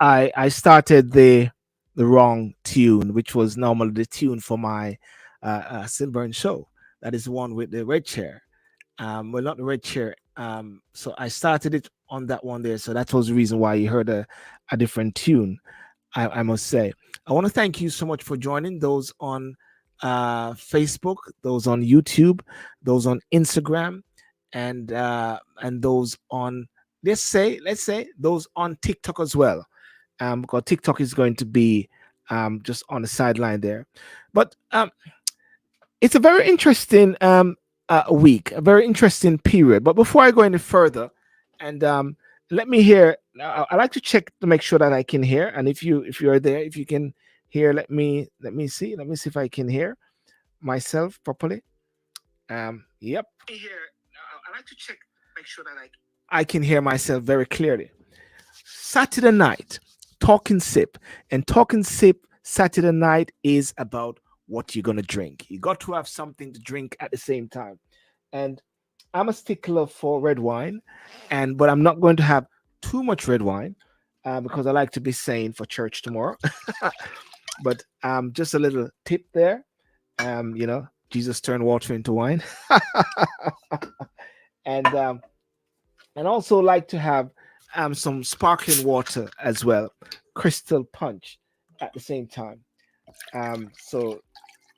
I started the wrong tune, which was normally the tune for my Silburn show. That is the one with the red chair. Well, not the red chair. So I started it on that one there. So that was the reason why you heard a different tune. I must say. I want to thank you so much for joining those on Facebook, those on YouTube, those on Instagram, and those on let's say those on TikTok as well. Because TikTok is going to be just on the sideline there, but it's a very interesting week, a very interesting period. But before I go any further, and let me hear. I like to check to make sure that I can hear. And if you are there, if you can hear, let me see. Let me see if I can hear myself properly. Yep. Here, I like to check, make sure that I can hear myself very clearly. Saturday night, Talking Sip. And Talking Sip Saturday night is about what you're going to drink. You got to have something to drink at the same time. And I'm a stickler for red wine, but I'm not going to have too much red wine because I like to be sane for church tomorrow. But just a little tip there. Jesus turned water into wine. and and also like to have some sparkling water as well, crystal punch at the same time. So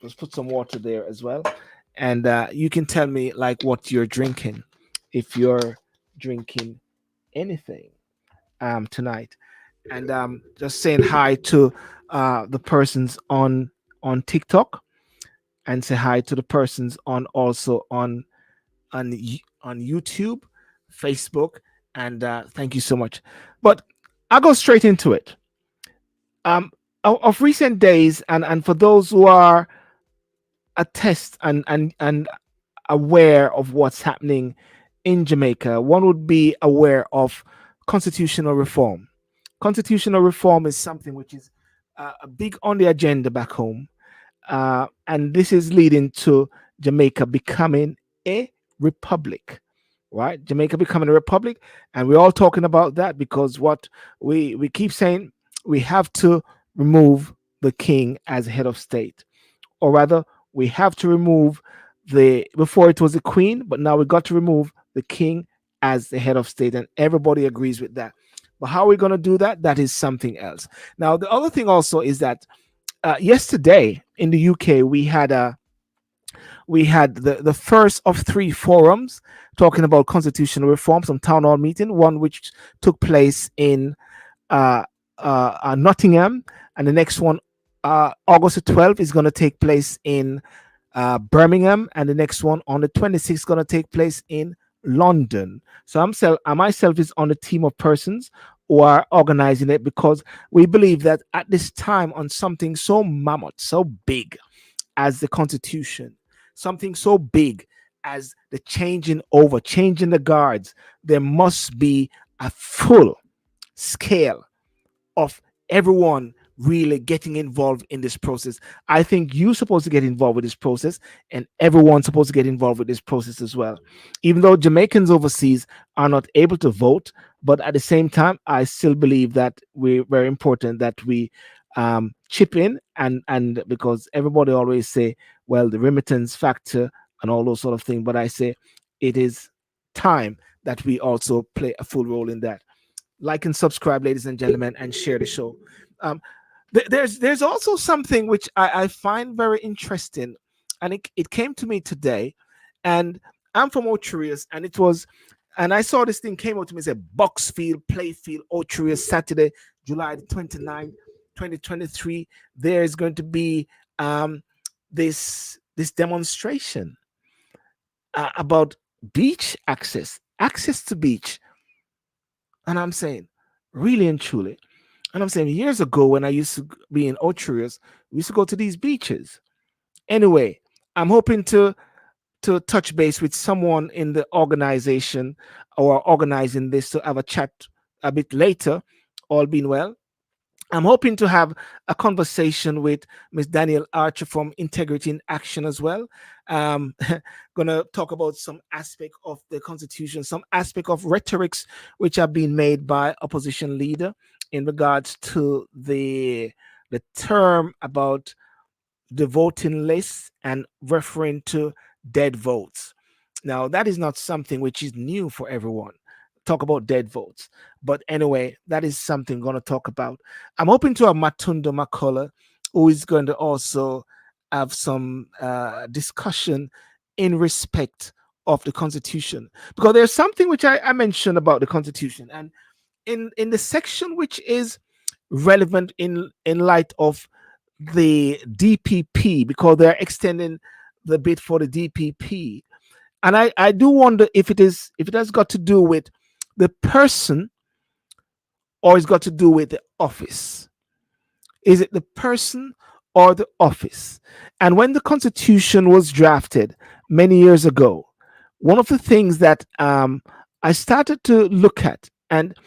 let's put some water there as well, and you can tell me like what you're drinking, if you're drinking anything tonight, and just saying hi to the persons on TikTok, and say hi to the persons on also on YouTube, Facebook, and thank you so much. But I'll go straight into it. Um, of recent days, and for those who are attest and aware of what's happening in Jamaica, one would be aware of constitutional reform. Constitutional reform is something which is big on the agenda back home, and this is leading to Jamaica becoming a republic, right? Jamaica becoming a republic, and we're all talking about that because what we keep saying, we have to remove the king as head of state, or rather, we have to remove the before it was the queen, but now we got to remove the king as the head of state, and everybody agrees with that. But how are we going to do that? That is something else. Now, the other thing also is that yesterday in the UK we had the first of three forums talking about constitutional reform, some town hall meeting, one which took place in uh, Nottingham, and the next one, August the 12th, is going to take place in Birmingham, and the next one on the 26th going to take place in London. So I myself is on the team of persons who are organizing it because we believe that at this time on something so mammoth, so big as the Constitution, something so big as the changing the guards, there must be a full scale of everyone really getting involved in this process. I think you're supposed to get involved with this process, and everyone's supposed to get involved with this process as well. Even though Jamaicans overseas are not able to vote, but at the same time, I still believe that we're very important that we chip in, and because everybody always say, well, the remittance factor and all those sort of things, but I say it is time that we also play a full role in that. Like and subscribe, ladies and gentlemen, and share the show. Um, there's also something which I find very interesting, and it came to me today, and I'm from Ocherius, and I saw this thing came out to me, said Boxfield Playfield Ocherius Saturday, July the 29th, 2023. There is going to be this demonstration about beach access to beach, and I'm saying, really and truly. And I'm saying, years ago when I used to be in Ocherius, we used to go to these beaches. Anyway, I'm hoping to touch base with someone in the organization or organizing this to have a chat a bit later, all being well. I'm hoping to have a conversation with Miss Danielle Archer from Integrity in Action as well. Um, gonna talk about some aspect of the Constitution, some aspect of rhetorics which are being made by opposition leader, in regards to the term about the voting list and referring to dead votes. Now, that is not something which is new for everyone. Talk about dead votes. But anyway, that is something I'm going to talk about. I'm hoping to have Matunda Makola, who is going to also have some discussion in respect of the Constitution. Because there's something which I mentioned about the Constitution. And in the section which is relevant in light of the DPP, because they're extending the bid for the DPP. And I do wonder if it has got to do with the person or it's got to do with the office. Is it the person or the office? And when the Constitution was drafted many years ago, one of the things that I started to look at, and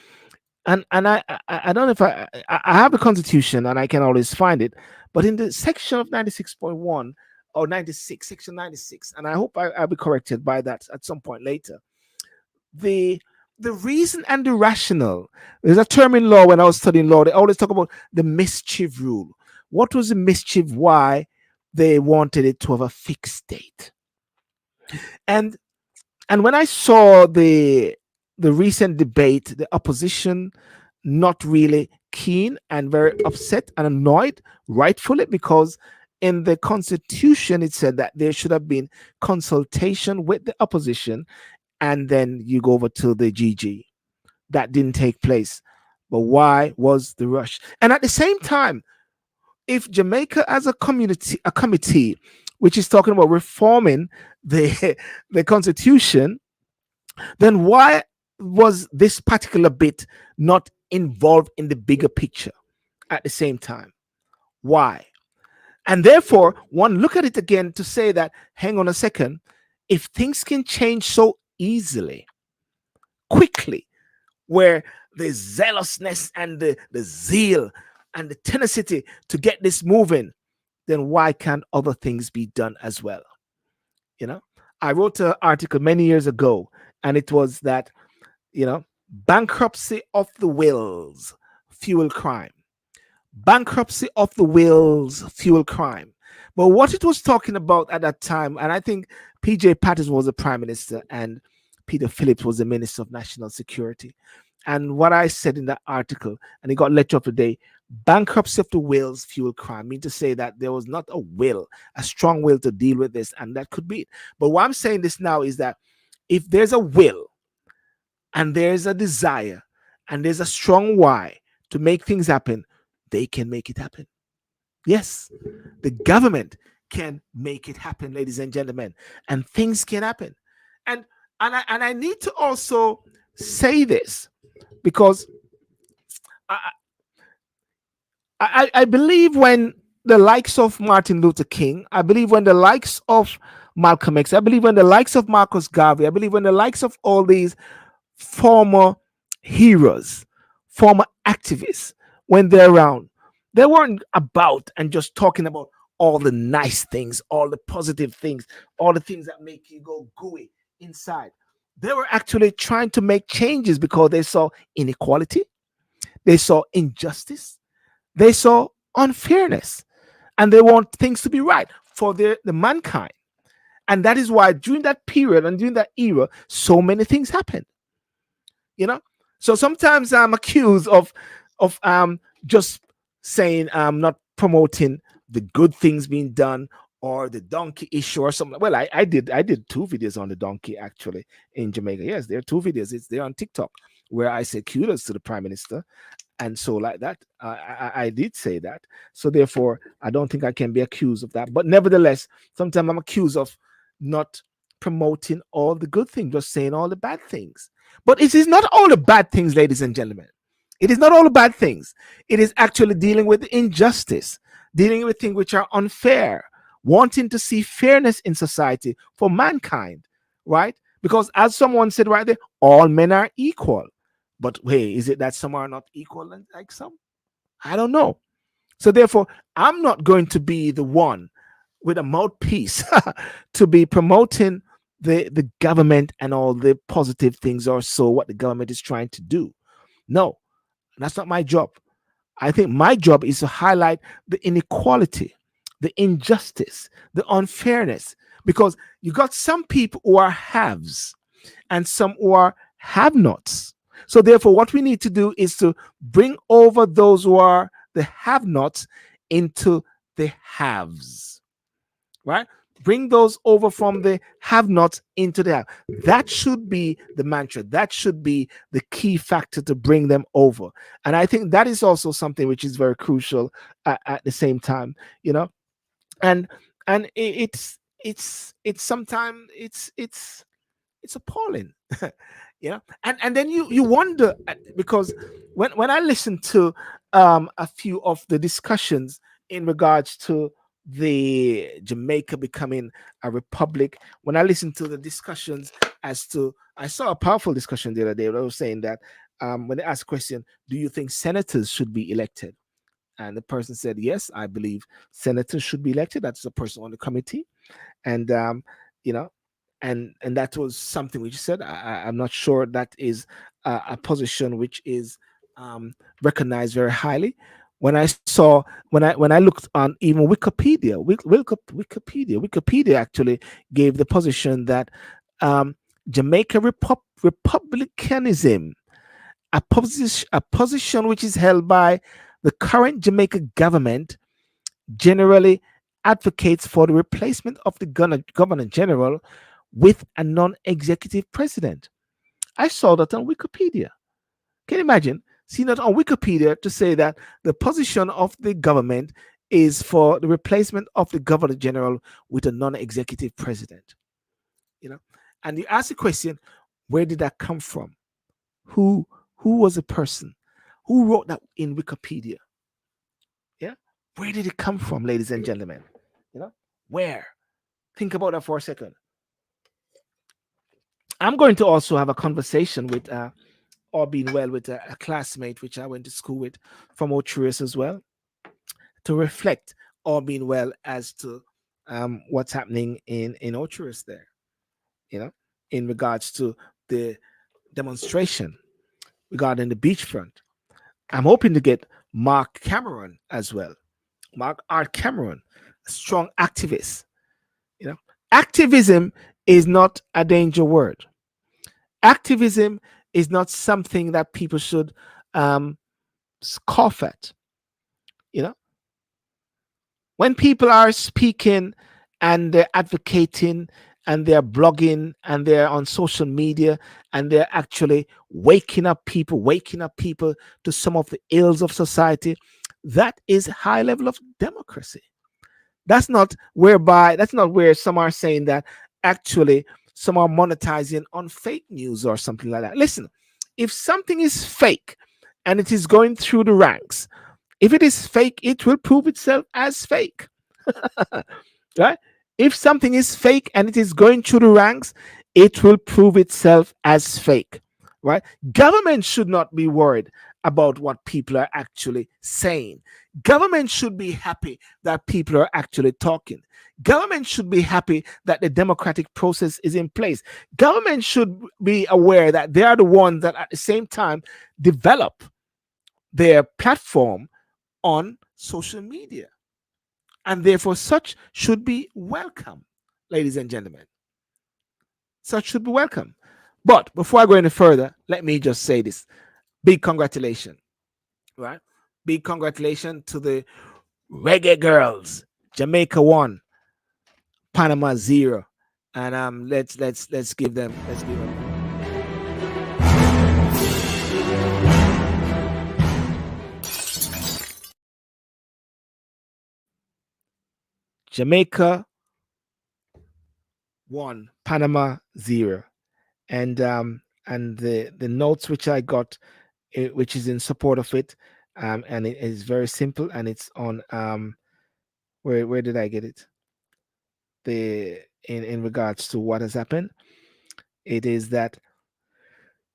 I don't know if I have the Constitution and I can always find it, but in the section of 96.1 or 96, section 96, and I hope I'll be corrected by that at some point later. The the reason and the rationale. There's a term in law when I was studying law. They always talk about the mischief rule. What was the mischief? Why they wanted it to have a fixed date? And and when I saw the recent debate, the opposition not really keen and very upset and annoyed, rightfully, because in the constitution it said that there should have been consultation with the opposition, and then you go over to the GG. That didn't take place. But why was the rush? And at the same time, if Jamaica as a committee, which is talking about reforming the the constitution, then why was this particular bit not involved in the bigger picture at the same time? Why? And therefore, one look at it again to say that, hang on a second, if things can change so easily, quickly, where the zealousness and the zeal and the tenacity to get this moving, then why can't other things be done as well? You know, I wrote an article many years ago, and it was that, bankruptcy of the wills fuel crime. Bankruptcy of the wills fuel crime. But what it was talking about at that time, and I think PJ Patterson was the prime minister and Peter Phillips was the minister of national security. And what I said in that article, and it got lectured up today, bankruptcy of the wills fuel crime, mean to say that there was not a will, a strong will to deal with this, and that could be it. But why I'm saying this now is that if there's a will and there's a desire and there's a strong why to make things happen, they can make it happen. Yes, the government can make it happen, ladies and gentlemen, and things can happen. And I need to also say this because I, I believe when the likes of Martin Luther King, I believe when the likes of Malcolm X, I believe when the likes of Marcus Garvey, I believe when the likes of all these former heroes, former activists, when they're around, they weren't about and just talking about all the nice things, all the positive things, all the things that make you go gooey inside. They were actually trying to make changes because they saw inequality, they saw injustice, they saw unfairness, and they want things to be right for the mankind. And that is why during that period and during that era, so many things happened. You know, so sometimes I'm accused of just saying I'm not promoting the good things being done or the donkey issue or something. Well, I did two videos on the donkey actually in Jamaica. Yes, there are two videos. It's there on TikTok where I say kudos to the prime minister, and so like that I did say that. So therefore I don't think I can be accused of that, but nevertheless sometimes I'm accused of not promoting all the good things, just saying all the bad things. But it is not all the bad things, ladies and gentlemen. It is not all the bad things. It is actually dealing with injustice, dealing with things which are unfair, wanting to see fairness in society for mankind, right? Because as someone said right there, all men are equal. But wait, is it that some are not equal like some? I don't know. So therefore, I'm not going to be the one with a mouthpiece to be promoting the government and all the positive things or so what the government is trying to do. No, That's not my job. I think my job is to highlight the inequality, the injustice, the unfairness, because you got some people who are haves and some who are have nots. So, therefore, what we need to do is to bring over those who are the have nots into the haves, right? Bring those over from the have nots into the have. That should be the mantra. That should be the key factor to bring them over. And I think that is also something which is very crucial at the same time, you know. And it's sometimes it's appalling. And then you wonder, because when I listen to a few of the discussions in regards to the Jamaica becoming a republic, when I listen to the discussions as to, I saw a powerful discussion the other day where I was saying that when they asked a question, do you think senators should be elected? And the person said, yes, I believe senators should be elected. That's the person on the committee. And you know and that was something which said, I'm not sure that is a position which is recognized very highly. When I saw when I looked on even Wikipedia, Wikipedia actually gave the position that Jamaica republicanism, a position which is held by the current Jamaica government, generally advocates for the replacement of the governor general with a non executive president. I saw that on Wikipedia. Can you imagine seeing that on Wikipedia to say that the position of the government is for the replacement of the governor general with a non executive president? You know, and you ask the question, where did that come from? Who who was the person who wrote that in Wikipedia? Yeah, where did it come from, ladies and gentlemen? You know, where? Think about that for a second. I'm going to also have a conversation with, or being well, with a classmate which I went to school with from Ochuris as well, to reflect, all being well, as to what's happening in Ochuris there, you know, in regards to the demonstration regarding the beachfront. I'm hoping to get Mark Cameron as well. Mark R. Cameron, a strong activist. You know, activism is not a danger word. Activism is not something that people should um, scoff at. You know, when people are speaking and they're advocating and they're blogging and they're on social media and they're actually waking up people to some of the ills of society, that is high level of democracy. That's not where some are saying that actually some are monetizing on fake news or something like that. Listen, if something is fake and it is going through the ranks, if it is fake, it will prove itself as fake. Right? If something is fake and it is going through the ranks, it will prove itself as fake. Right? Government should not be worried about what people are actually saying. Government should be happy that people are actually talking. Government should be happy that the democratic process is in place. Government should be aware that they are the ones that at the same time develop their platform on social media. And therefore, such should be welcome, ladies and gentlemen. Such should be welcome. But before I go any further, let me just say this. Big congratulations, right? Big congratulations to the Reggae Girls. Jamaica 1, Panama 0. And let's give them Jamaica 1, Panama 0. And the notes which I got, which is in support of it, and it is very simple, and it's on where did I get it? The in regards to what has happened, it is that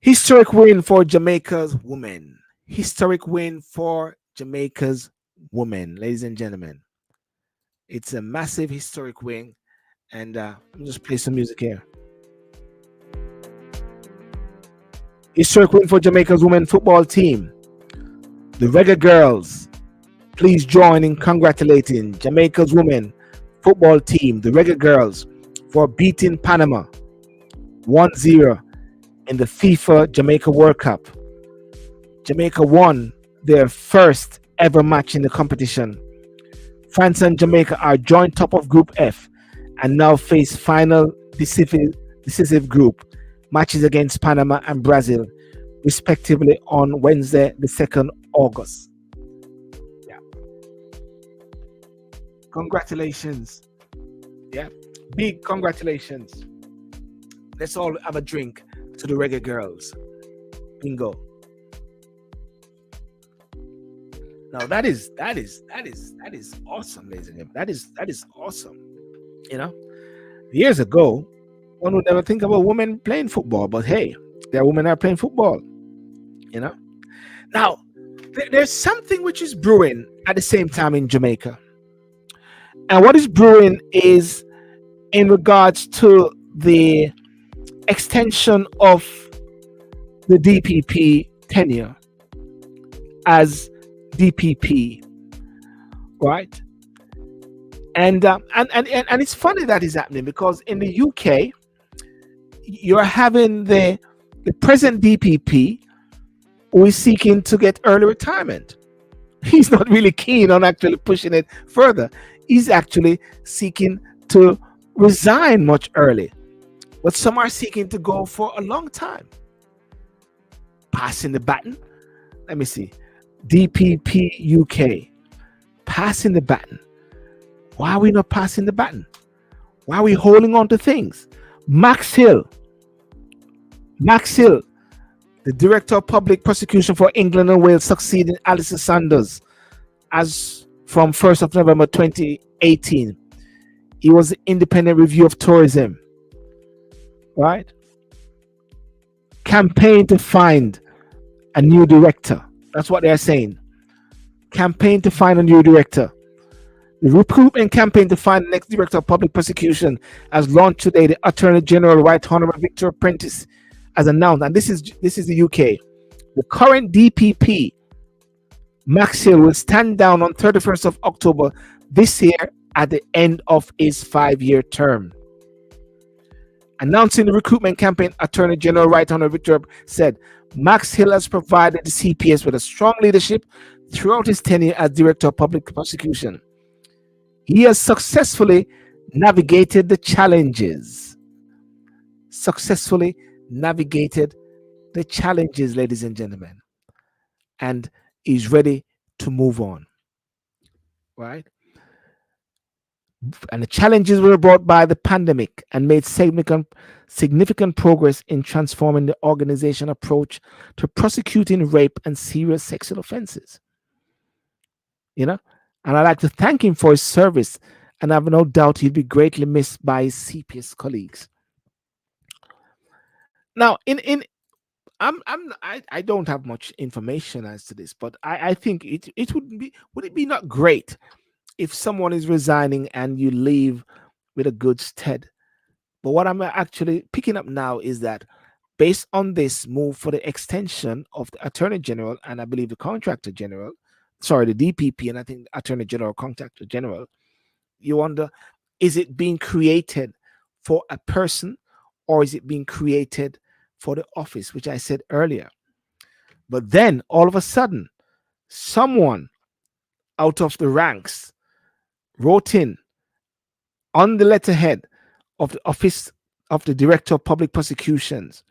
historic win for Jamaica's women. Historic win for Jamaica's women, ladies and gentlemen. It's a massive historic win, and let me just play some music here. Historic win for Jamaica's women football team. The Reggae Girls, please join in congratulating Jamaica's women football team, the Reggae Girls, for beating Panama 1-0 in the FIFA Jamaica World Cup. Jamaica won their first ever match in the competition. France and Jamaica are joint top of Group F and now face final decisive group matches against Panama and Brazil, respectively, on Wednesday, the 2nd August. Yeah. Congratulations. Yeah. Big congratulations. Let's all have a drink to the Reggae Girls. Bingo. Now that is awesome, ladies and gentlemen. That is awesome. You know, years ago, one would never think about women playing football, but hey, there are women that are playing football. You know, now there's something which is brewing at the same time in Jamaica, and what is brewing is in regards to the extension of the DPP tenure as DPP, right? And it's funny that is happening because in the UK, you're having the present DPP who is seeking to get early retirement. He's not really keen on actually pushing it further. He's actually seeking to resign much early, but some are seeking to go for a long time. Passing the baton. Let me see. DPP UK, passing the baton. Why are we not passing the baton? Why are we holding on to things? Max Hill, the Director of Public Prosecution for England and Wales, succeeding Alistair Sanders as from 1st of November 2018. He was the Independent Review of Tourism, right? Campaign to find a new director. That's what they're saying. Campaign to find a new director. The recruitment campaign to find the next director of public prosecution has launched today. The Attorney General, Right Honourable Victor Prentice, has announced, and this is the UK. The current DPP, Max Hill, will stand down on 31st of October this year at the end of his 5-year term. Announcing the recruitment campaign, Attorney General Right Honourable Victor said, Max Hill has provided the CPS with a strong leadership throughout his tenure as Director of Public Prosecution. He has successfully navigated the challenges. Ladies and gentlemen. And is ready to move on. Right? And the challenges were brought by the pandemic and made significant progress in transforming the organization approach to prosecuting rape and serious sexual offenses. You know, and I'd like to thank him for his service, and I have no doubt he'll be greatly missed by his CPS colleagues. Now, I don't have much information as to this, but I think it would it be not great if someone is resigning and you leave with a good stead. But what I'm actually picking up now is that based on this move for the extension of the Attorney General and I believe the Contractor General, the DPP, and I think the Attorney General, Contractor General, you wonder, is it being created for a person or is it being created for the office, which I said earlier? But then all of a sudden, someone out of the ranks wrote in on the letterhead of the office of the Director of Public Prosecutions,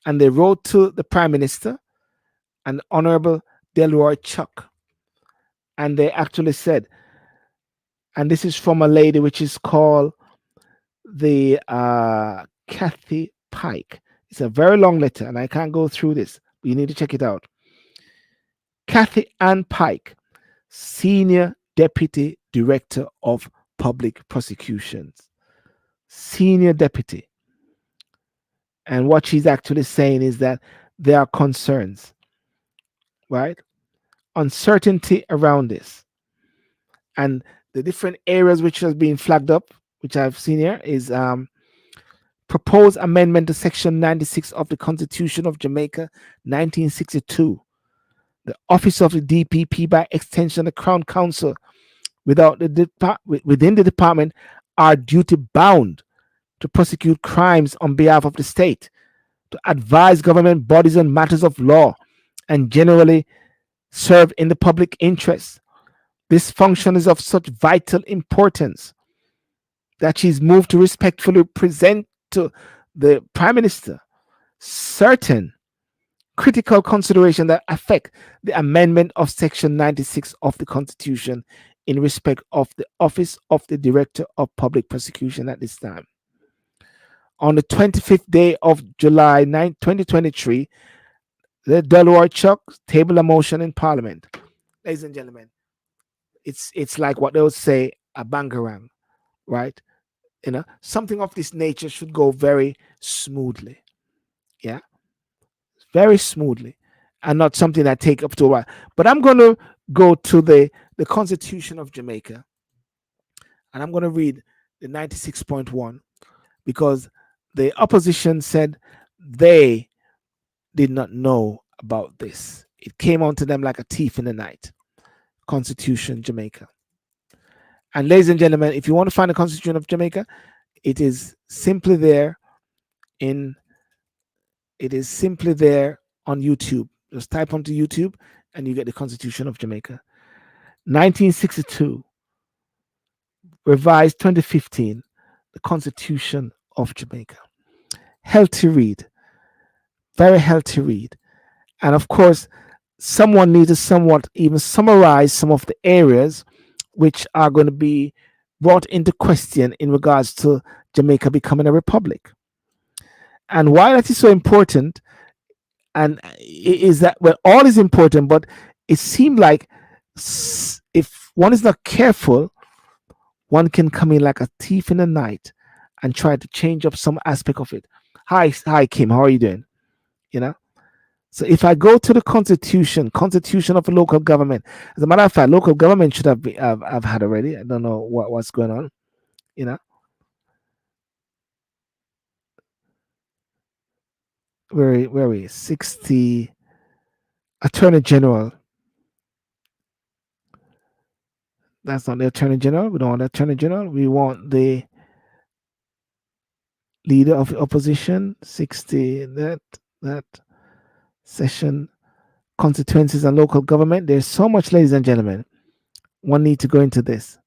and they wrote to the Prime Minister and Honorable Delroy Chuck, and they actually said, and this is from a lady which is called the Kathy Pike. It's a very long letter, and I can't go through this, but you need to check it out. Kathy Ann Pike, Senior Deputy Director of Public Prosecutions. Senior Deputy. And what she's actually saying is that there are concerns, right? Uncertainty around this. And the different areas which has been flagged up, which I've seen here, is proposed amendment to Section 96 of the Constitution of Jamaica, 1962, The office of the DPP, by extension, the Crown Council, within the department, are duty bound to prosecute crimes on behalf of the state, to advise government bodies on matters of law, and generally serve in the public interest. This function is of such vital importance that she's moved to respectfully present to the Prime Minister certain critical consideration that affect the amendment of Section 96 of the Constitution in respect of the office of the Director of Public Prosecution at this time. On the 25th day of July 9, 2023, the Delaware Chuck tabled a motion in Parliament. Ladies and gentlemen, it's like what they would say, a bangarang, right? Something of this nature should go very smoothly. Yeah, very smoothly, and not something that take up to a while. But I'm going to go to the Constitution of Jamaica, and I'm going to read the 96.1, because the opposition said they did not know about this. It came onto them like a thief in the night. Constitution Jamaica. And ladies and gentlemen, if you want to find the Constitution of Jamaica, it is simply there on YouTube. Just type onto YouTube and you get the Constitution of Jamaica. 1962, revised 2015, the Constitution of Jamaica. Healthy read, very healthy read. And of course, someone needs to somewhat even summarize some of the areas which are going to be brought into question in regards to Jamaica becoming a republic. And why that is so important, and is that, well, all is important, but it seemed like if one is not careful, one can come in like a thief in the night and try to change up some aspect of it. Hi, Kim, how are you doing? So if I go to the Constitution of a local government, as a matter of fact, local government should have had already. I don't know what's going on. Where are we? 60 Attorney General. That's not the Attorney General. We don't want the Attorney General. We want the Leader of the Opposition. 60 that session. Constituencies and local government. There's so much, ladies and gentlemen. One need to go into this.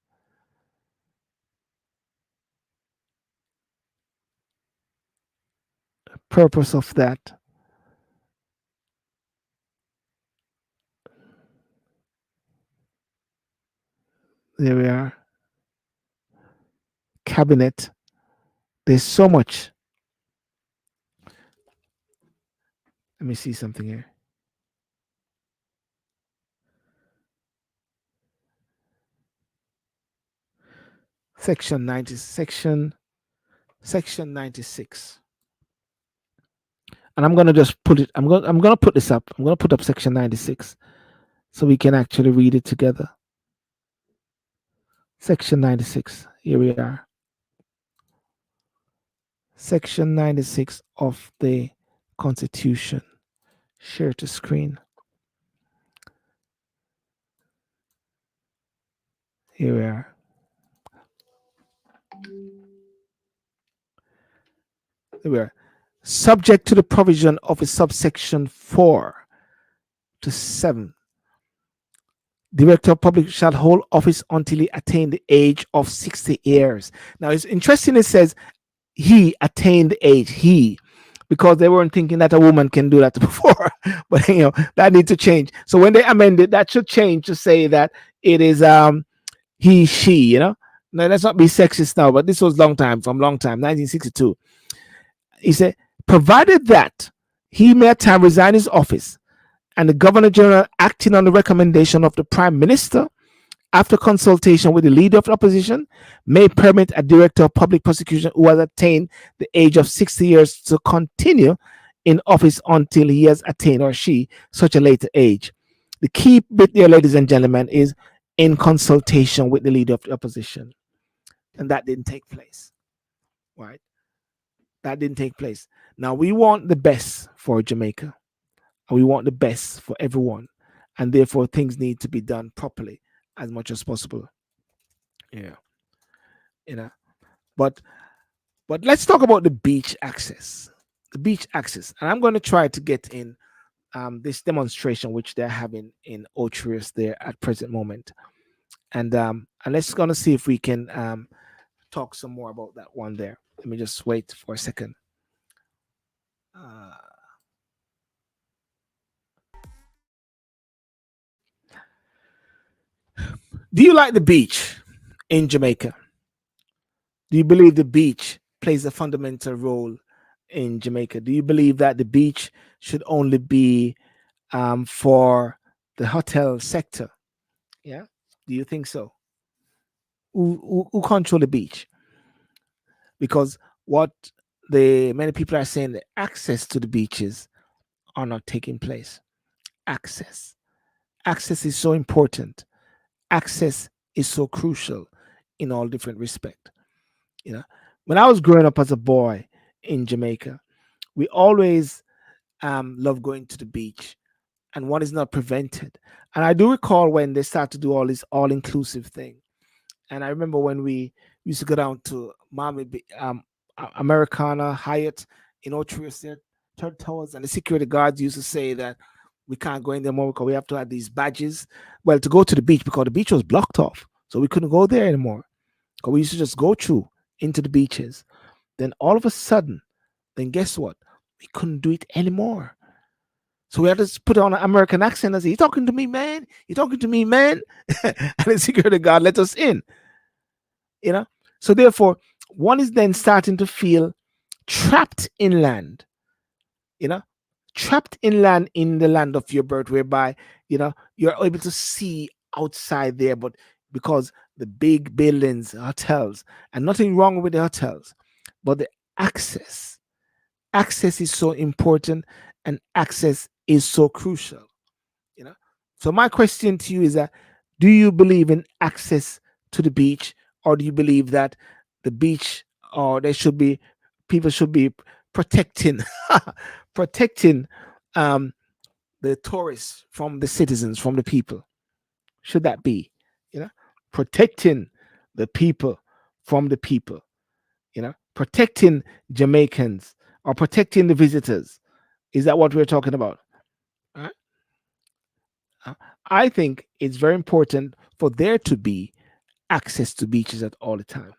The purpose of that. There we are. Cabinet. There's so much. Let me see something here. Section 96. And I'm going to just put it, I'm going to put this up. I'm going to put up section 96 so we can actually read it together. Section 96. Here we are. Section 96 of the Constitution. Share to screen. Here we are. Here we are. Subject to the provision of a subsection 4 to 7. Director of Public shall hold office until he attain the age of 60 years. Now, it's interesting, it says he attained the age, because they weren't thinking that a woman can do that before. But that needs to change. So when they amend it, that should change to say that it is he, she. Now let's not be sexist now, but this was long time, 1962. He said, provided that he may at time resign his office, and the Governor General, acting on the recommendation of the Prime Minister, after consultation with the Leader of the Opposition, may permit a Director of Public Prosecution who has attained the age of 60 years to continue in office until he has attained, or she, such a later age. The key bit there, ladies and gentlemen, is in consultation with the Leader of the Opposition. And that didn't take place. Right? That didn't take place. Now, we want the best for Jamaica. And we want the best for everyone. and therefore things need to be done properly as much as possible. Yeah, you know. But let's talk about the beach access. The beach access, and I'm going to try to get in this demonstration which they're having in Otrius there at present moment, and let's gonna see if we can talk some more about that one there. Let me just wait for a second. Uh, do you like the beach in Jamaica? Do you believe the beach plays a fundamental role in Jamaica? Do you believe that the beach should only be for the hotel sector? Yeah. Do you think so? Who control the beach? Because what the many people are saying, the access to the beaches are not taking place. Access. Access is so important. Access is so crucial in all different respect. You know, when I was growing up as a boy in Jamaica, we always loved going to the beach, and one is not prevented. And I do recall when they started to do all this all inclusive thing. And I remember when we used to go down to Americana, Hyatt in Otrius there, Third Towers, and the security guards used to say that we can't go in there more because we have to have these badges. Well, to go to the beach because the beach was blocked off, so we couldn't go there anymore. Because we used to just go through into the beaches. Then all of a sudden, then guess what? We couldn't do it anymore. So we had to put on an American accent and say, "You talking to me, man? You talking to me, man?" And the security guard let us in. You know. So therefore, one is then starting to feel trapped inland. You know, trapped inland in the land of your birth, whereby you're able to see outside there, but because the big buildings, hotels, and nothing wrong with the hotels, but the access, access is so important, and access is so crucial. You know. So my question to you is that: do you believe in access to the beach, or do you believe that the beach, or there should be people should be protecting protecting um, the tourists from the citizens, from the people? Should that be, you know, protecting the people from the people? Protecting Jamaicans or protecting the visitors? Is that what we're talking about? Huh? I think it's very important for there to be access to beaches at all the time.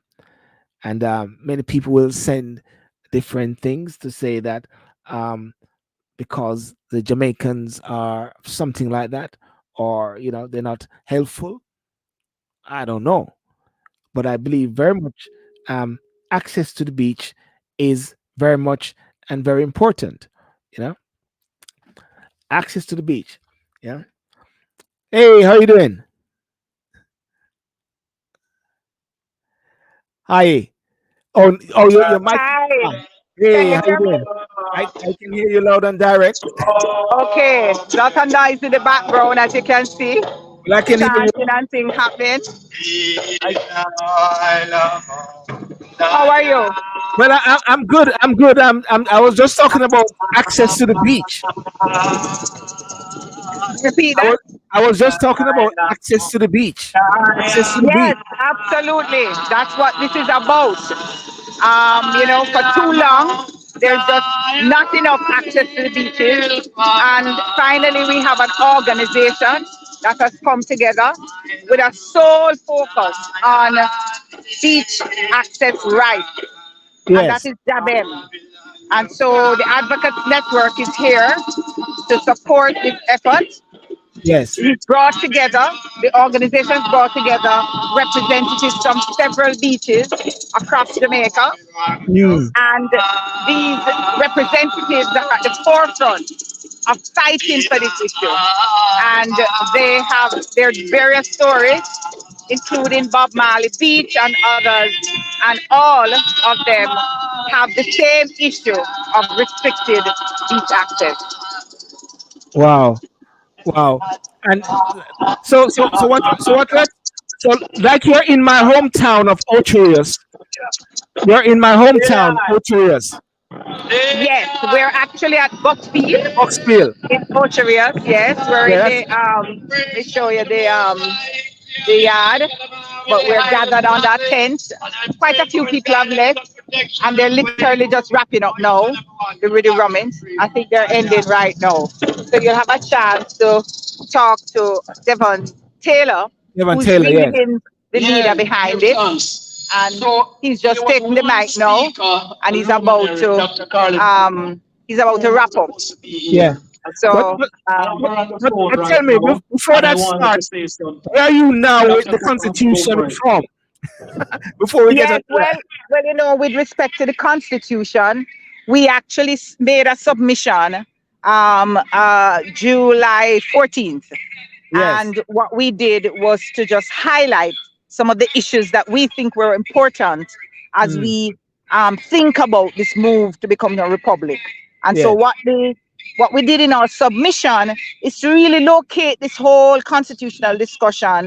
And many people will send different things to say that because the Jamaicans are something like that, or they're not helpful. I don't know, but I believe very much access to the beach is very much and very important. You know, access to the beach. Yeah. Hey, how you doing? Hi. Oh, your mic is Hi, on. can Hey, you how you hear me? doing? I can hear you loud and direct. Okay, lot of noise in the background as you can see. Well, I can hear you. Chanting and things happening. I, How are you? well, I'm good. I'm good. I was just talking about access to the beach. Repeat I that. was I was just talking about access to the beach. Access to the beach. Yes, absolutely. That's what this is about. For too long, there's just not enough access to the beaches. And finally, we have an organization that has come together with a sole focus on beach access rights, and that Yes. is JABEM. And so the Advocates Network is here to support this effort. Yes. We brought together, the organizations brought together representatives from several beaches across Jamaica. Mm. And these representatives are at the forefront of fighting for this issue. And they have their various stories, including Bob Marley Beach and others. And all of them have the same issue of restricted beach access. Wow. Wow. And so like you're in my hometown of Ocherius. You're in my hometown, Ocherius. Yes, we're at actually at Buckfield Oxfield. in Portugal. Yes, we're Yeah, in that's the let me show you the yard, but we're gathered on that tent. Quite a few people have left, and they're literally just wrapping up now. The really rumming. I think they're ending right now. So you'll have a chance to talk to Devon Taylor, Evan who's Taylor. really Yes. been the leader behind it. And he's just taking the mic now, and he's about to wrap up. Yeah. But So but, but tell me before that starts, where are you now with the Constitution reform? Before we get yes, into that. with respect to the Constitution, we actually made a submission July 14th. Yes. And what we did was to just highlight some of the issues that we think were important as Mm, we think about this move to become a republic. And so yes. what we did in our submission is to really locate this whole constitutional discussion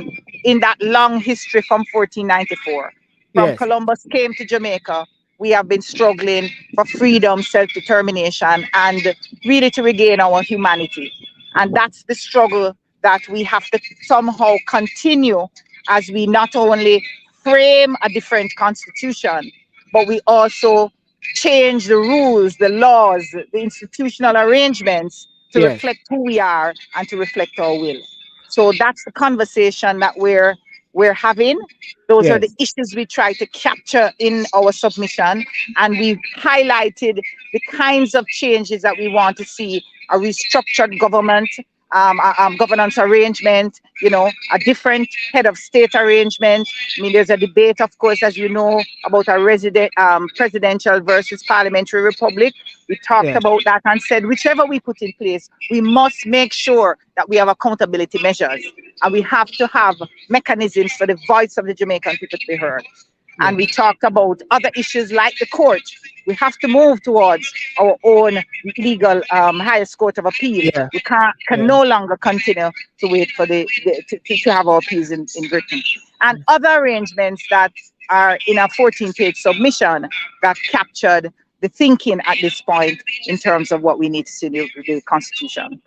in that long history from 1494. From Yes. Columbus came to Jamaica, we have been struggling for freedom, self-determination, and really to regain our humanity. And that's the struggle that we have to somehow continue as we not only frame a different constitution, but we also change the rules, the laws, the institutional arrangements to Yes. reflect who we are and to reflect our will. So that's the conversation that we're having. Those are the Yes. issues we try to capture in our submission, and we've highlighted the kinds of changes that we want to see: a restructured government, governance arrangement, a different head of state arrangement. I mean, there's a debate, of course, as you know, about a presidential versus parliamentary republic. We talked Yes. about that and said, whichever we put in place, we must make sure that we have accountability measures, and we have to have mechanisms for the voice of the Jamaican people to be heard. And Yes. we talked about other issues like the court. We have to move towards our own legal highest court of appeal. Yeah. We can Yeah. no longer continue to wait for to have our appeals in Britain. And other arrangements that are in a 14-page submission that captured the thinking at this point in terms of what we need to see in the Constitution.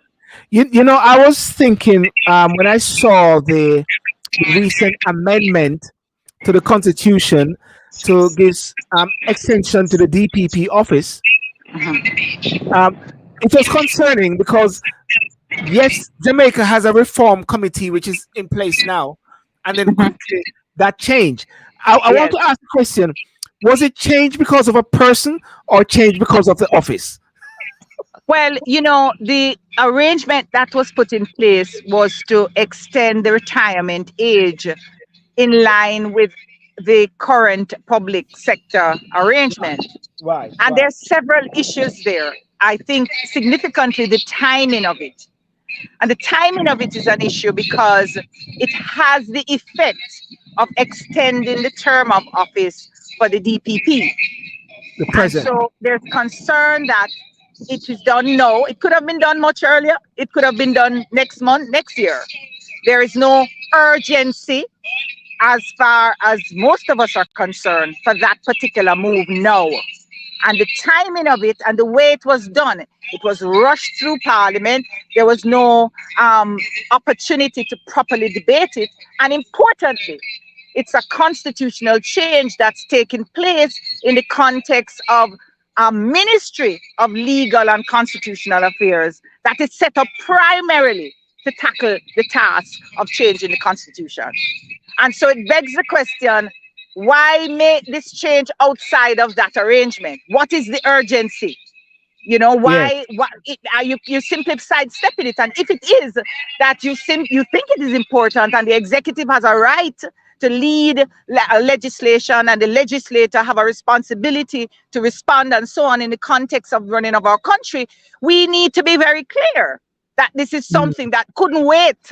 I was thinking when I saw the recent amendment to the Constitution to give extension to the DPP office. Um, it was concerning because yes, Jamaica has a reform committee which is in place now, and then quickly that changed. I want Yes. to ask a question: was it changed because of a person or changed because of the office? Well, the arrangement that was put in place was to extend the retirement age in line with the current public sector arrangement. Right, And right. there's several issues there. I think significantly the timing of it. And the timing of it is an issue because it has the effect of extending the term of office for the DPP. The And present. so there's concern that it is done now. It could have been done much earlier. It could have been done next month, next year. There is no urgency as far as most of us are concerned for that particular move now. And the timing of it and the way it was done, it was rushed through Parliament. There was no opportunity to properly debate it. And importantly, it's a constitutional change that's taken place in the context of a Ministry of Legal and Constitutional Affairs that is set up primarily to tackle the task of changing the Constitution. And so it begs the question, why make this change outside of that arrangement? What is the urgency? Yes. Are you simply sidestepping it? And if it is that you think it is important and the executive has a right to lead legislation and the legislator have a responsibility to respond and so on in the context of running of our country, we need to be very clear that this is Mm, something that couldn't wait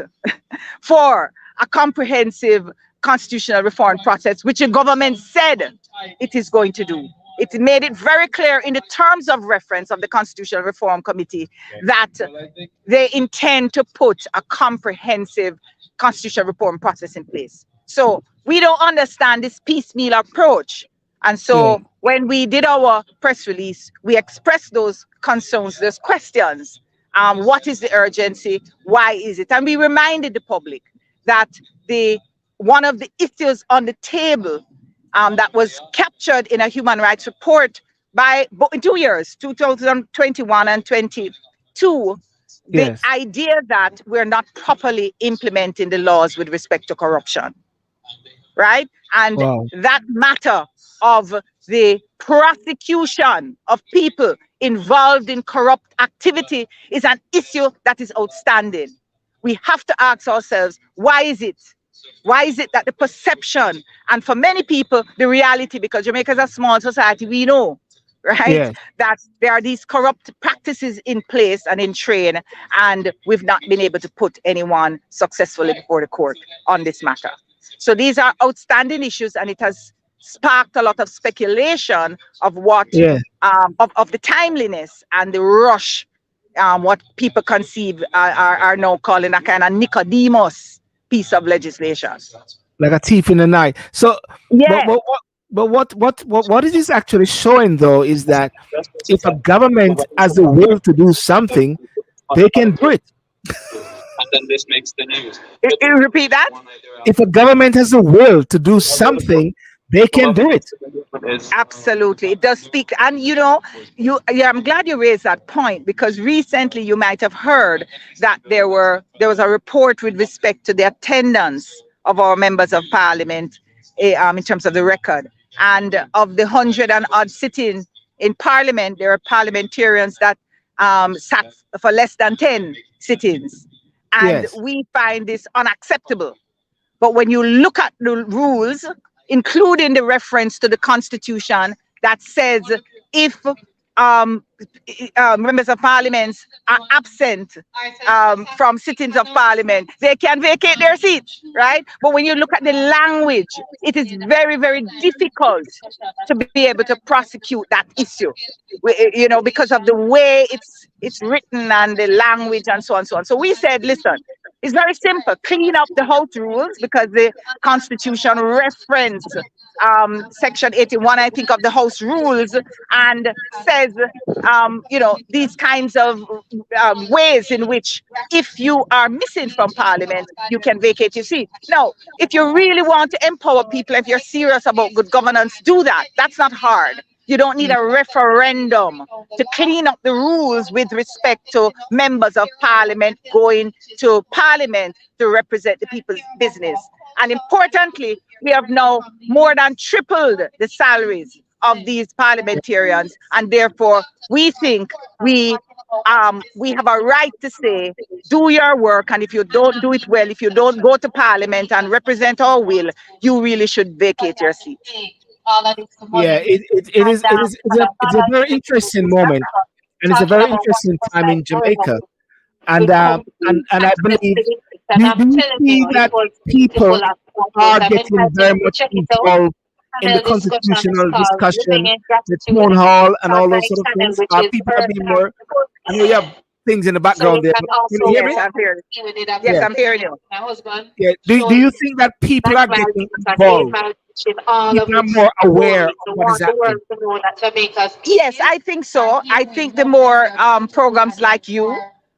for a comprehensive constitutional reform process, which the government said it is going to do. It made it very clear in the terms of reference of the Constitutional Reform Committee that they intend to put a comprehensive constitutional reform process in place. So we don't understand this piecemeal approach. And yeah. so when we did our press release, we expressed those concerns, there's questions. What is the urgency? Why is it? And we reminded the public that the one of the issues on the table that was captured in a human rights report in 2 years, 2021 and 22, the Yes. idea that we're not properly implementing the laws with respect to corruption, right? And Wow. that matter of the prosecution of people involved in corrupt activity is an issue that is outstanding. We have to ask ourselves, why is it? Why is it that the perception, and for many people, the reality, because Jamaica is a small society, we know, right, Yes. that there are these corrupt practices in place and in train, and we've not been able to put anyone successfully before the court on this matter. So these are outstanding issues, and it has sparked a lot of speculation of what Yeah. of the timeliness and the rush, what people conceive are now calling a kind of Nicodemus piece of legislation. Like a thief in the night. So, but Yeah, what it is actually showing though is that if a government has the will to do something, they can do it. you repeat that. If a government has the will to do something, they can do it. Absolutely, it does speak. And yeah, I'm glad you raised that point, because recently you might have heard that there was a report with respect to the attendance of our members of parliament, in terms of the record, and of the 100 and odd sitting in parliament, there are parliamentarians that sat for less than 10 sittings, and Yes. we find this unacceptable. But when you look at the rules, including the reference to the Constitution that says if members of parliament are absent from sittings of parliament, they can vacate their seats, right? But when you look at the language, it is very, very difficult to be able to prosecute that issue, because of the way it's written and the language and so on and so on. So we said, listen, it's very simple. Clean up the House rules, because the Constitution reference Section 81, I think, of the House rules, and says, these kinds of ways in which, if you are missing from Parliament, you can vacate your seat. Now, if you really want to empower people, if you're serious about good governance, do that. That's not hard. You don't need a referendum to clean up the rules with respect to members of parliament going to parliament to represent the people's business. And importantly, we have now more than tripled the salaries of these parliamentarians, and therefore we think we have a right to say, do your work, and if you don't do it well, if you don't go to parliament and represent our will, you really should vacate your seat. Yeah. It's a very interesting moment, and it's a very interesting time in Jamaica. And I believe, do you see that people are getting very much involved in the constitutional discussion, the town hall, and all those sort of things? Are people are being more? I know you have things in the background there. But can you hear Yes, me? I'm hearing. Yes, Yeah, I'm hearing you. yeah. Do you think that people are getting involved? People are more aware of what is happening. Yes, I think so. I think the more programs like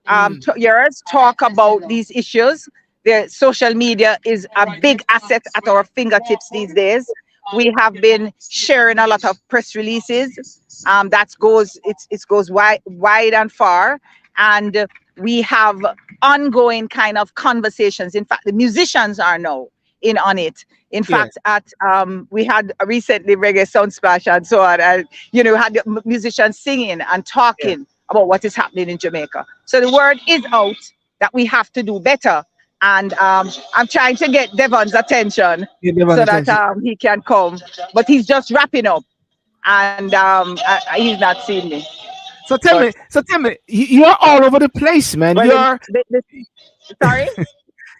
Mm, yours talk about these issues, the social media is a big asset at our fingertips these days. We have been sharing a lot of press releases. That goes it goes wide and far, and we have ongoing kind of conversations. In fact, the musicians are now in on it. In yes. fact, at we had recently Reggae Sound Splash and so on, and had the musicians singing and Yeah. talking about what is happening in Jamaica. So the word is out that we have to do better, and I'm trying to get Devon's attention You never so that attention. he can come, but he's just wrapping up, and he's not seeing me. So tell But me, you're all over the place, man. well, sorry.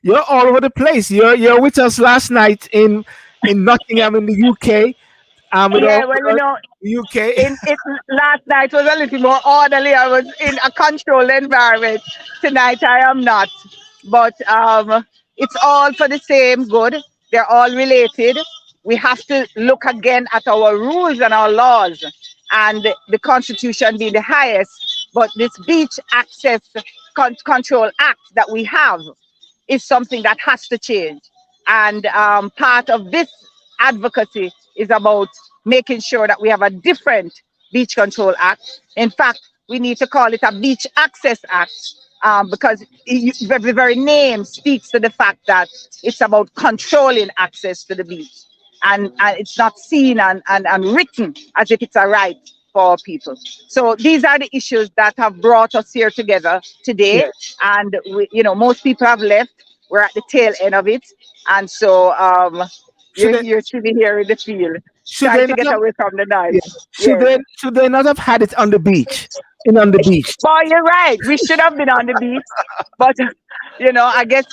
You're all over the place. You're with us last night in Nottingham in the UK. Yeah, well, With our UK. in last night was a little more orderly. I was in a controlled environment. Tonight I am not, but it's all for the same good. They're all related. We have to look again at our rules and our laws, and the Constitution being the highest. But this Beach Access Control Act that we have is something that has to change. And part of this advocacy is about making sure that we have a different Beach Control Act. In fact, we need to call it a Beach Access Act, because the very name speaks to the fact that it's about controlling access to the beach. And it's not seen and written as if it's a right for people. So these are the issues that have brought us here together today. Yes. And most people have left. We're at the tail end of it, and so Should they you're sitting here in the field, should trying they to not get have, away from the yeah. noise. Yes. Should they not have had it on the beach? In on the beach. Boy, you're right. We should have been on the beach, but I guess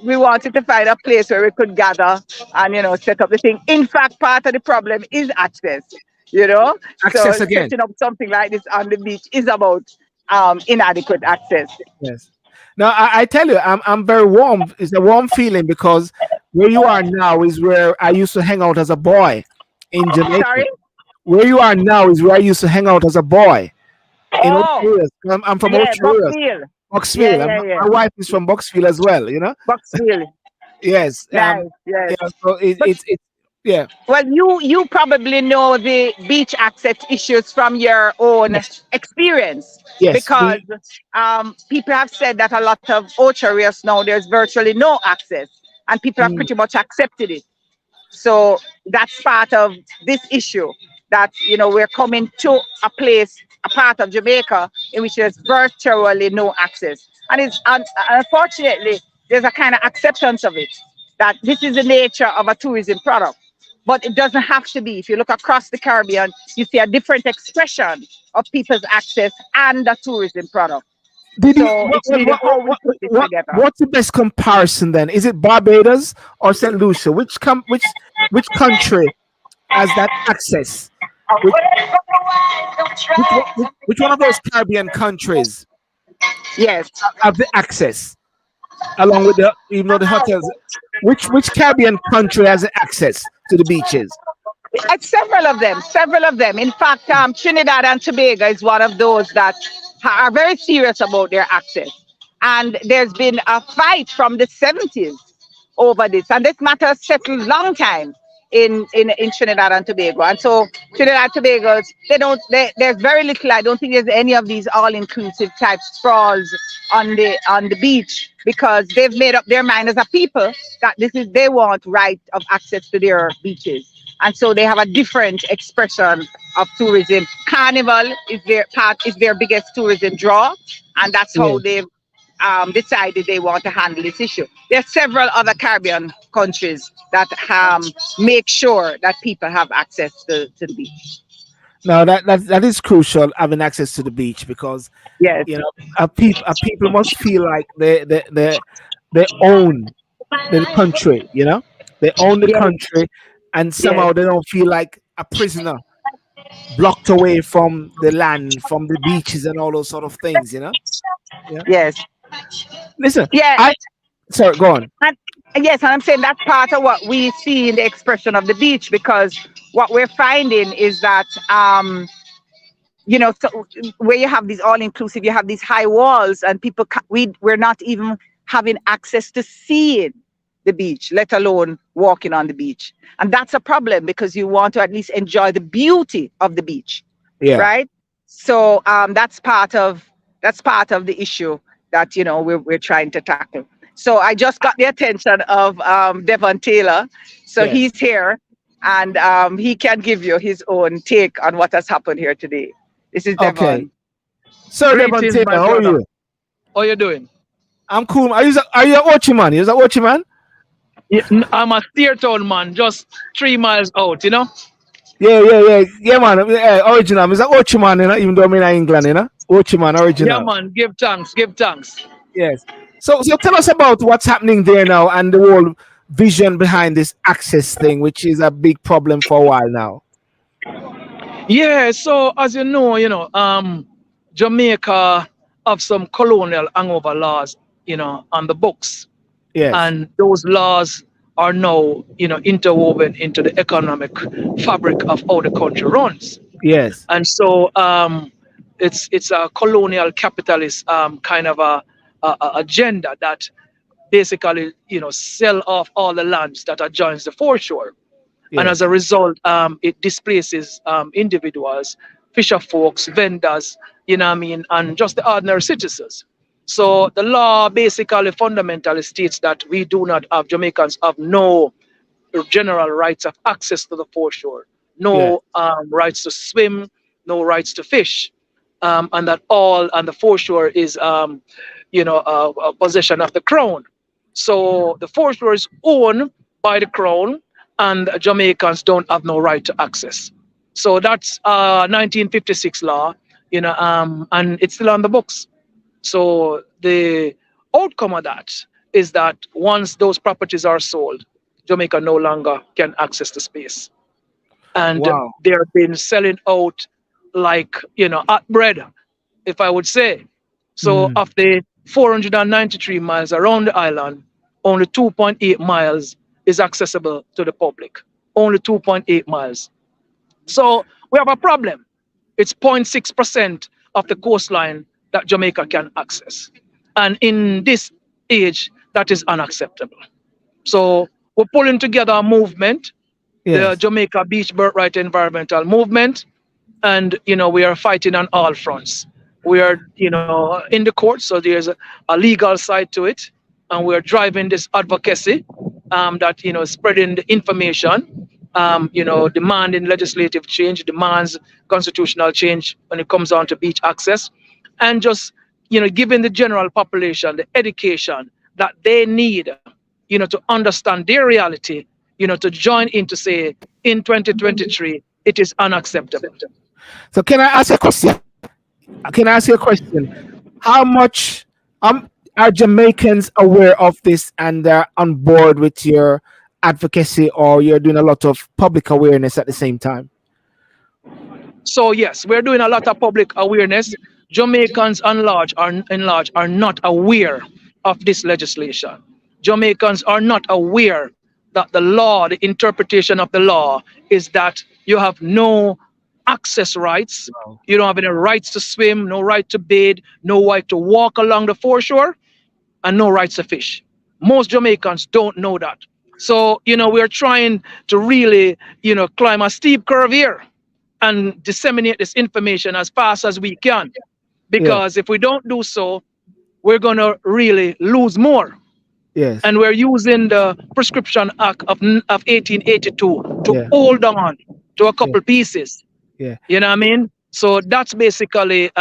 we wanted to find a place where we could gather and set up the thing. In fact, part of the problem is access. So Access again. setting up something like this on the beach is about inadequate access. Yes. Now I tell you, I'm very warm. It's a warm feeling because where you are now is where I used to hang out as a boy in Jamaica. Sorry. Where you are now is where I used to hang out as a boy in Oh, Ocho. I'm from yeah, Ocho, Buckfield. Yeah, Boxfield. yeah, yeah. My wife is from Boxfield as well. You know. Buckfield. Yes. Nice. Yes. Yeah. So But it's yeah. well, you probably know the beach access issues from your own Yes. experience, Yes. because people have said that a lot of areas now there's virtually no access, and people have Mm, pretty much accepted it. So that's part of this issue, that we're coming to a place, a part of Jamaica in which there's virtually no access, and unfortunately there's a kind of acceptance of it, that this is the nature of a tourism product. But it doesn't have to be. If you look across the Caribbean, you see a different expression of people's access and the tourism product. Did you So it's really how we put this together. what's the best comparison then? Is it Barbados or Saint Lucia? Which country has that access? Which which one of those Caribbean countries Yes. have the access along with the even though the hotels? Which Caribbean country has the access to the beaches? It's several of them. Several of them. In fact, Trinidad and Tobago is one of those that are very serious about their access. And there's been a fight from the 70s over this. And this matter settled long time in Trinidad and Tobago. And so Trinidad and Tobago, there's very little. I don't think there's any of these all-inclusive type sprawls on the beach, because they've made up their mind as a people that they want right of access to their beaches. And so they have a different expression of tourism. Carnival is their biggest tourism draw, and that's how Yeah. they've decided they want to handle this issue. There are several other Caribbean countries that make sure that people have access to the beach. No, that is crucial, having access to the beach, because Yes, a people must feel like they own the country. They own the yes, country, and yes, somehow they don't feel like a prisoner, blocked away from the land, from the beaches, and all those sort of things. Yeah. yes, Listen, yeah. I sorry, go on. Yes, and I'm saying that's part of what we see in the expression of the beach, because what we're finding is that so where you have these all-inclusive, you have these high walls, and we're not even having access to seeing the beach, let alone walking on the beach, and that's a problem, because you want to at least enjoy the beauty of the beach, Yeah. right? So that's part of the issue that we're trying to tackle. So I just got the attention of Devon Taylor, so Yes. he's here, and he can give you his own take on what has happened here today. This is Okay. Devon. So Devon Greetings, Taylor, my how are brother. you? How you doing? I'm cool. Are you a Ochi man? You're a Ochi man? Yeah, I'm a Steertown man, just 3 miles out, Yeah, man. Yeah, original. I'm a Ochi man, even though I'm in England, Ochi man, Yeah, original. man, give thanks, give thanks. Yes. So tell us about what's happening there now and the whole vision behind this access thing, which is a big problem for a while now. Yeah, so as Jamaica have some colonial hangover laws, on the books. Yes. And those laws are now, interwoven into the economic fabric of how the country runs. Yes. And so it's a colonial capitalist kind of a agenda that basically sell off all the lands that adjoins the foreshore, and as Yes. a result, it displaces individuals, fisher folks, vendors, what I mean, and just the ordinary citizens. So the law basically fundamentally states that we do not have Jamaicans have no general rights of access to the foreshore, Yeah. no rights to swim, no rights to fish, and that all and the foreshore is a possession of the crown. So the foreshore is owned by the crown, and Jamaicans don't have no right to access. So that's 1956 law, and it's still on the books. So the outcome of that is that once those properties are sold, Jamaica no longer can access the space. And Wow. they're been selling out like, hot bread, if I would say. So Mm. of the 493 miles around the island, only 2.8 miles is accessible to the public. Only 2.8 miles. So we have a problem. It's 0.6% of the coastline that Jamaica can access. And in this age, that is unacceptable. So we're pulling together a movement, the Yes. Jamaica Beach Birthright Environmental Movement, and we are fighting on all fronts. We are in the court, so there's a legal side to it, and we are driving this advocacy, that spreading the information, demanding legislative change, demands constitutional change when it comes down to beach access, and just giving the general population the education that they need, to understand their reality, to join in to say in 2023 it is unacceptable. So can I ask a question? Can I ask you a question? How much are Jamaicans aware of this and they're on board with your advocacy, or you're doing a lot of public awareness at the same time? So yes, we're doing a lot of public awareness. Jamaicans in large are not aware of this legislation. Jamaicans are not aware that the law, the interpretation of the law, is that you have no access rights. Wow. You don't have any rights to swim, no right to bathe, no right to walk along the foreshore, and no rights to fish. Most Jamaicans don't know that. So, we're trying to really, climb a steep curve here and disseminate this information as fast as we can. Yeah. Because if we don't do so, we're going to really lose more. Yes. And we're using the Prescription Act of 1882 to Yeah. hold on to a Yeah. couple pieces. Yeah. You know what I mean? So that's basically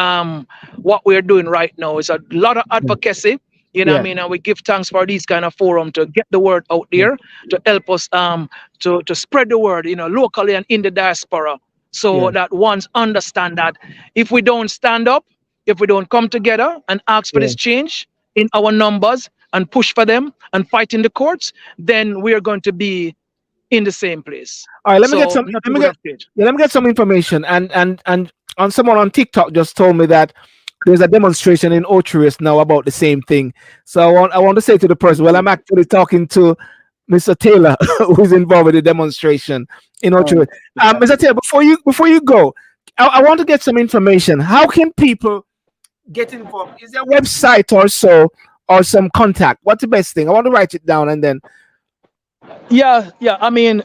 what we're doing right now. Is a lot of advocacy. You know what I Yeah. mean? And we give thanks for these kind of forum to get the word out Yeah. there, to help us to spread the word, locally and in the diaspora, so Yeah. that ones understand that if we don't stand up, if we don't come together and ask for Yeah. this change in our numbers and push for them and fight in the courts, then we are going to be in the same place. All right. Let me get So some. Let nothing me would get. have changed. Yeah, let me get some information. And on someone on TikTok just told me that there's a demonstration in Ocherous now about the same thing. So I want to say to the person, well, I'm actually talking to Mr. Taylor, who's involved with the demonstration in Ocherous. Mr. Taylor, before you go, I want to get some information. How can people get involved? Is there a website or so, or some contact? What's the best thing? I want to write it down and then. Yeah. I mean,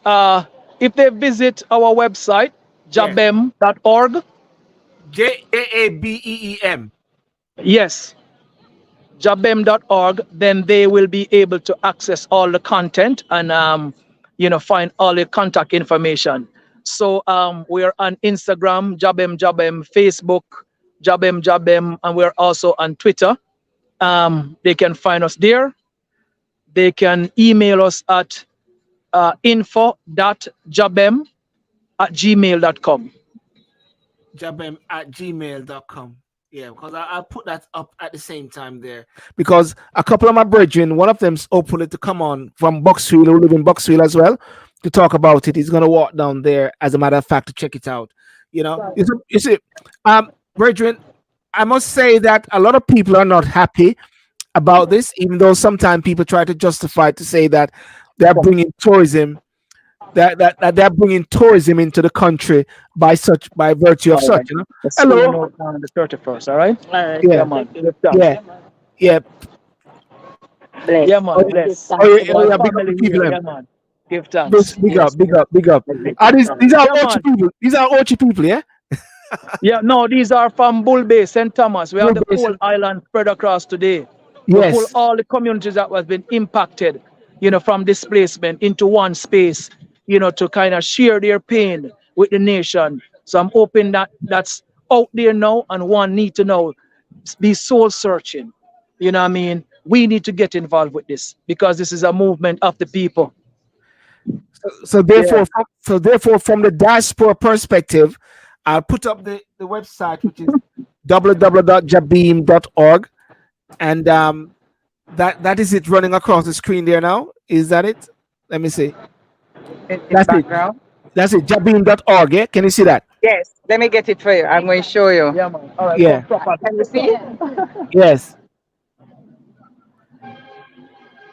if they visit our website, Yeah. jabem.org, JAABEEM. yes, jabem.org, then they will be able to access all the content and find all the contact information. So we're on Instagram, jabem, Facebook, jabem, and we're also on Twitter. They can find us there. They can email us at info.jabem@gmail.com. Jabem@gmail.com. Yeah, because I'll put that up at the same time there. Because a couple of my brethren, one of them's hopefully to come on from Boxfield, who live in Boxfield as well, to talk about it. He's going to walk down there, as a matter of fact, to check it out. You see, brethren, I must say that a lot of people are not happy about this, even though sometimes people try to justify to say that they're bringing tourism that they're bringing tourism into the country by virtue of All such. right. You know. Let's see you Hello. know on the 31st. All right. Yeah, Yeah. man. Give thanks. Yeah. Yeah. Yeah, man. Oh, Bless. oh, yeah, oh One yeah. Big up the family people. here. Them. Yeah, man. Give thanks. Big up. Yes. Big up. Big up. These are Yeah, Ochi man. people. These are Ochi people. Yeah. Yeah, no, these are from Bull Bay, St. Thomas. We have Group the base. whole island spread across today. We pull Yes. all the communities that has been impacted, from displacement into one space, to kind of share their pain with the nation. So I'm hoping that that's out there now and one need to know, be soul searching. You know what I mean? We need to get involved with this because this is a movement of the people. So Yeah. therefore, from the diaspora perspective, I'll put up the website, which is www.jabeam.org, and that is it running across the screen there now. Is that it? Let me see. In the That's it. background. That's it. Jabeam.org. Yeah. Can you see that? Yes, let me get it for you. I'm going to show you. Yeah, man. All right, Yeah. proper. Can you see? Yes.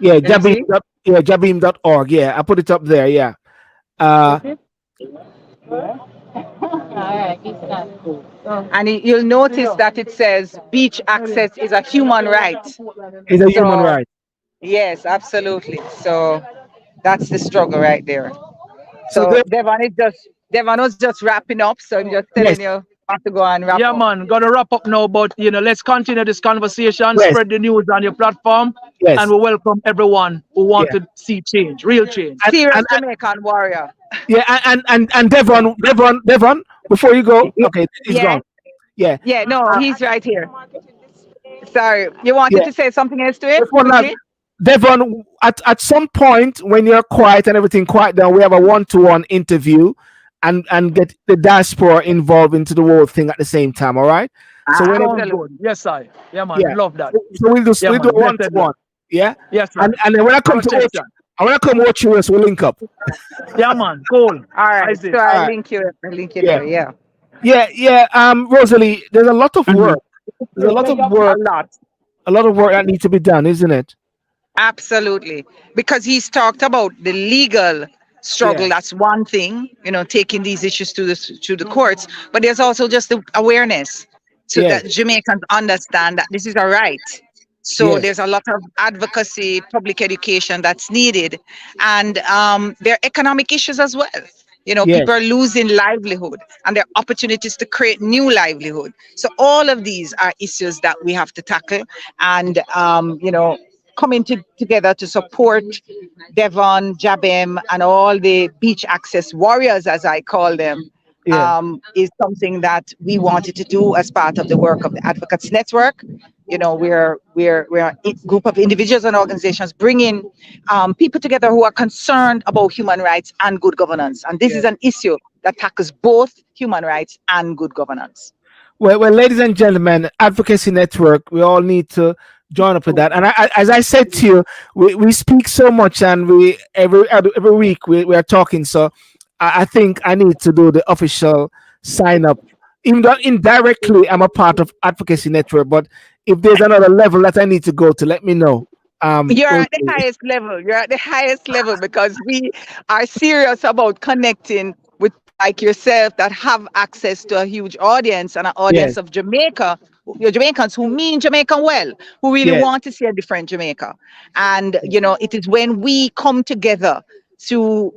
Yeah. Can you see? Jabeam.org. Yeah. I put it up there. Yeah. Uh. And you'll notice that it says beach access is a human right. It's a human So, right. yes, absolutely. So that's the struggle right there. So So there. Devon was just wrapping up. So I'm just Yes. telling you have to go and wrap Yeah, up. man, gotta wrap up now, but let's continue this conversation, Yes. spread the news on your platform, and Yes. we welcome everyone who want Yeah. to see change, real change. And Serious and, and Jamaican warrior. yeah. And Devon. Before you go. Y- Okay. He's Yes. gone. Yeah. Yeah, no, Uh, he's right here. Sorry. You wanted yeah. to say something else to it Just one last. quickly? Devon, at some point when you're quiet and everything quiet down, we have a one-to-one interview and get the diaspora involved into the whole thing at the same time. All right. So whenever, Sounds Absolutely. good. Yes, I. Yeah, man, yeah. love that. So Yeah, we'll do man, a blessed love. one-to-one. Yeah. Yes, I. And then when I come to Protection. Watch US, we'll link up. Yeah, man, cool. All right. Isaac. So All I right. link you. I link you Yeah. there. Yeah. Yeah. Rosalie, there's a lot of Mhm. work. There's a lot of A work. lot. A lot of work that needs to be done, isn't it? Absolutely. Because he's talked about the legal struggle. Yeah. That's one thing, taking these issues to the courts. But there's also just the awareness so Yes. that Jamaicans understand that this is a right. So Yes. there's a lot of advocacy, public education that's needed. And there are economic issues as well. Yes. People are losing livelihood and there are opportunities to create new livelihood. So all of these are issues that we have to tackle and, coming together to support Devon, Jabem, and all the beach access warriors, as I call them, Yeah. is something that we wanted to do as part of the work of the Advocates Network. We're a group of individuals and organizations bringing people together who are concerned about human rights and good governance. And this is an issue that tackles both human rights and good governance. Well, ladies and gentlemen, Advocacy Network, we all need to join up with that. And as I said to you, we speak so much, and we every week we are talking. So I think I need to do the official sign up. Even though indirectly I'm a part of Advocacy Network, but if there's another level that I need to go to, let me know. You're at the Okay. highest level. You're at the highest level because we are serious about connecting with people like yourself that have access to a huge audience and an Yes. audience of Jamaicans who mean Jamaican well, who really Yes. want to see a different Jamaica. And, it is when we come together to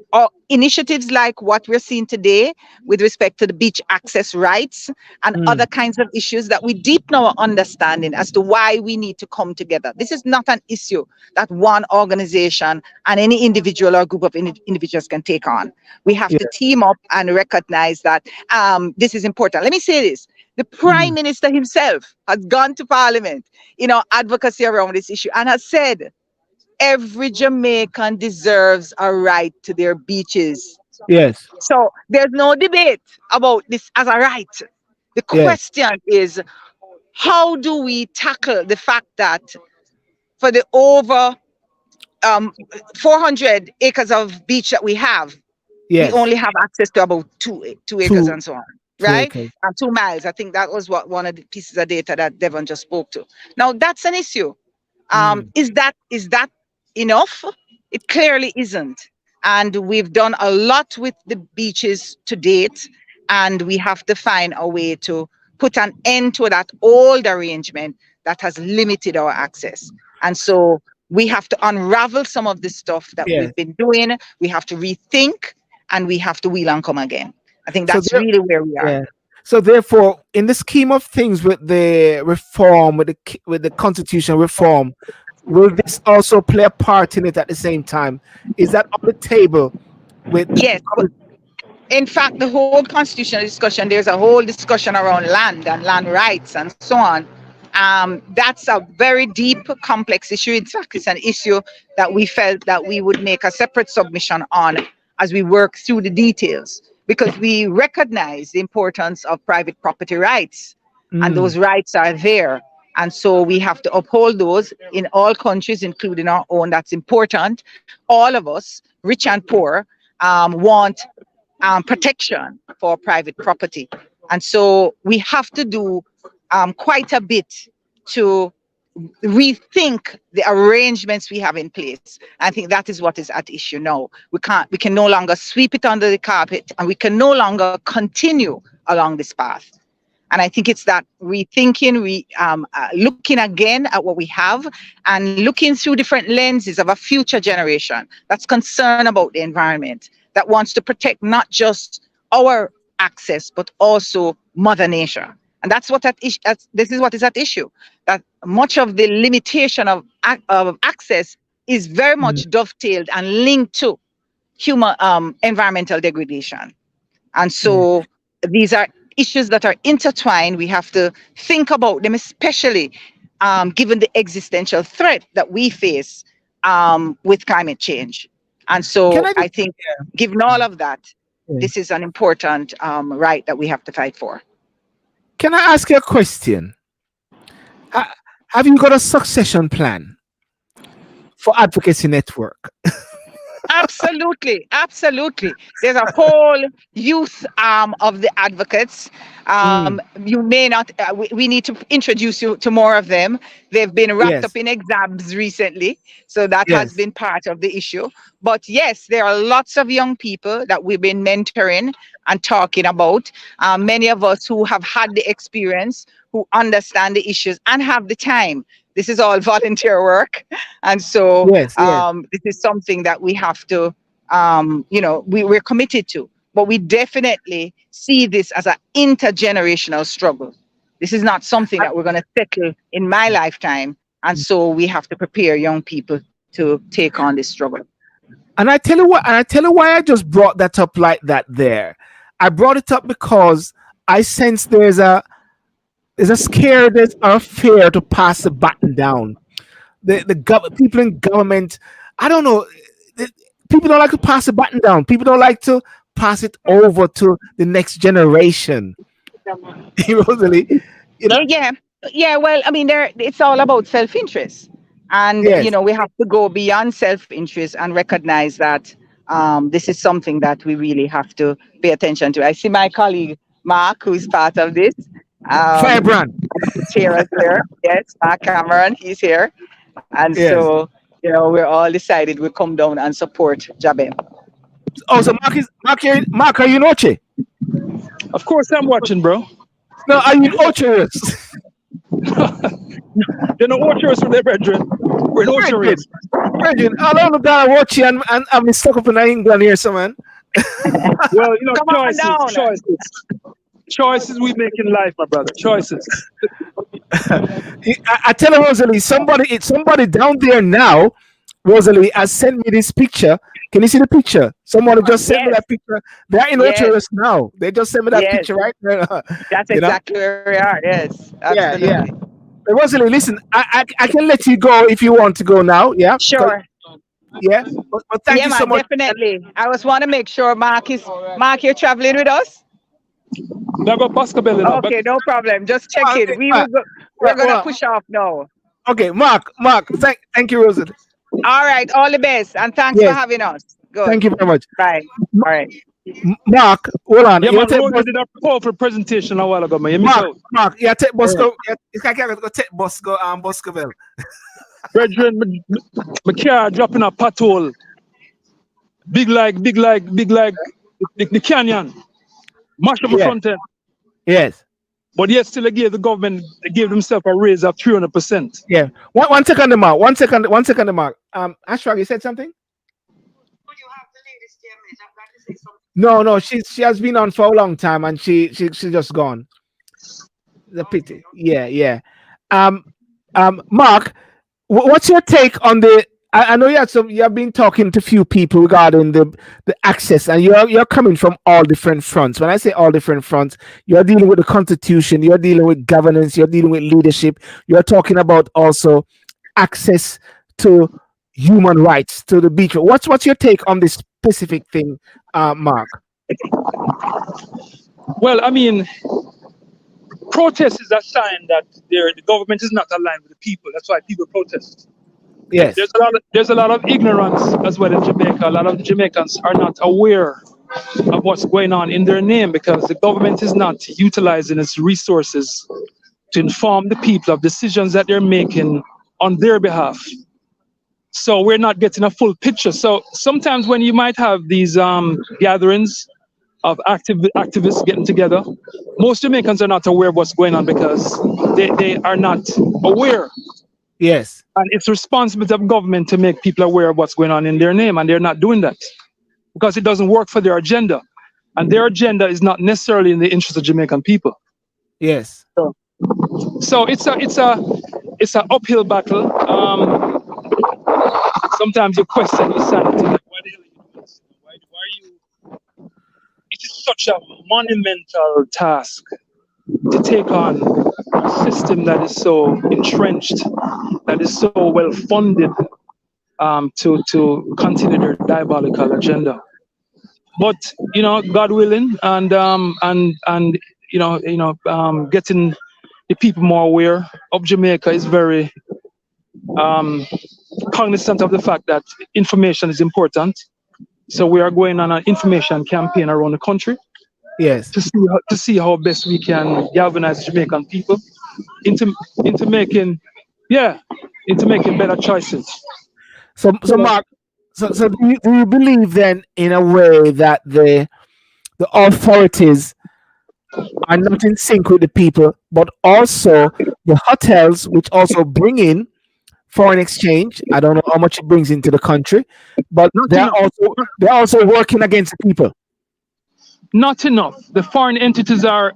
initiatives like what we're seeing today with respect to the beach access rights and Mm. other kinds of issues that we deepen our understanding as to why we need to come together. This is not an issue that one organization and any individual or group of individuals can take on. We have Yeah. to team up and recognize that this is important. Let me say this. The Prime Mm. Minister himself has gone to Parliament, advocacy around this issue and has said every Jamaican deserves a right to their beaches. Yes. So there's no debate about this as a right. The Yes. question is, how do we tackle the fact that for the over 400 acres of beach that we have, we Yes. only have access to about two acres Two and so on, two right? acres. And 2 miles. I think that was what one of the pieces of data that Devon just spoke to. Now that's an issue. Mm. Is that enough? It clearly isn't. and we've done a lot with the beaches to date, and we have to find a way to put an end to that old arrangement that has limited our access. And so we have to unravel some of the stuff that Yes. we've been doing. We have to rethink, and we have to wheel and come again. I think So that's there, really where we are. yeah. So therefore, in the scheme of things, with the reform, with the constitution reform, will this also play a part in it at the same time? Is that on the table with the Yes, in fact, the whole constitutional discussion, there's a whole discussion around land and land rights and so on. That's a very deep, complex issue. In fact, it's an issue that we felt that we would make a separate submission on as we work through the details, because we recognize the importance of private property rights, and Mm, those rights are there. And so we have to uphold those in all countries, including our own. That's important. All of us, rich and poor, want protection for private property. And so we have to do quite a bit to rethink the arrangements we have in place. I think that is what is at issue now. We can no longer sweep it under the carpet, and we can no longer continue along this path. And I think it's that rethinking, looking again at what we have, and looking through different lenses of a future generation that's concerned about the environment, that wants to protect not just our access, but also Mother Nature. And that's what this is what is at issue. That much of the limitation of access is very mm. much dovetailed and linked to human environmental degradation. And Yeah. so these are issues that are intertwined. We have to think about them, especially given the existential threat that we face with climate change. And Can so I I just, think, given all of that, yeah. this is an important right that we have to fight for. Can I ask you a question? Ha- Have you got a succession plan for Advocacy Network? Absolutely, absolutely. There's a whole youth arm of the advocates. Mm, You may not. We need to introduce you to more of them. They've been wrapped up yes, in exams recently, so that has yes, been part of the issue. But yes, there are lots of young people that we've been mentoring and talking about. Many of us who have had the experience, who understand the issues and have the time. This is all volunteer work, and so yes, yes. this is something that we have to, we're committed to. But we definitely see this as an intergenerational struggle. This is not something that we're going to settle in my lifetime, and so we have to prepare young people to take on this struggle. And I tell you what, and I tell you why I just brought that up like that there. I brought it up because I sense there's a scaredness or a fear to pass the baton down. People in government, I don't know, people don't like to pass the baton down. People don't like to pass it over to the next generation. Rosalie, you know, Yeah, yeah. Well, I mean, it's all about self-interest, and yes, we have to go beyond self-interest and recognize that this is something that we really have to pay attention to. I see my colleague Mark, who is part of this. Um, firebrand. he's here as there. Yes, Mark Cameron, he's here, and Yes. so we're all decided we come down and support Jabem. Oh, so Mark, are you in Oche? Of course, I'm watching, bro. No, are you in Oche? You know, Orchards from their brethren. We're in Orchards. Brethren, all over that I watch you, and I'm stuck up in England here, so man. Well, Come on down. Choices we make in life, my brother. Choices. I tell you, Rosalie, somebody down there now, Rosalie, has sent me this picture. Can you see the picture? Somebody just sent me Yes, that picture. They're in yes, Ocherous now. They just sent me that yes. picture right there. That's you know? exactly where we are. Yes, Yeah, yeah. absolutely. But Rosalie, listen, I can let you go if you want to go now. Yeah. Sure. Yeah. But thank Yeah, you so man, much. definitely. I just want to make sure Mark, you're traveling with us. Now got Baskerville, you know. Okay, no problem. Just check Okay, it. We're gonna well, push off now. okay, Mark, thank you, Rosalie. All right, all the best, and thanks for Yes, having us. Good. thank you very much. Bye. All right. Mark, hold on. Yeah, You man, take Rosa did a powerful presentation a while ago, man. You miss Mark, out. Mark, yeah, take All right. Bosco. Yeah, it's like I gotta go take Bosco, Boscoville. Brethren, my car dropping a pothole. big like the canyon, mash up my Yeah. front end. Yes. But yet still they gave themselves a raise of 300%. Yeah. One second, Mark. 1 second. 1 second, Mark. Ashraf, you said something? No, no. She has been on for a long time, and she just gone. The pity. Yeah, yeah. Um, Mark, what's your take on the? I know you have been talking to few people regarding the access, and you're coming from all different fronts. When I say all different fronts, you're dealing with the constitution, you're dealing with governance, you're dealing with leadership. You're talking about also access to human rights to the beach. What's your take on this specific thing, Mark? Well, I mean, protest is a sign that the government is not aligned with the people. That's why people protest. Yes. There's a lot of ignorance as well in Jamaica. A lot of Jamaicans are not aware of what's going on in their name because the government is not utilizing its resources to inform the people of decisions that they're making on their behalf. So we're not getting a full picture. So sometimes when you might have these gatherings of activists getting together, most Jamaicans are not aware of what's going on because they are not aware. Yes. And it's responsibility of government to make people aware of what's going on in their name, and they're not doing that because it doesn't work for their agenda, and their agenda is not necessarily in the interest of Jamaican people. Yes. So it's an uphill battle. Sometimes you question your sanity. Like, why the hell are you doing this? Why are you? It is such a monumental task to take on a system that is so entrenched, that is so well funded to continue their diabolical agenda. But God willing, and getting the people more aware of Jamaica is very cognizant of the fact that information is important. So we are going on an information campaign around the country. Yes. To see how best we can galvanize Jamaican people into making better choices. So Mark, so do you believe then in a way that the authorities are not in sync with the people, but also the hotels, which also bring in foreign exchange? I don't know how much it brings into the country, but they're also working against the people. Not enough. The foreign entities are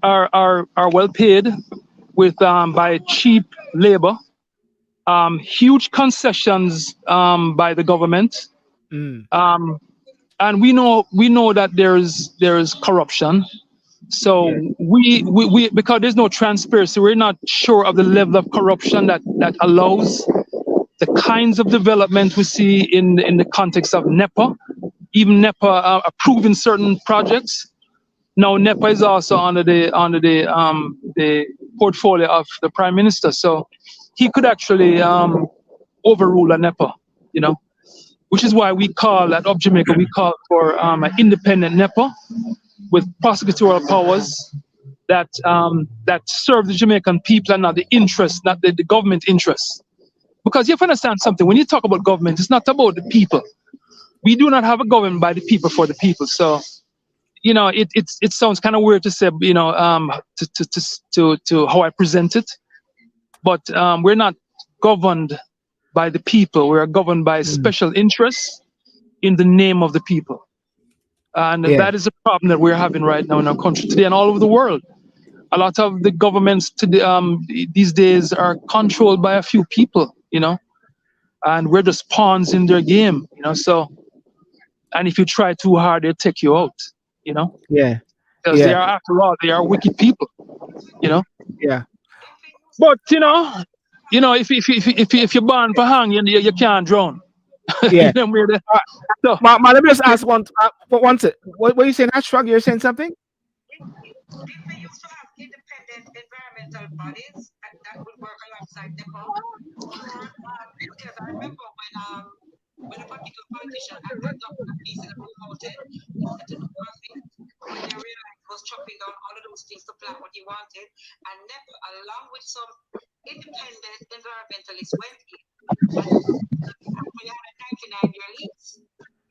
well paid with by cheap labor, huge concessions by the government, and we know that there's corruption. So we because there's no transparency, we're not sure of the level of corruption that allows the kinds of development we see in the context of NEPA, even NEPA approving certain projects. Now NEPA is also under the portfolio of the Prime Minister, so he could actually overrule a NEPA, which is why we call at Up Jamaica, we call for an independent NEPA with prosecutorial powers that serve the Jamaican people and not the interests, not the government interests. Because you have to understand something, when you talk about government, it's not about the people. We do not have a government by the people for the people. So, it sounds kind of weird to say, to how I present it, but we're not governed by the people. We are governed by special interests in the name of the people. And that is a problem that we're having right now in our country today and all over the world. A lot of the governments today, these days are controlled by a few people, and we're just pawns in their game, So, and if you try too hard, they'll take you out, Yeah. Because they are, after all, they are wicked people, Yeah. But if you're born for hang, you can't drown. Yeah. So, let me just ask one second. What are you saying? Ashraf, you're saying something? Didn't we used to have independent environmental bodies that would work alongside NEPA? Because I remember when a particular politician had a piece that promoted, he said to do nothing when they realized he was chopping down all of those things to plant what he wanted, and NEPA, along with some independent environmentalists, went in and actually had a 99-year lease.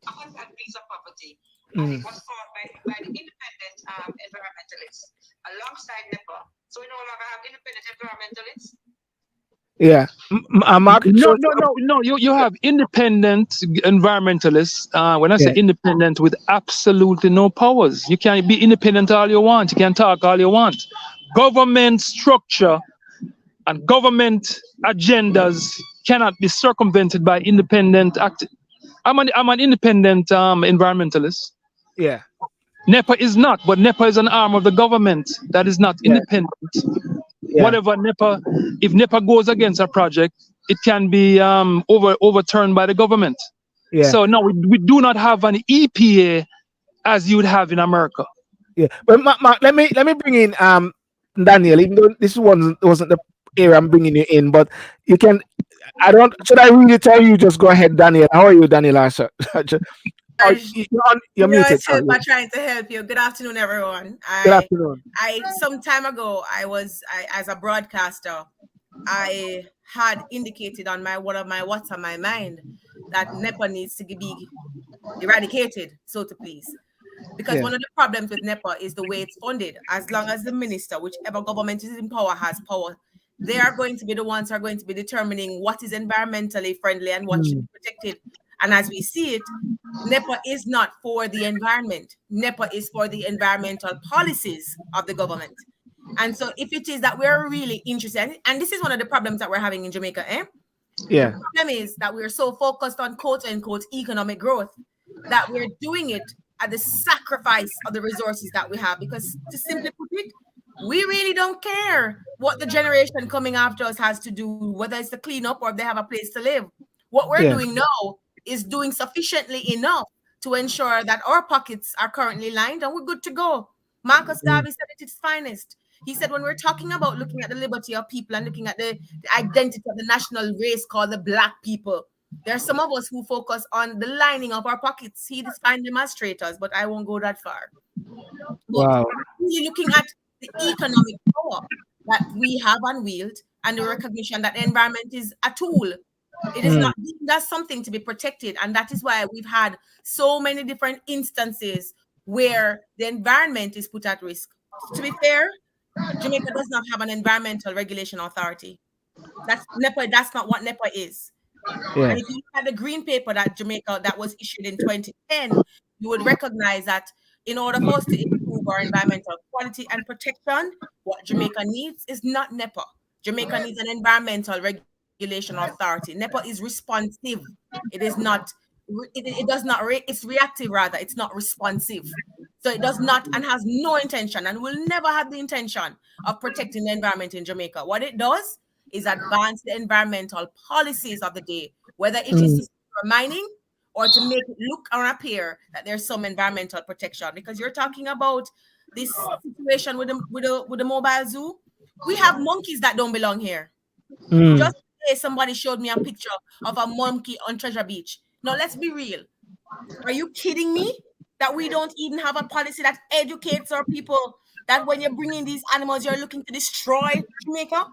on that piece of property, and it Mm. was bought by the independent environmentalists alongside NEPA. So we no longer have independent environmentalists. Yeah. Mark. No, So, no, no, no. You have independent environmentalists. When I say yeah. independent, with absolutely no powers, you can be independent all you want. You can talk all you want. Government structure and government agendas cannot be circumvented by independent act. I'm an independent environmentalist. Yeah. NEPA is not, but NEPA is an arm of the government that is not Yeah. independent. Yeah. Whatever NEPA, if NEPA goes against a project, it can be overturned by the government. Yeah. So no, we do not have an EPA as you would have in America. Yeah. But Mark, let me bring in Daniel. Even though this wasn't the area I'm bringing you in, but you can. I don't. Should I really tell you? Just go ahead, Daniel. How are you, Daniel? Asher? Oh, Raj, you're muted. Sorry. Chip, trying to help you. Good afternoon, everyone. Good afternoon. Some time ago, as a broadcaster, I had indicated on my one of my what's on my mind that NEPA needs to be eradicated, so to please. Because Yeah. one of the problems with NEPA is the way it's funded. As long as the minister, whichever government is in power, has power, they are going to be the ones who are going to be determining what is environmentally friendly and what should be protected. And as we see it, NEPA is not for the environment. NEPA is for the environmental policies of the government. And so if it is that we're really interested, and this is one of the problems that we're having in Jamaica, Yeah. the problem is that we're so focused on quote unquote economic growth that we're doing it at the sacrifice of the resources that we have. Because to simply put it, we really don't care what the generation coming after us has to do, whether it's to clean up or if they have a place to live. What we're Yeah. doing now is doing sufficiently enough to ensure that our pockets are currently lined and we're good to go. Marcus Garvey said it at its finest. He said when we're talking about looking at the liberty of people and looking at the identity of the national race called the Black people, there are some of us who focus on the lining of our pockets. He defined them as traitors, but I won't go that far. But Wow. really looking at the economic power that we have unwieled and the recognition that the environment is a tool. It is not, that's something to be protected. And that is why we've had so many different instances where the environment is put at risk. To be fair, Jamaica does not have an environmental regulation authority. That's NEPA, that's not what NEPA is. Yeah. And if you look at the green paper that Jamaica that was issued in 2010, you would recognize that in order for us to improve our environmental quality and protection, what Jamaica needs is not NEPA. Jamaica needs an environmental regulation authority. NEPA is responsive. It is not. It does not. It's reactive rather. It's not responsive. So it does not and has no intention and will never have the intention of protecting the environment in Jamaica. What it does is advance the environmental policies of the day, whether it is to secure mining or to make it look or appear that there's some environmental protection. Because you're talking about this situation with the mobile zoo. We have monkeys that don't belong here. Just today, somebody showed me a picture of a monkey on Treasure Beach. Now, let's be real. Are you kidding me? That we don't even have a policy that educates our people that when you're bringing these animals, you're looking to destroy Jamaica?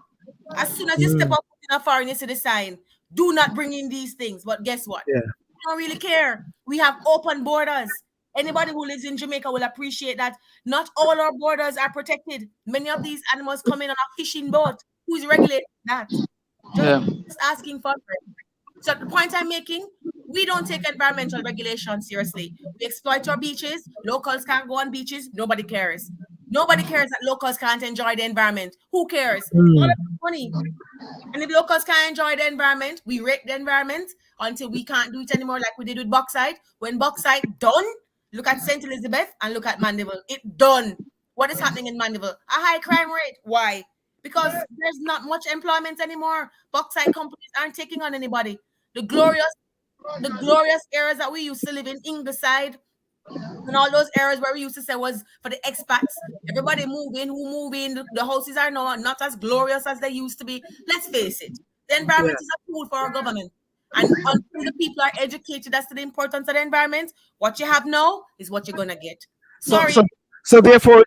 As soon as you step up in a foreign, you see the sign, do not bring in these things. But guess what? Yeah. We don't really care. We have open borders. Anybody who lives in Jamaica will appreciate that not all our borders are protected. Many of these animals come in on a fishing boat. Who's regulating that? Just asking for it. So the point I'm making, we don't take environmental regulation seriously. We exploit our beaches. Locals can't go on beaches. Nobody cares. Nobody cares that locals can't enjoy the environment. Who cares? It's all about money. And if locals can't enjoy the environment, we rape the environment until we can't do it anymore like we did with bauxite. When bauxite done, look at St. Elizabeth and look at Mandeville. It done. What is happening in Mandeville? A high crime rate. Why? Because there's not much employment anymore. Bauxite companies aren't taking on anybody. The glorious areas that we used to live in, Ingleside, and all those areas where we used to say was for the expats. Everybody moving, who move in. The houses are not as glorious as they used to be. Let's face it. The environment is a tool for our government. And until the people are educated as to the importance of the environment, what you have now is what you're gonna get. Sorry. So therefore,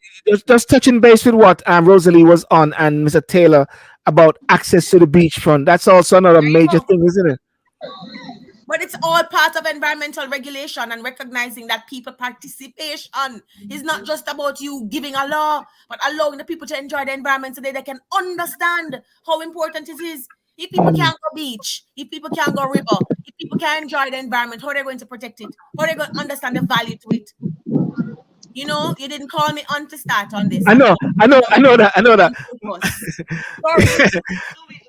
just touching base with what Rosalie was on and Mr. Taylor about access to the beachfront. That's also another major thing, isn't it? But it's all part of environmental regulation and recognizing that people participation is not just about you giving a law, but allowing the people to enjoy the environment so that they can understand how important it is. If people can't go beach, if people can't go river, if people can't enjoy the environment, how are they going to protect it? How are they going to understand the value to it? You know, you didn't call me on to start on this. I know that. Sorry,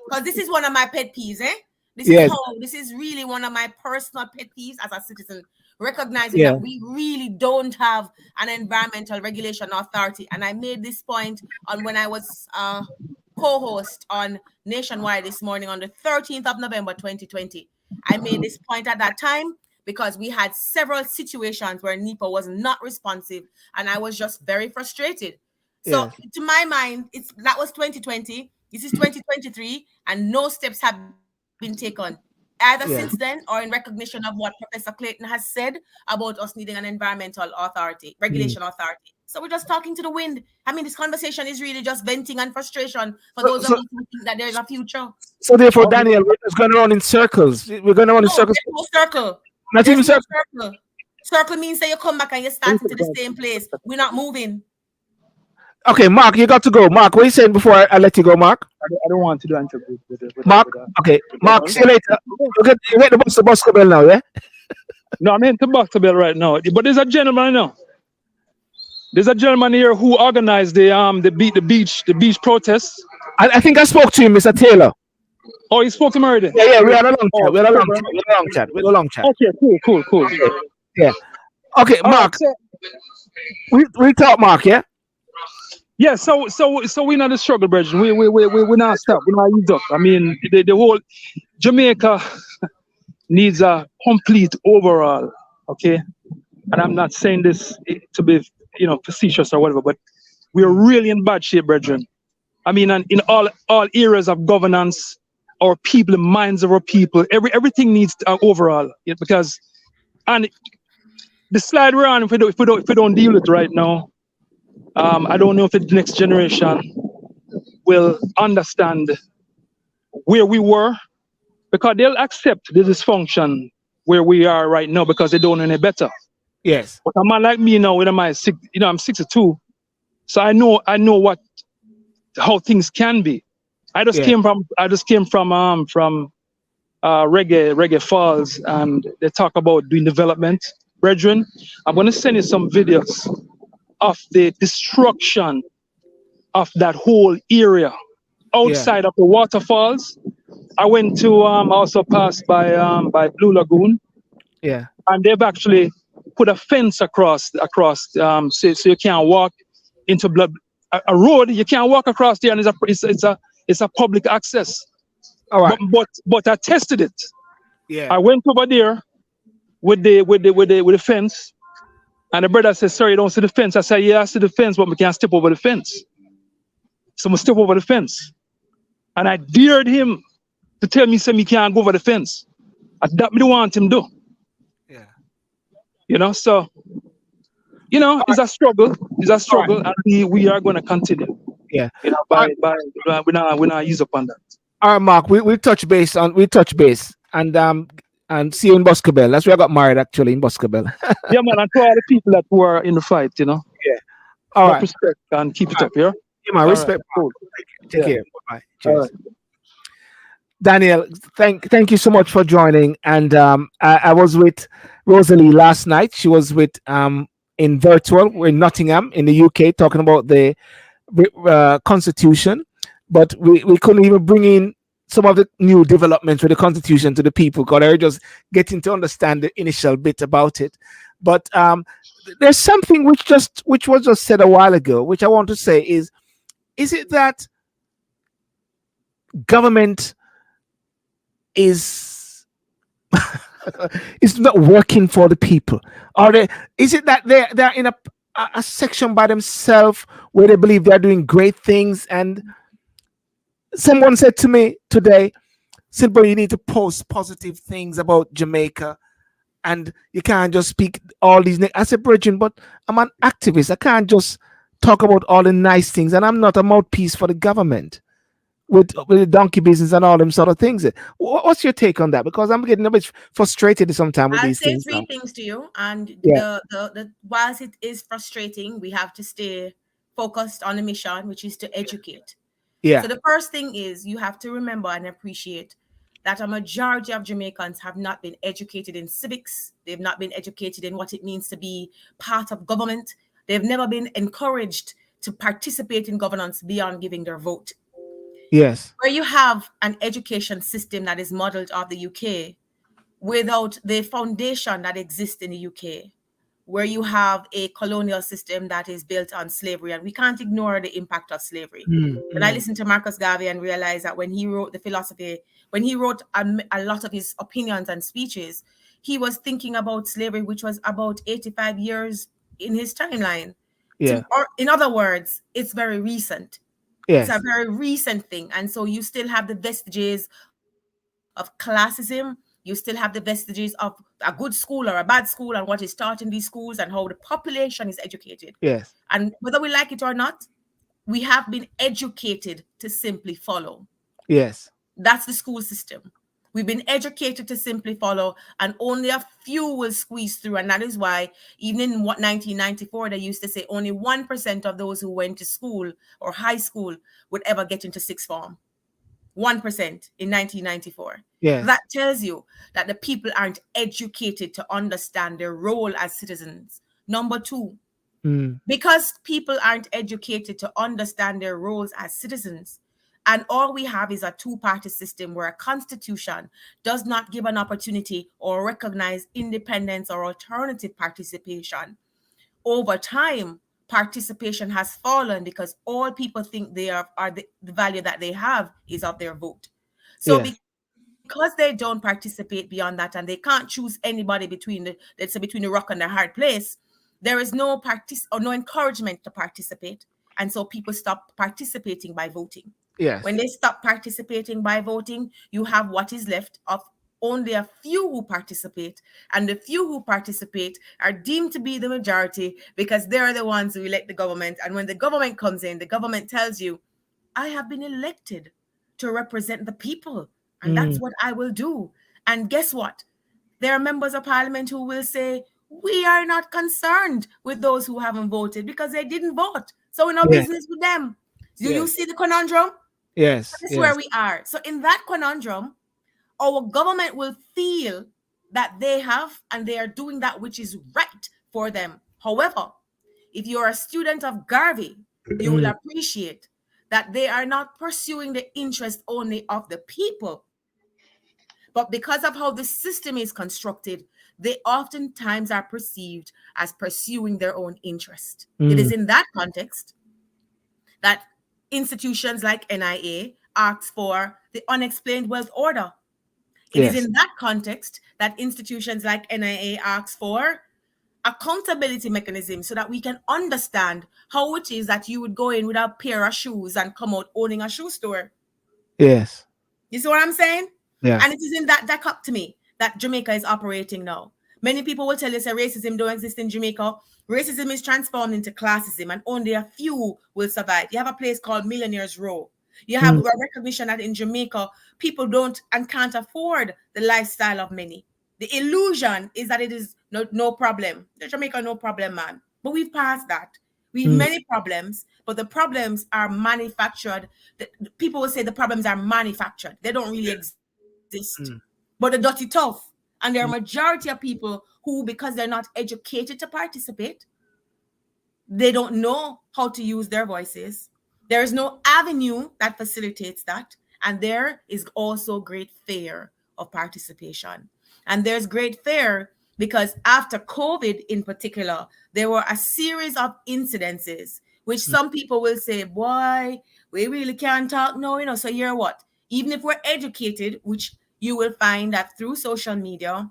because this is one of my pet peeves, eh? This is really one of my personal pet peeves as a citizen, recognizing that we really don't have an environmental regulation authority. And I made this point on when I was co-host on Nationwide this morning on the 13th of November 2020. I made this point at that time because we had several situations where NEPA was not responsive, and I was just very frustrated. So to my mind, that was 2020. This is 2023, and no steps have been taken either since then or in recognition of what Professor Clayton has said about us needing an environmental authority, regulation authority. So we're just talking to the wind. I mean, this conversation is really just venting and frustration for those of us who think that there's a future. So therefore, Daniel, we're just going around in circles. We're going around in circles. No circle. Not even circle. Circle means that you come back and you start to the same place. We're not moving. Okay, Mark, you got to go. Mark, what are you saying before I let you go, Mark? I don't want to do anything with Mark, okay. Mark, see you later. You get the bus to Bell now, yeah? No, I'm heading to Boscobel right now. But there's a gentleman now. There's a gentleman here who organized the beach protests. I think I spoke to him, Mr. Taylor. Oh, you spoke to him already? Yeah, we had a long chat. We had a long chat. Okay, cool. Yeah. Okay, Mark. We talk, Mark, yeah? Yeah, so we're not a struggle, brethren. We're not stop. We're not ease up. I mean, the whole Jamaica needs a complete overhaul, okay? And I'm not saying this to be, facetious or whatever, but we're really in bad shape, brethren. I mean, and in all areas of governance, our people, the minds of our people, everything needs an overhaul, because, and the slide we're on, if we don't deal with it right now, I don't know if the next generation will understand where we were, because they'll accept the dysfunction where we are right now because they don't know any better. Yes. But a man like me now, I'm 62, so I know how things can be. I just came from Reggae Falls, and they talk about doing development. Brethren, I'm going to send you some videos of the destruction of that whole area outside of the waterfalls. I went to also passed by Blue Lagoon. Yeah. And they've actually put a fence across so you can't walk into a road. You can't walk across there, and it's a public access. All right. But I tested it. Yeah. I went over there with the fence. And the brother said, "Sorry, you don't see the fence." I said, "Yeah, I see the fence, but we can't step over the fence." So we step over the fence. And I dared him to tell me something he can't go over the fence. That me want him to do. Yeah. So, it's a struggle. It's a struggle, and we are going to continue. Yeah. We're not ease up on that. All right, Mark, we touch base and see you in Boscobel. That's where I got married, actually, in Boscobel. Yeah, man, and to all the people that were in the fight, Yeah. All right. Respect and keep it up, yeah? Yeah, man, respect. Right. Cool. Take care. Bye. Cheers. Right. Daniel, thank you so much for joining. And I was with Rosalie last night. She was with in virtual in Nottingham in the UK talking about the Constitution, but we couldn't even bring in some of the new developments with the Constitution to the people because they're just getting to understand the initial bit about it. But there's something which was just said a while ago, which I want to say is it that government is not working for the people? Is it that they're in a section by themselves where they believe they're doing great things? And someone said to me today, "Simple, you need to post positive things about Jamaica, and you can't just speak all these." I said, "Bridget, but I'm an activist. I can't just talk about all the nice things, and I'm not a mouthpiece for the government." with the donkey business and all them sort of things. What's your take on that? Because I'm getting a bit frustrated sometimes with I'll these say things three now. things to you, and Yeah, the whilst it is frustrating, we have to stay focused on the mission, which is to educate. yeah, So the first thing is you have to remember and appreciate that a majority of Jamaicans have not been educated in civics. They've not been educated in what it means to be part of government. They've never been encouraged to participate in governance beyond giving their vote. yes, Where you have an education system that is modeled off the UK without the foundation that exists in the UK, where you have a colonial system that is built on slavery, and we can't ignore the impact of slavery. mm, When I mm, listened to Marcus Garvey and realized that when he wrote the philosophy, when he wrote a lot of his opinions and speeches, he was thinking about slavery, which was about 85 years in his timeline. yeah, Or in other words, it's very recent. It's a yes, very recent thing. And so you still have the vestiges of classism. You still have the vestiges of a good school or a bad school and what is taught in these schools and how the population is educated. yes, And whether we like it or not, we have been educated to simply follow. yes, That's the school system. We've been educated to simply follow, and only a few will squeeze through. And that is why, even in 1994, they used to say only 1% of those who went to school or high school would ever get into sixth form. 1% in 1994. That yes, tells you that the people aren't educated to understand their role as citizens. Number two, mm, because people aren't educated to understand their roles as citizens, and all we have is a two-party system where a constitution does not give an opportunity or recognize independence or alternative participation. Over time, participation has fallen because all people think they are the value that they have is of their vote. So yes, because they don't participate beyond that and they can't choose anybody between the, let's say, between the rock and the hard place, there is no or no encouragement to participate. And so people stop participating by voting. When yes, they stop participating by voting, you have what is left of only a few who participate. And the few who participate are deemed to be the majority because they're the ones who elect the government. And when the government comes in, the government tells you, I have been elected to represent the people, and that's mm, what I will do. And guess what? There are members of parliament who will say, we are not concerned with those who haven't voted because they didn't vote. So we're no yes, business with them. Do you yes, see the conundrum? yes, This is where yes, we are. So in that conundrum, our government will feel that they have and they are doing that which is right for them. However, if you're a student of Garvey, you will mm, appreciate that they are not pursuing the interest only of the people, but because of how the system is constructed, they oftentimes are perceived as pursuing their own interest. It is mm, in that context that institutions like NIA ask for the unexplained wealth order. It is yes, in that context that institutions like NIA ask for accountability mechanism so that we can understand how it is that you would go in with a pair of shoes and come out owning a shoe store. yes, You see what I'm saying? yeah, And it is in that dichotomy that Jamaica is operating now. Many people will tell you that racism don't exist in Jamaica. Racism is transformed into classism, and only a few will survive. You have a place called Millionaires Row. You have mm, a recognition that in Jamaica, people don't and can't afford the lifestyle of many. The illusion is that it is no problem. The Jamaica, no problem, man. But we've passed that. We have mm, many problems, but the problems are manufactured. People will say the problems are manufactured. They don't really exist. mm, But the dirty tough. And there are mm, majority of people who, because they're not educated to participate, they don't know how to use their voices. There is no avenue that facilitates that. And there is also great fear of participation. And there's great fear because after COVID in particular, there were a series of incidences which mm, some people will say, boy, we really can't talk now, So you're what? Even if we're educated, which you will find that through social media,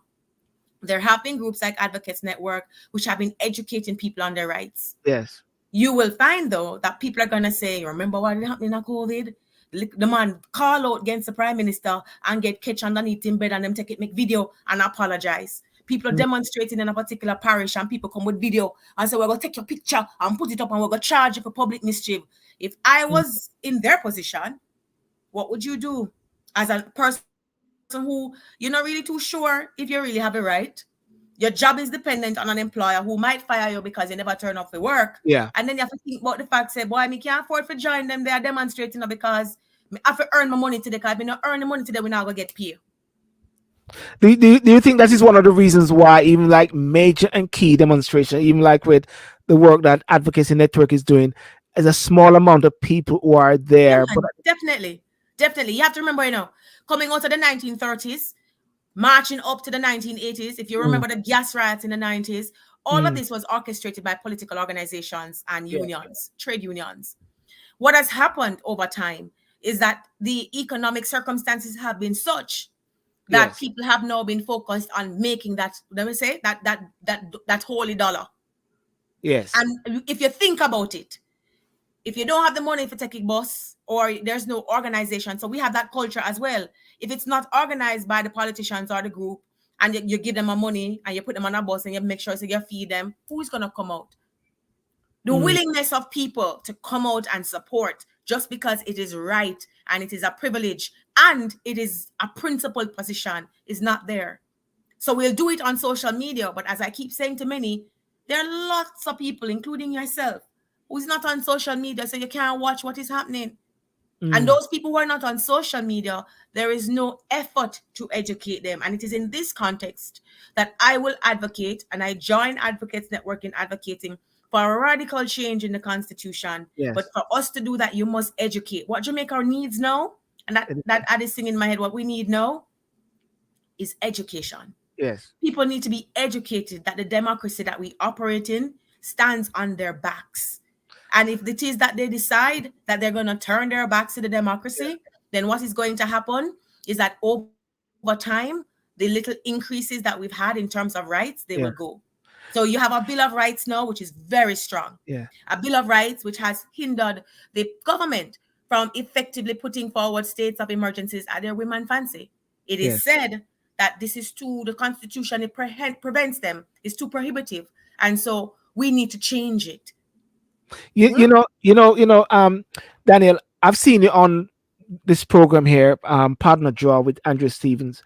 there have been groups like Advocates Network, which have been educating people on their rights. yes, You will find, though, that people are going to say, remember what happened in COVID? The man call out against the prime minister and get catch underneath in bed and them take it, make video and apologize. People are mm, demonstrating in a particular parish and people come with video and say, we're going to take your picture and put it up and we're going to charge you for public mischief. If I mm, was in their position, what would you do as a person who you're not really too sure if you really have it right? Your job is dependent on an employer who might fire you because you never turn up for work. Yeah. And then you have to think about the fact, say, boy, me can't afford to join them. They are demonstrating now because I have to earn my money today. Because if I not earn the money today, we're not going to get paid. Do you think that is one of the reasons why even like major and key demonstration, even like with the work that Advocacy Network is doing, is a small amount of people who are Yeah, there, but man, definitely. Definitely. You have to remember, coming out of the 1930s, marching up to the 1980s, if you mm, remember the gas riots in the 90s, all of mm, this was orchestrated by political organizations and yeah, unions, trade unions. What has happened over time is that the economic circumstances have been such that yes, people have now been focused on making that, let me say, that holy dollar. yes, And if you think about it, if you don't have the money for taking bus or there's no organization, so we have that culture as well. If it's not organized by the politicians or the group, and you give them a money and you put them on a bus and you make sure so you feed them, who's gonna come out? The mm, willingness of people to come out and support just because it is right and it is a privilege and it is a principled position is not there. So we'll do it on social media, but as I keep saying to many, there are lots of people, including yourself, who's not on social media, so you can't watch what is happening. And mm, those people who are not on social media, there is no effort to educate them. And it is in this context that I will advocate, and I join Advocates Network in advocating for a radical change in the Constitution. But yes, for us to do that, you must educate. What Jamaica needs now, and that ad is singing in my head, what we need now is education. yes, People need to be educated that the democracy that we operate in stands on their backs. And if it is that they decide that they're going to turn their backs to the democracy, then what is going to happen is that over time, the little increases that we've had in terms of rights, they will yeah, go. So you have a Bill of Rights now, which is very strong. yeah, A Bill of Rights, which has hindered the government from effectively putting forward states of emergencies at their whim and fancy. It is yes. said that this is too, the Constitution, it prevents them, it's too prohibitive. And so we need to change it. You Hmm? know, Daniel, I've seen you on this program here, Partner Draw with Andrew Stevens.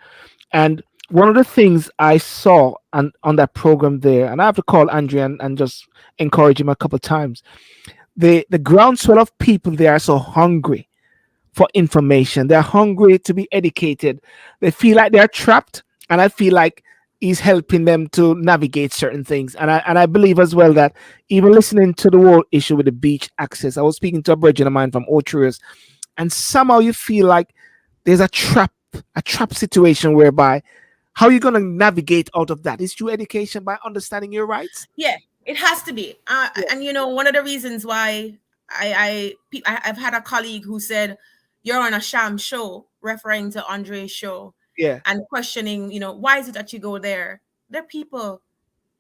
And one of the things I saw on that program there, and I have to call Andrew and just encourage him a couple of times, the groundswell of people there are so hungry for information. They're hungry to be educated. They feel like they're trapped, and I feel like he's helping them to navigate certain things. And I believe as well that even listening to the whole issue with the beach access, I was speaking to a brethren of mine from Otrius, and somehow you feel like there's a trap situation whereby how are you going to navigate out of that? Is through education by understanding your rights? Yeah, it has to be. Yeah, And one of the reasons why I've had a colleague who said, you're on a sham show, referring to Andre's show, yeah, and questioning, why is it that you go there? They're people.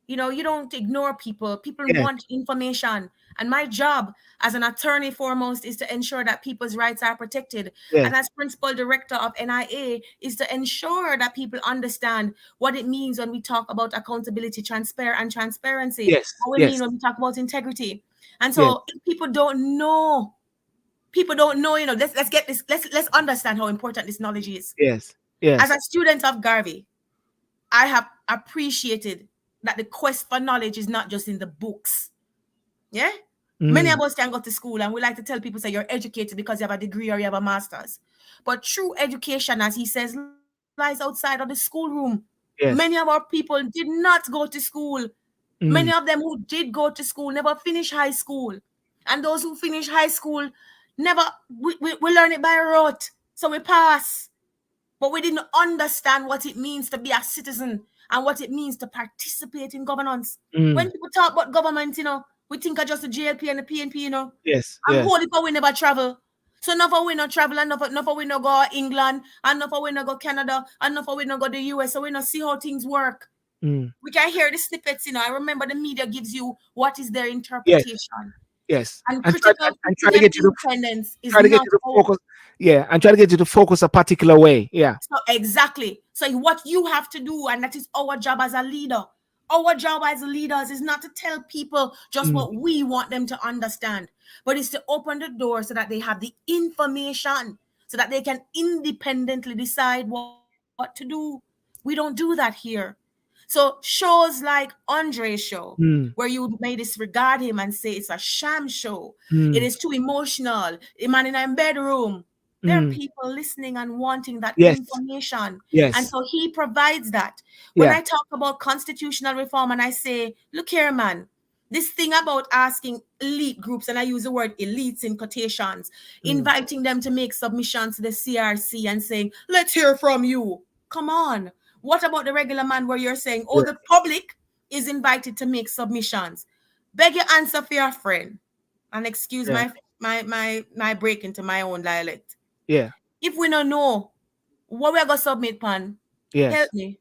You don't ignore people. People yeah, want information. And my job as an attorney foremost is to ensure that people's rights are protected. yeah, And as principal director of NIA is to ensure that people understand what it means when we talk about accountability, transparency, yes, what we yes, mean when we talk about integrity. And yes, so if people don't know, let's get this, let's understand how important this knowledge is. yes, As yes, a student of Garvey, I have appreciated that the quest for knowledge is not just in the books. Yeah. Many mm, of us can go to school and we like to tell people, say, you're educated because you have a degree or you have a master's. But true education, as he says, lies outside of the schoolroom. Many of our yes, people did not go to school. Many of mm, them who did go to school never finished high school. And those who finish high school never, we learn it by rote. So we pass. But we didn't understand what it means to be a citizen and what it means to participate in governance. mm, When people talk about government, we think of just the JLP and the PNP, yes, I'm yes, holy for we never travel. So enough of we not travel, and enough of we not go England, and enough of we not go Canada, and enough of we not go the US, so we not see how things work. mm, We can hear the snippets, I remember the media gives you what is their yes, interpretation. yes, And and try, critical and try thinking to and get you to independence is try to get not you to our. focus. Yeah, and try to get you to focus a particular way. Yeah, So exactly. So what you have to do, and that is our job as a leader. Our job as leaders is not to tell people just mm, what we want them to understand, but it's to open the door so that they have the information, so that they can independently decide what to do. We don't do that here. So shows like Andre's show, where Mm, you may disregard him and say it's a sham show, it mm, is too emotional, a man in a bedroom. There are mm. people listening and wanting that Yes, information. And yes, so he provides that. When yeah. I talk about constitutional reform and I say, look here, man, this thing about asking elite groups, and I use the word elites in quotations, Mm, inviting them to make submissions to the CRC and saying, let's hear from you. Come on. What about the regular man where you're saying, oh, yeah, the public is invited to make submissions? Beg your answer for your friend. And excuse yeah, my break into my own dialect. yeah. If we don't know what we're gonna submit, pan, help Yes, me.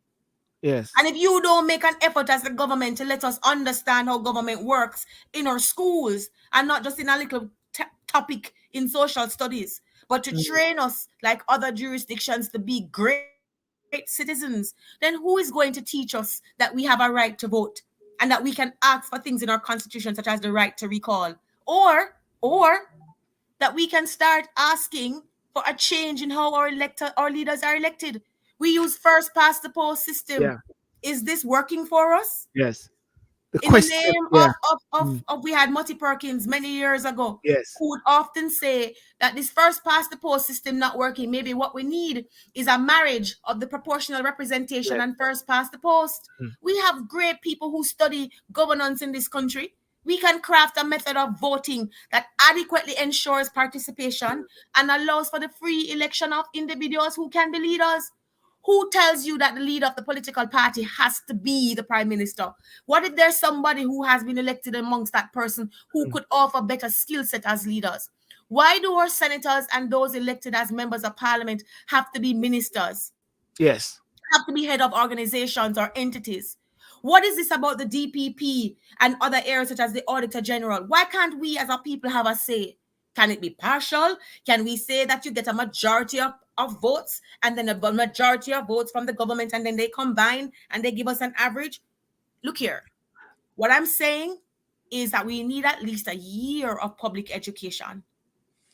yes. And if you don't make an effort as the government to let us understand how government works in our schools and not just in a little topic in social studies, but to Mm, train us like other jurisdictions to be great citizens, then who is going to teach us that we have a right to vote and that we can ask for things in our constitution, such as the right to recall, or that we can start asking for a change in how our leaders are elected. We use first past the post system. yeah, Is this working for us? yes. The In the question, name yeah. Mm, of we had Mutty Perkins many years ago, yes, who would often say that this first past the post system not working. Maybe what we need is a marriage of the proportional representation yes. and first past the post. Mm, We have great people who study governance in this country. We can craft a method of voting that adequately ensures participation and allows for the free election of individuals who can be leaders. Who tells you that the leader of the political party has to be the prime minister? What if there's somebody who has been elected amongst that person who mm, could offer better skill set as leaders? Why do our senators and those elected as members of parliament have to be ministers, yes, have to be head of organizations or entities? What is this about the DPP and other areas such as the Auditor General? Why can't we as a people have a say? Can it be partial? Can we say that you get a majority of votes and then a majority of votes from the government and then they combine and they give us an average? Look here. What I'm saying is that we need at least a year of public education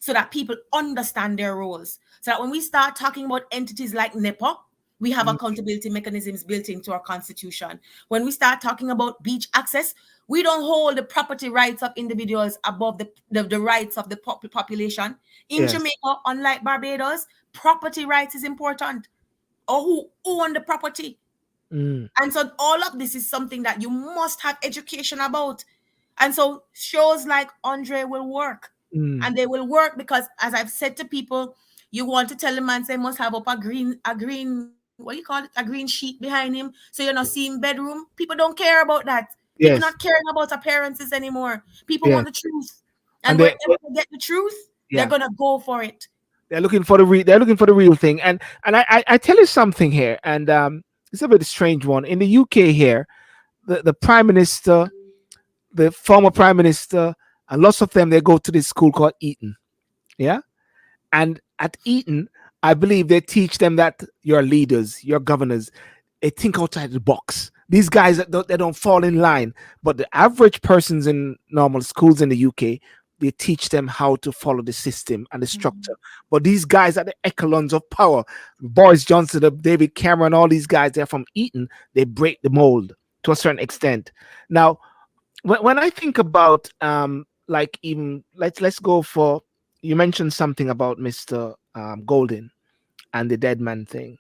so that people understand their roles. So that when we start talking about entities like NEPA, we have mm, accountability mechanisms built into our constitution. When we start talking about beach access, we don't hold the property rights of individuals above the rights of the population. In yes. Jamaica, unlike Barbados, property rights is important, or who own the property. Mm, And so all of this is something that you must have education about. And so shows like Andre will work. mm, And they will work because, as I've said to people, you want to tell the man they must have up what do you call it? A green sheet behind him. So you're not seeing bedroom. People don't care about that. People not yes, caring about appearances anymore. People want yes. the truth. And And wherever they get the truth, they're yeah, gonna go for it. they're looking for the they're looking for the real thing. And I tell you something here, and it's a bit strange one. In the UK here, the prime minister, the former prime minister, and lots of them, they go to this school called Eton. Yeah. And at Eton, I believe they teach them that your leaders, your governors, they think outside the box. These guys, they don't fall in line. But the average persons in normal schools in the UK, they teach them how to follow the system and the structure. But these guys are the echelons of power. Boris Johnson, David Cameron, all these guys, they're from Eton. They break the mold to a certain extent. Now, when I think about like, even let's go for, you mentioned something about Mr. Golden and the dead man thing,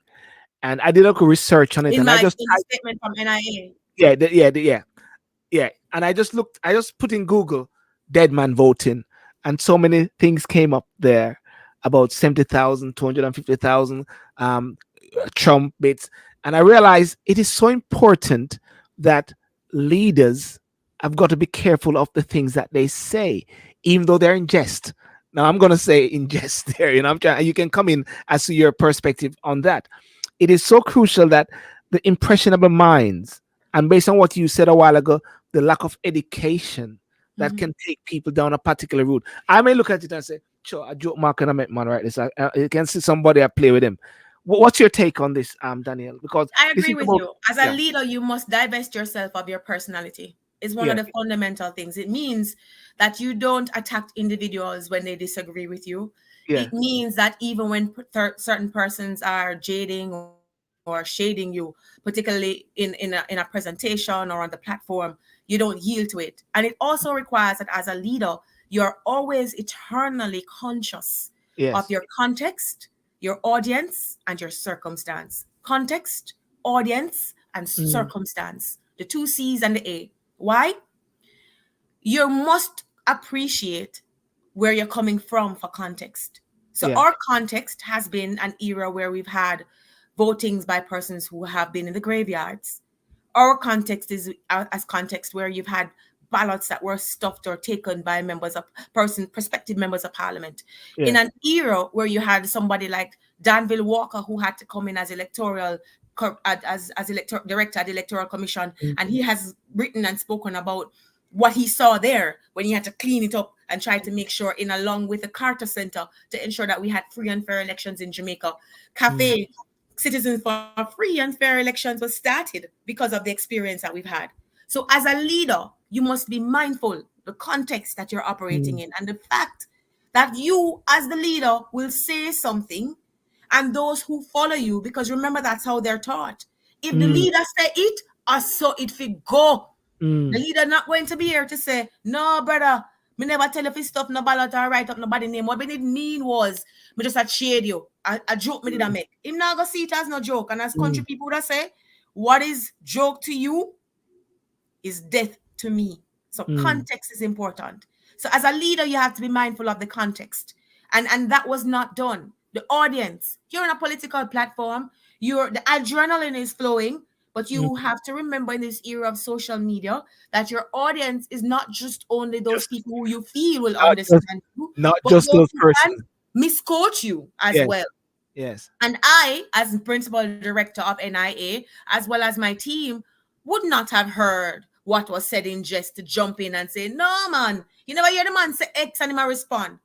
and I did a little research on it, and I just In the statement from NIA. yeah, yeah, and I just put in Google dead man voting, and so many things came up there about 70,000, 250,000 Trump bits, and I realized it is so important that leaders have got to be careful of the things that they say, even though they're in jest. Now I'm gonna say in jest there, I'm trying. You can come in as to your perspective on that. It is so crucial that the impressionable minds, and based on what you said a while ago, the lack of education that can take people down a particular route. I may look at it and say, sure, a joke mark and I make man right this. You can see somebody I play with him. What's your take on this, Daniel? Because I this agree is with about, you. As a leader, you must divest yourself of your personality. It's one of yeah, the fundamental things. It means that you don't attack individuals when they disagree with you. Yeah. It means that even when certain persons are jading or shading you, particularly in a presentation or on the platform, you don't yield to it. And it also requires that as a leader, you're always eternally conscious of Yes. your context, your audience, and your circumstance. Context, audience, and Mm. circumstance. The two C's and the A. Why? You must appreciate where you're coming from for context. So Yeah. our context has been an era where we've had votings by persons who have been in the graveyards. Our context is as context where you've had ballots that were stuffed or taken by members of prospective members of parliament. In Yes. an era where you had somebody like Danville Walker who had to come in as electoral director at the electoral commission, Mm. and he has written and spoken about what he saw there when he had to clean it up and try to make sure, in along with the Carter Center, to ensure that we had free and fair elections in Jamaica. Mm. Cafe Citizens for Free and Fair Elections was started because of the experience that we've had. So as a leader, you must be mindful the context that you're operating Mm. in and the fact that you as the leader will say something and those who follow you, because remember that's how they're taught. If the Mm. leader say it, or so it will go. The Mm. leader not going to be here to say, no, brother, me never tell you if stuff no ballot or write up nobody name. What it mean was, me just had shade you. A joke me did I make. Him not go see it as no joke. And as country Mm. people would say, what is joke to you is death to me. So Mm. context is important. So as a leader, you have to be mindful of the context. And that was not done. The audience, you're on a political platform, the adrenaline is flowing, but Mm. you have to remember in this era of social media that your audience is not just only those Just people who you feel will not just understand you, not but just those those who can persons. misquote you as Yes. well. Yes. And I, as principal director of NIA, as well as my team, would not have heard what was said in jest to jump in and say, no, man, you never hear the man say X and him a respond.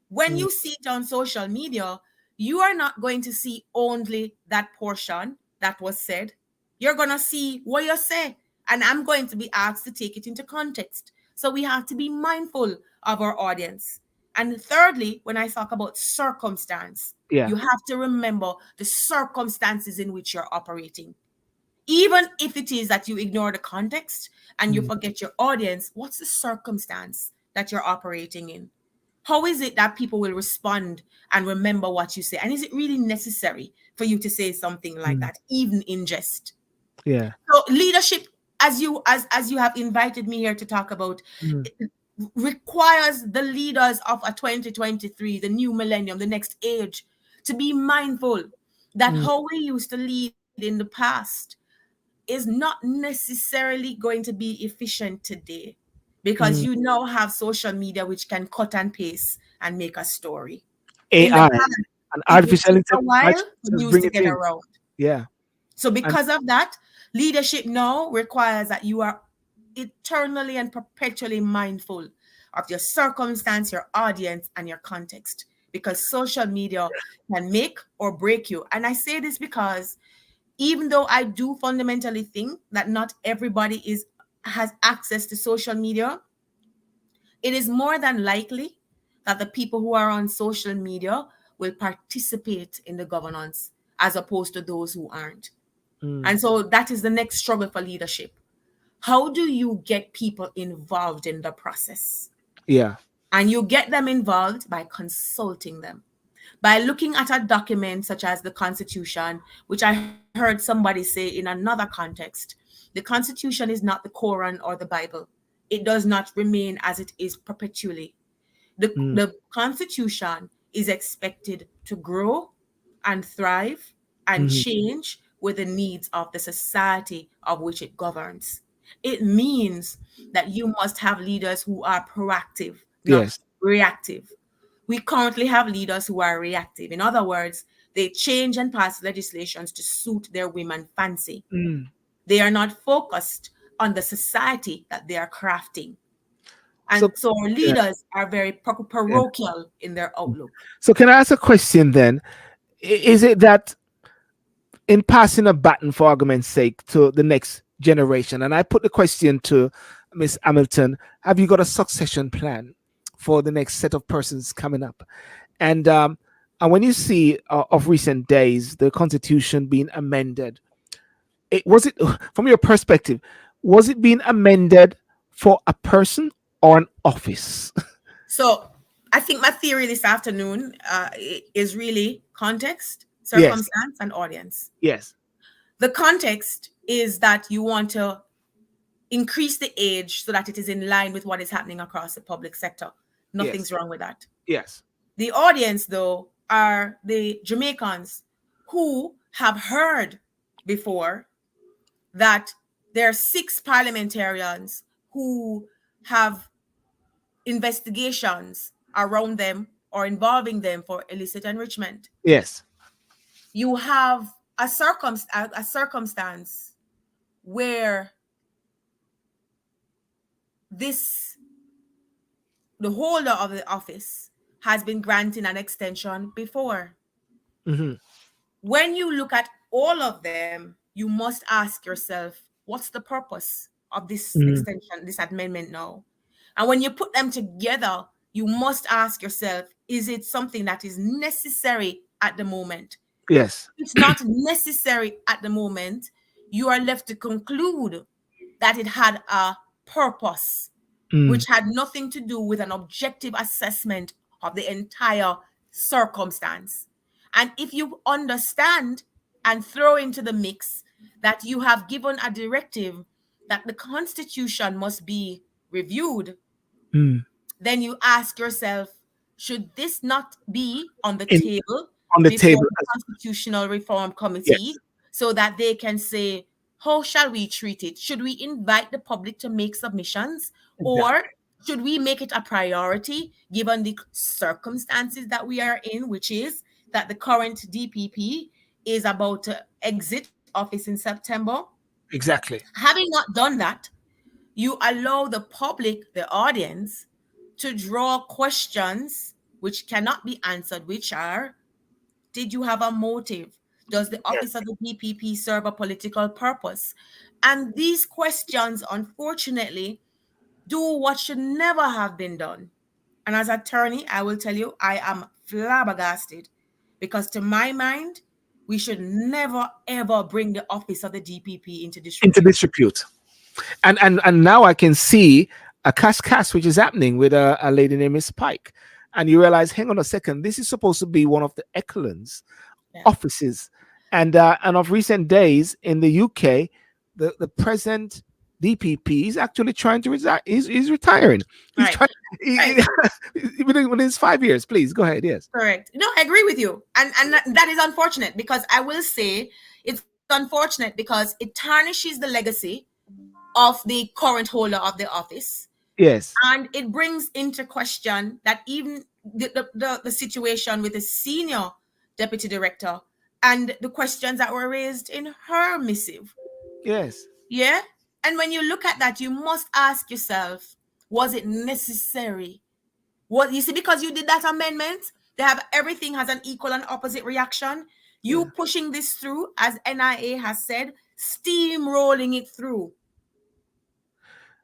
When Mm. you see it on social media, you are not going to see only that portion that was said. You're going to see what you say. And I'm going to be asked to take it into context. So we have to be mindful of our audience. And thirdly, when I talk about circumstance, Yeah. you have to remember the circumstances in which you're operating. Even if it is that you ignore the context and you Mm. forget your audience, what's the circumstance that you're operating in? How is it that people will respond and remember what you say? And is it really necessary for you to say something like Mm. that, even in jest? Yeah. So leadership, as you have invited me here to talk about, Mm. requires the leaders of a 2023, the new millennium, the next age, to be mindful that Mm. how we used to lead in the past is not necessarily going to be efficient today, because Mm. you now have social media which can cut and paste and make a story. In the AI past, and it would artificial take a while intelligence for just news bring to it get in. around. Yeah. So And because of that, leadership now requires that you are eternally and perpetually mindful of your circumstance, your audience, and your context, because social media can make or break you. And I say this because even though I do fundamentally think that not everybody has access to social media, it is more than likely that the people who are on social media will participate in the governance as opposed to those who aren't. mm. And so that is the next struggle for leadership. How do you get people involved in the process? Yeah. And you get them involved by consulting them, by looking at a document such as the Constitution, which I heard somebody say in another context. The Constitution is not the Quran or the Bible. It does not remain as it is perpetually. Mm. The Constitution is expected to grow and thrive and Mhm. change with the needs of the society of which it governs. It means that you must have leaders who are proactive, not Yes. reactive. We currently have leaders who are reactive. In other words, they change and pass legislations to suit their whim and fancy. Mm. They are not focused on the society that they are crafting. So And so our yeah. leaders are very Yeah. parochial in their outlook. So can I ask a question then? Is it that in passing a baton, for argument's sake, to the next generation, and I put the question to Miss Hamilton, have you got a succession plan for the next set of persons coming up? And when you see of recent days the Constitution being amended, it from your perspective, was it being amended for a person or an office? So I think my theory this afternoon is really context, Yes, circumstance, and audience. yes, The context is that you want to increase the age so that it is in line with what is happening across the public sector. yes, Nothing's wrong with that. yes, The audience, though, are the Jamaicans who have heard before that there are 6 parliamentarians who have investigations around them or involving them for illicit enrichment. yes, You have a circumstance where this the holder of the office has been granting an extension before. hmm When you look at all of them, you must ask yourself, what's the purpose of this hmm extension, this amendment now? And when you put them together, you must ask yourself, is it something that is necessary at the moment? yes, If it's not necessary at the moment, you are left to conclude that it had a purpose, mm, which had nothing to do with an objective assessment of the entire circumstance. And if you understand and throw into the mix that you have given a directive that the Constitution must be reviewed, mm. then you ask yourself, should this not be on the In table on the before table. the Constitutional Reform Committee Yes, so that they can say, how shall we treat it? Should we invite the public to make submissions, or exactly. should we make it a priority given the circumstances that we are in, which is that the current DPP is about to exit office in September? Exactly. Having not done that, you allow the public, the audience, to draw questions which cannot be answered, which are, did you have a motive? Does the Yes, office of the DPP serve a political purpose? And these questions, unfortunately, do what should never have been done. And as attorney, I will tell you, I am flabbergasted because to my mind, we should never ever bring the office of the DPP into into disrepute. disrepute. And now I can see a cascade which is happening with a lady named Miss Pike, and you realize, hang on a second, this is supposed to be one of the excellence Yeah. offices, and of recent days in the UK, the present DPP is actually trying to resign. He's retiring. He's Right. trying Right. within his 5 years. Please go ahead. Yes. Correct. No, I agree with you. And that is unfortunate because I will say it's unfortunate because it tarnishes the legacy of the current holder of the office. Yes. And it brings into question that even the situation with the senior deputy director and the questions that were raised in her missive. Yes. Yeah. And when you look at that, you must ask yourself, was it necessary? What you see, because you did that amendment, they have everything has an equal and opposite reaction. Yeah. You pushing this through, as NIA has said, steamrolling it through,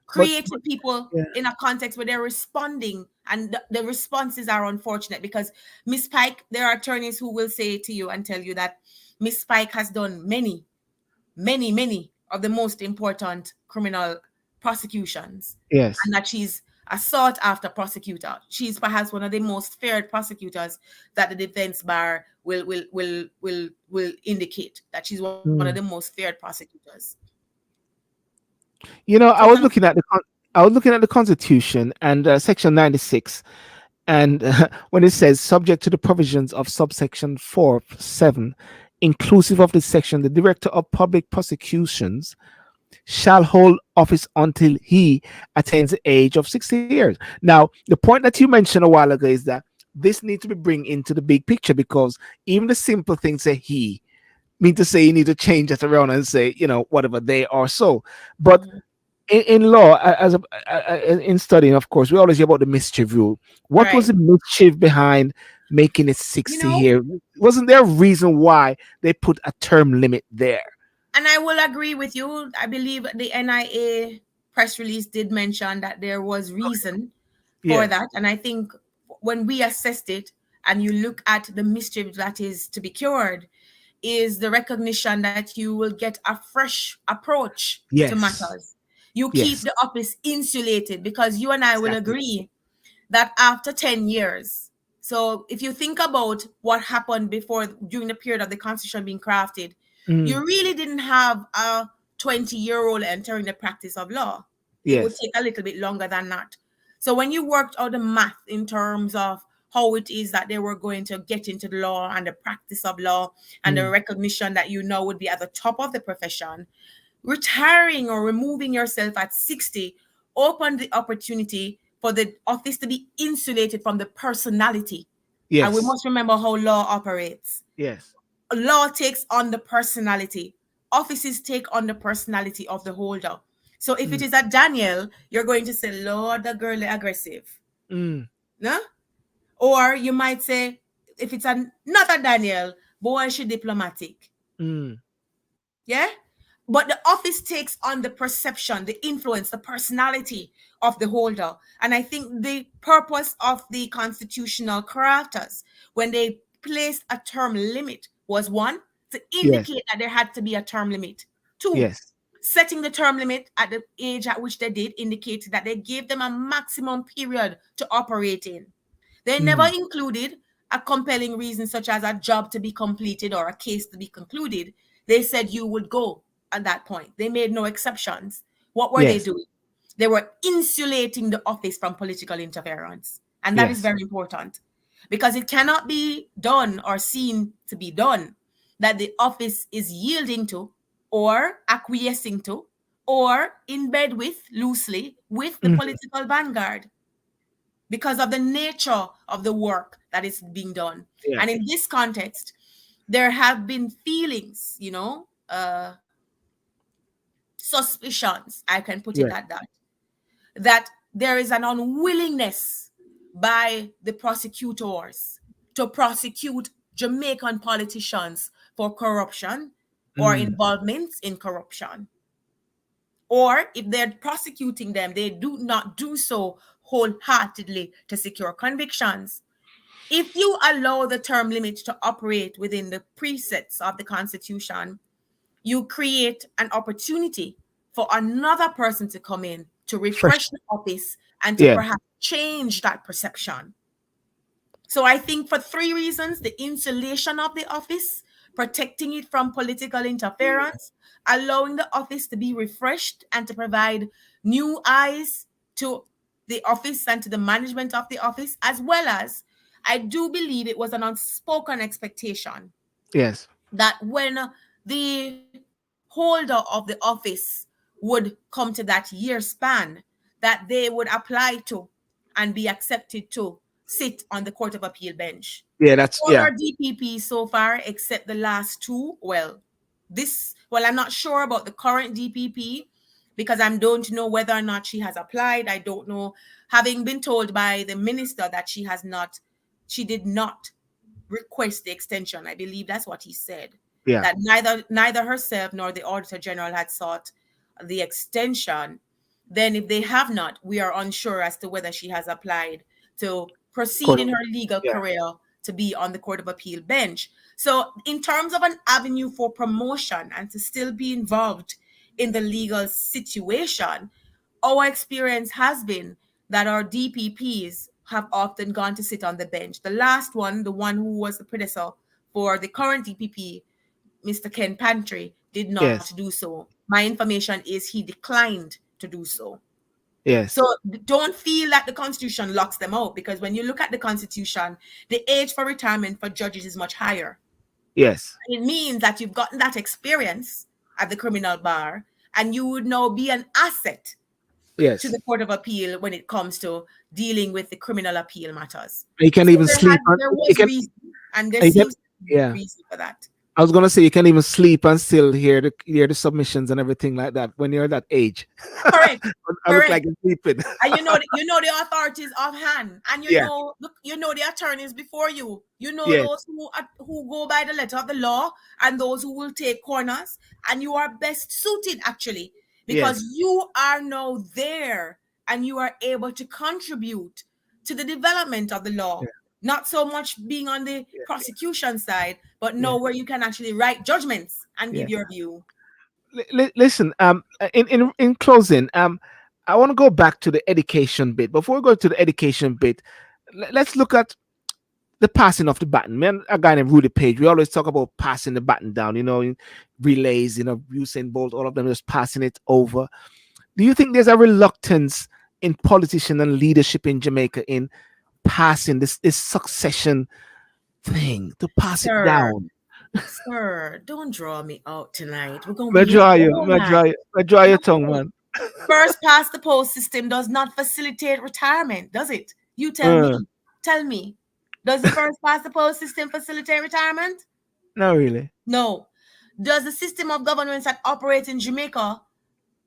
But creating people yeah. in a context where they're responding, and the responses are unfortunate because Miss Pike, there are attorneys who will say to you and tell you that Miss Pike has done many of the most important criminal prosecutions, Yes. and that she's a sought after prosecutor. She's perhaps one of the most feared prosecutors that the defense bar will indicate that she's one of the Mm. most feared prosecutors. You know, So it's I was looking at the Constitution and Section 96, and when it says subject to the provisions of subsection 4(7), inclusive of this section, the director of public prosecutions shall hold office until he attains the age of 60 years. Now, the point that you mentioned a while ago is that this needs to be bring into the big picture, because even the simple things say he mean to say you need to change that around and say, whatever they are so. But in law, in studying, of course, we always hear about the mischief rule. What was right. the mischief behind making it You 60 know, here? Wasn't there a reason why they put a term limit there? and I will agree with you. I believe the NIA press release did mention that there was reason for Yes. that. And I think when we assessed it, and you look at the mischief that is to be cured, is the recognition that you will get a fresh approach to Yes. matters. You keep Yes. the office insulated, because you and I will Exactly. agree that after 10 years, so if you think about what happened before, during the period of the constitution being crafted, you Mm. really didn't have a 20-year-old entering the practice of law. It would Yes. take a little bit longer than that. So when you worked out the math in terms of how it is that they were going to get into the law and the practice of law and the Mm. recognition that you know would be at the top of the profession, retiring or removing yourself at 60 opened the opportunity for the office to be insulated from the personality. And we Yes. must remember how law operates. Yes. Law takes on the personality. Offices take on the personality of the holder. So if it Mm. is a Daniel, you're going to say, Lord, the girl is aggressive. Mm. No? Or you might say, if it's not a Daniel, boy, she diplomatic. Mm. Yeah? But the office takes on the perception, the influence, the personality of the holder. And I think the purpose of the constitutional crafters, when they placed a term limit, was one, to Yes. indicate that there had to be a term limit. Two, Yes. setting the term limit at the age at which they did indicated that they gave them a maximum period to operate in. They never Mm. included a compelling reason, such as a job to be completed or a case to be concluded. They said you would go at that point. They made no exceptions. What were they Yes. doing? They were insulating the office from political interference. And that is Yes. very important, because it cannot be done or seen to be done that the office is yielding to or acquiescing to or in bed with, loosely, with the Mm. political vanguard, because of the nature of the work that is being done. Yeah. And in this context, there have been feelings, suspicions, I can put it Yes. at that, that there is an unwillingness by the prosecutors to prosecute Jamaican politicians for corruption or Mm. involvement in corruption. Or if they're prosecuting them, they do not do so wholeheartedly to secure convictions. If you allow the term limit to operate within the precepts of the Constitution, you create an opportunity for another person to come in to Fresh. refresh the office and to Yeah. perhaps change that perception. So I think for three reasons: the insulation of the office, protecting it from political interference, allowing the office to be refreshed and to provide new eyes to the office and to the management of the office, as well as I do believe it was an unspoken expectation Yes. that when the holder of the office would come to that year span, that they would apply to and be accepted to sit on the Court of Appeal bench. Yeah. That's All yeah. our DPPs so far, except the last two, I'm not sure about the current DPP, because I don't know whether or not she has applied. I don't know, having been told by the minister that she did not request the extension. I believe that's what he said. Yeah. That neither herself nor the Auditor General had sought the extension. Then, if they have not, we are unsure as to whether she has applied to proceed Court. in her legal Yeah. career to be on the Court of Appeal bench. So, in terms of an avenue for promotion and to still be involved in the legal situation, our experience has been that our DPPs have often gone to sit on the bench. The last one, the one who was the predecessor for the current DPP, Mr. Ken Pantry, did not Yes. do so. My information is he declined to do so. Yes. So don't feel that the Constitution locks them out, because when you look at the Constitution, the age for retirement for judges is much higher. Yes. It means that you've gotten that experience at the criminal bar, and you would now be an asset to Yes. the Court of Appeal when it comes to dealing with the criminal appeal matters. You can So even sleep on. there You was can. reason, and there You can. seems to be Yeah. reason for that. I was gonna say you can even sleep and still hear the submissions and everything like that when you're that age. Correct. I look Correct. like you're sleeping. And you know the authorities offhand, and Yeah. you know the attorneys before you. You know Yes. those who go by the letter of the law, and those who will take corners. And you are best suited, actually, because Yes. you are now there and you are able to contribute to the development of the law. Yeah. Not so much being on the Yeah. prosecution side, but Yeah. know where you can actually write judgments and Yeah. give your view. Listen, in closing, I want to go back to the education bit. Before we go to the education bit, let's look at the passing of the baton. Man, a guy named Rudy Page, we always talk about passing the baton down, in relays, Usain Bolt, all of them just passing it over. Do you think there's a reluctance in politician and leadership in Jamaica in passing this succession thing to pass it Sir, down? sir, don't draw me out tonight. We're gonna Me be here draw you, all me night. draw you, me draw your tongue, No. man. First past the post system does not facilitate retirement, does it? You tell me. Uh, Tell me. Does the first past the post system facilitate retirement? Not really. No. Does the system of governance that operates in Jamaica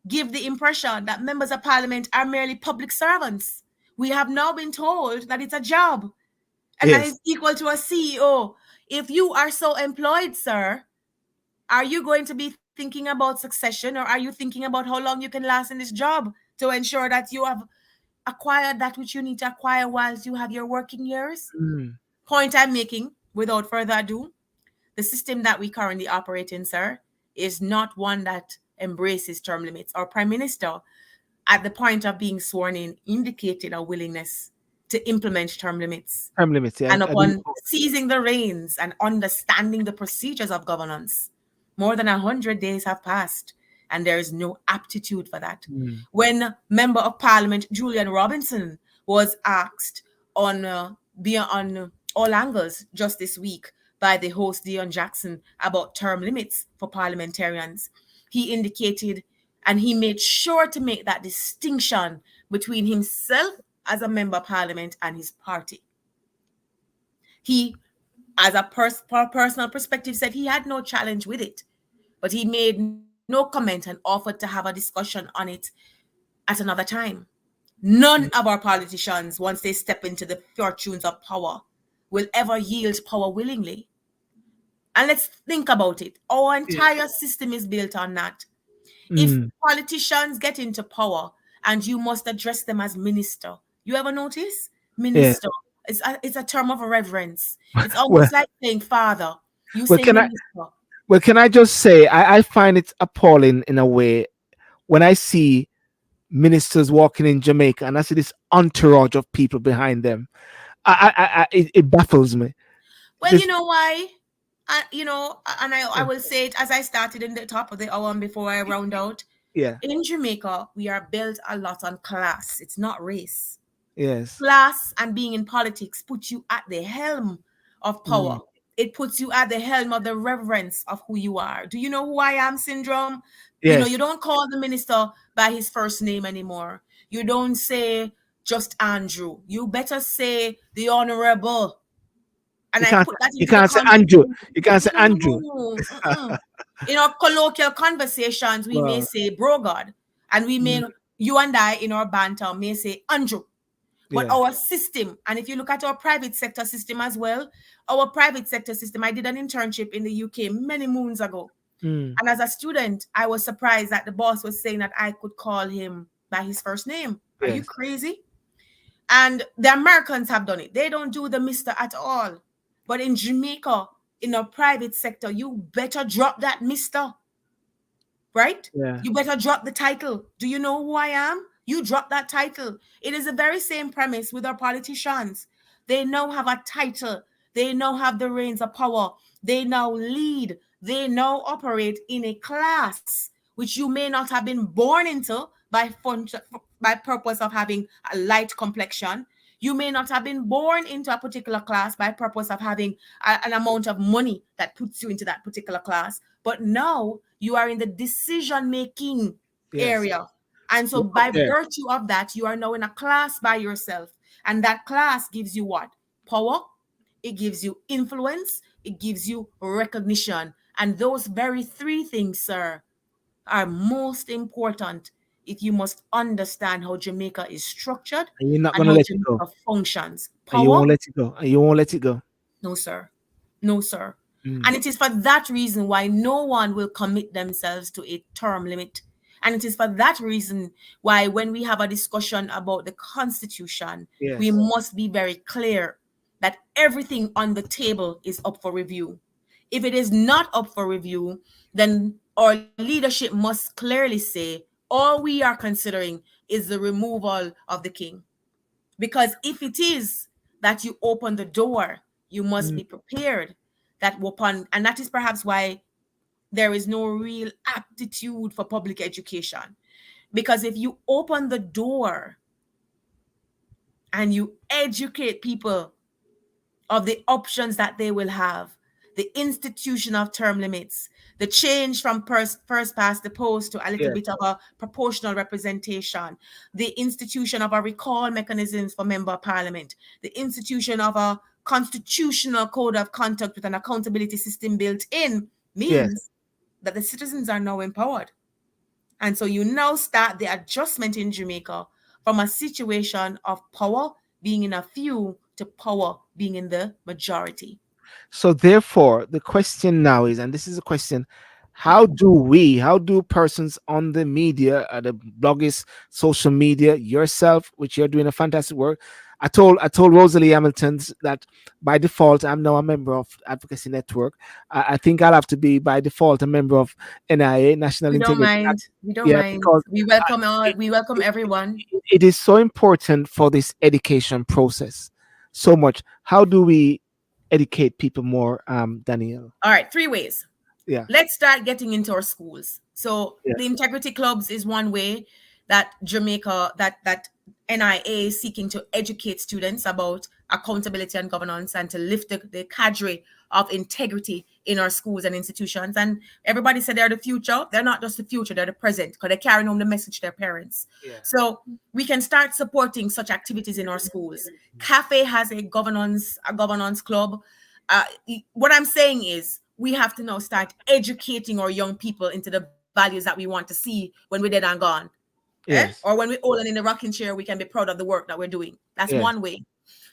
give the impression that members of parliament are merely public servants? We have now been told that it's a job and that Yes. is equal to a CEO. If you are so employed, sir, are you going to be thinking about succession, or are you thinking about how long you can last in this job to ensure that you have acquired that which you need to acquire whilst you have your working years? Mm. Point I'm making, without further ado, the system that we currently operate in, sir, is not one that embraces term limits. Our Prime Minister, at the point of being sworn in, indicated a willingness to implement term limits. Time limits. Yeah. And upon seizing the reins and understanding the procedures of governance, more than 100 days have passed, and there is no aptitude for that. Mm. When Member of Parliament Julian Robinson was asked on all angles just this week by the host Dion Jackson about term limits for parliamentarians, he indicated and he made sure to make that distinction between himself as a member of parliament and his party. He, as a personal perspective, said he had no challenge with it, but he made no comment and offered to have a discussion on it at another time. None of our politicians, once they step into the fortunes of power, will ever yield power willingly. And let's think about it. Our entire system is built on that. If politicians get into power and you must address them as minister, you ever notice? Yeah. Minister. It's a term of reverence. It's Well, almost like saying father. You well, say can I minister. can I just say I find it appalling in a way when I see ministers walking in Jamaica and I see this entourage of people behind them. It baffles me. Well, This, you know why? And I will say it as I started in the top of the hour and before I round out. yeah. In Jamaica, we are built a lot on class. It's not race. Yes. Class and being in politics puts you at the helm of power. It puts you at the helm of the reverence of who you are. Do you know who I am syndrome? Yes. You don't call the minister by his first name anymore. You don't say just Andrew. You better say the honorable. And I put that You into the can't say context. Andrew. You can't say Andrew. In our colloquial conversations, we may Wow. say bro God, and we may, you and I in our banter may say Andrew. But Yeah. our system, and if you look at our private sector system as well, our private sector system, I did an internship in the UK many moons ago. Mm. And as a student, I was surprised that the boss was saying that I could call him by his first name. Are you Yes. crazy? And the Americans have done it. They don't do the Mr. at all. But in Jamaica, in our private sector, you better drop that Mr. Right? Yeah. You better drop the title. Do you know who I am? You drop that title. It is the very same premise with our politicians. They now have a title. They now have the reins of power. They now lead. They now operate in a class which you may not have been born into by purpose of having a light complexion. You may not have been born into a particular class by purpose of having an amount of money that puts you into that particular class. But now you are in the decision-making Yes. area. And so by virtue of that, you are now in a class by yourself. And that class gives you what? Power. It gives you influence. It gives you recognition. And those very three things, sir, are most important if you must understand how Jamaica is structured And you're not and gonna how let it go. Jamaica functions. And you Power? won't let it go. And you won't let it go. No, sir. No, sir. Mm. And it is for that reason why no one will commit themselves to a term limit. And it is for that reason why when we have a discussion about the Constitution, Yes. we must be very clear that everything on the table is up for review. If it is not up for review, then our leadership must clearly say all we are considering is the removal of the king. Because if it is that you open the door, you must be prepared that upon, and that is perhaps why there is no real aptitude for public education. Because if you open the door and you educate people of the options that they will have, the institution of term limits, the change from first past the post to a little Yes. bit of a proportional representation, the institution of a recall mechanisms for member of parliament, the institution of a constitutional code of conduct with an accountability system built in, Yes. means that the citizens are now empowered. And so you now start the adjustment in Jamaica from a situation of power being in a few to power being in the majority. So therefore, the question now is, and this is a question: how do persons on the media, the bloggers, social media, yourself, which you're doing a fantastic work. I told Rosalie Hamilton that by default I'm now a member of Advocacy Network. I think I'll have to be by default a member of NIA, National We don't Integrity. mind. We don't Yeah, mind. because We welcome all. it, We welcome it, everyone. it is so important for this education process. So much. How do we educate people more, Danielle? All right, three ways. Yeah. Let's start getting into our schools. So Yeah. the integrity clubs is one way that Jamaica, that NIA is seeking to educate students about accountability and governance and to lift the cadre of integrity in our schools and institutions. And everybody said they're the future. They're not just the future, they're the present because they're carrying home the message to their parents. Yeah. So we can start supporting such activities in our schools. Cafe has a governance club. What I'm saying is we have to now start educating our young people into the values that we want to see when we're dead and gone. Yes. Or when we're old and in the rocking chair, we can be proud of the work that we're doing. That's Yes. one way.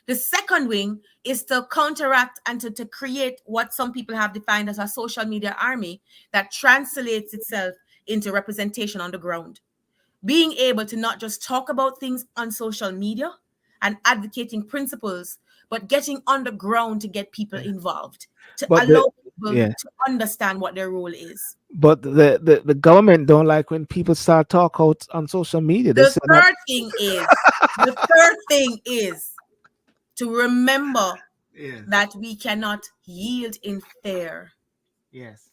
The second wing is to counteract and to create what some people have defined as a social media army that translates itself into representation on the ground. Being able to not just talk about things on social media and advocating principles, but getting on the ground to get people involved, to But the allow people yeah, to understand what their role is. but the government don't like when people start talk out on social media. They The say that. third thing is to remember Yes. that we cannot yield in fear. Yes.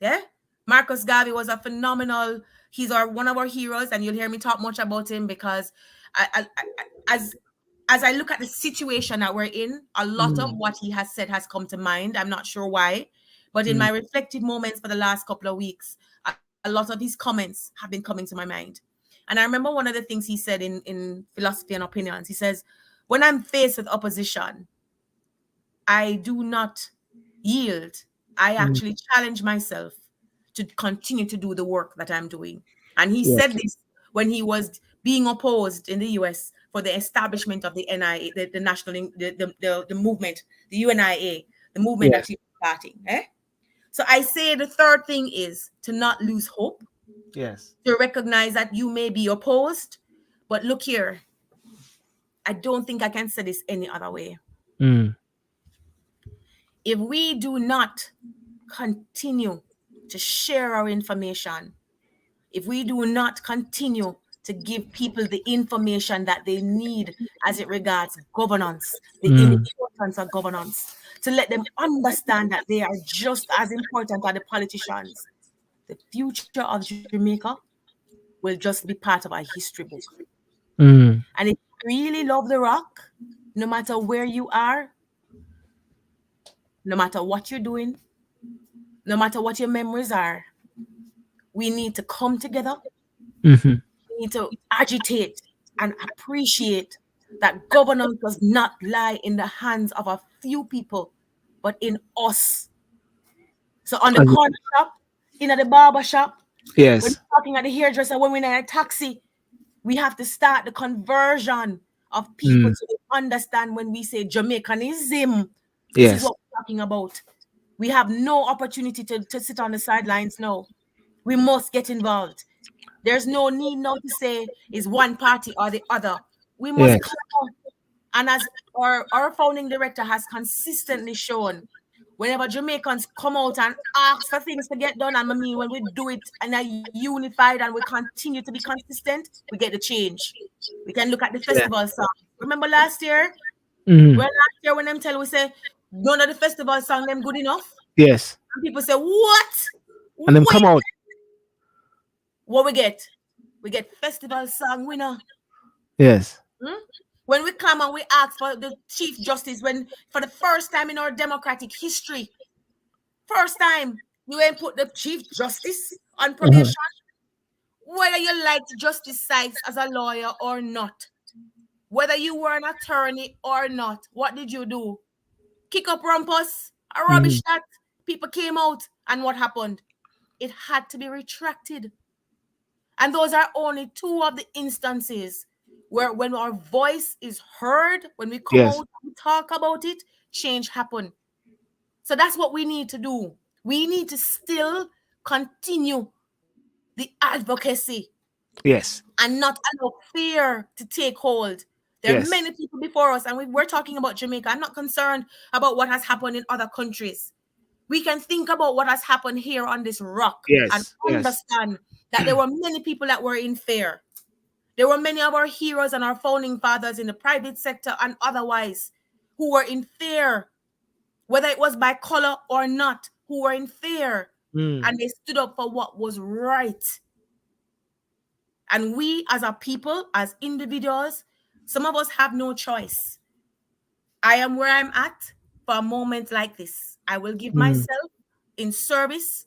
Yeah, Marcus Garvey was a phenomenal. He's one of our heroes, and you'll hear me talk much about him because as I look at the situation that we're in, a lot of what he has said has come to mind. I'm not sure why, but in my reflective moments for the last couple of weeks, a lot of his comments have been coming to my mind. And I remember one of the things he said in Philosophy and Opinions. He says, "When I'm faced with opposition, I do not yield. I actually challenge myself to continue to do the work that I'm doing." And he Yes. said this when he was being opposed in the US for the establishment of the NIA, the national, the movement, the UNIA, the movement Yes. that he's starting. So I say the third thing is to not lose hope, Yes. to recognize that you may be opposed, but look here, I don't think I can say this any other way. Mm. If we do not continue to share our information, if we do not continue to give people the information that they need as it regards governance, the importance of governance, to let them understand that they are just as important as the politicians, the future of Jamaica will just be part of our history book. Mm. And if you really love the rock, no matter where you are, no matter what you're doing, no matter what your memories are, we need to come together. Mm-hmm. We need to agitate and appreciate that governance does not lie in the hands of a few people, but in us. So on the corner shop, in the barber shop, when Yes. we're talking at the hairdresser, when we're in a taxi, we have to start the conversion of people to understand when we say Jamaicanism, this is Yes. what we're talking about. We have no opportunity to sit on the sidelines now. We must get involved. There's no need now to say is one party or the other. We must Yes. clamor. And as our founding director has consistently shown, whenever Jamaicans come out and ask for things to get done, and I mean when we do it and are unified and we continue to be consistent, we get the change. We can look at the Yeah. festival song. Remember last year? Mm. Well, last year when them tell we say none of the festival song them good enough, Yes. and people say what? And them come Wait, out. what we get? We get festival song winner. Yes. Hmm? When we come and we ask for the Chief Justice, when for the first time in our democratic history, first time you ain't put the Chief Justice on Uh-huh. probation, whether you liked Justice Sykes as a lawyer or not, whether you were an attorney or not, what did you do? Kick up rumpus, a rubbish Mhm. that people came out, and what happened? It had to be retracted. And those are only two of the instances where when our voice is heard, when we come Yes. out and talk about it, change happen. So that's what we need to do. We need to still continue the advocacy Yes. and not allow fear to take hold. There are many Yes. people before us, and we're talking about Jamaica. I'm not concerned about what has happened in other countries. We can think about what has happened here on this rock and Yes. Yes. understand that there were many people that were in fear. There were many of our heroes and our founding fathers in the private sector and otherwise who were in fear, whether it was by color or not, who were in fear, Mm. and they stood up for what was right. And we, as a people, as individuals, some of us have no choice. I am where I'm at for a moment like this. I will give Mm. myself in service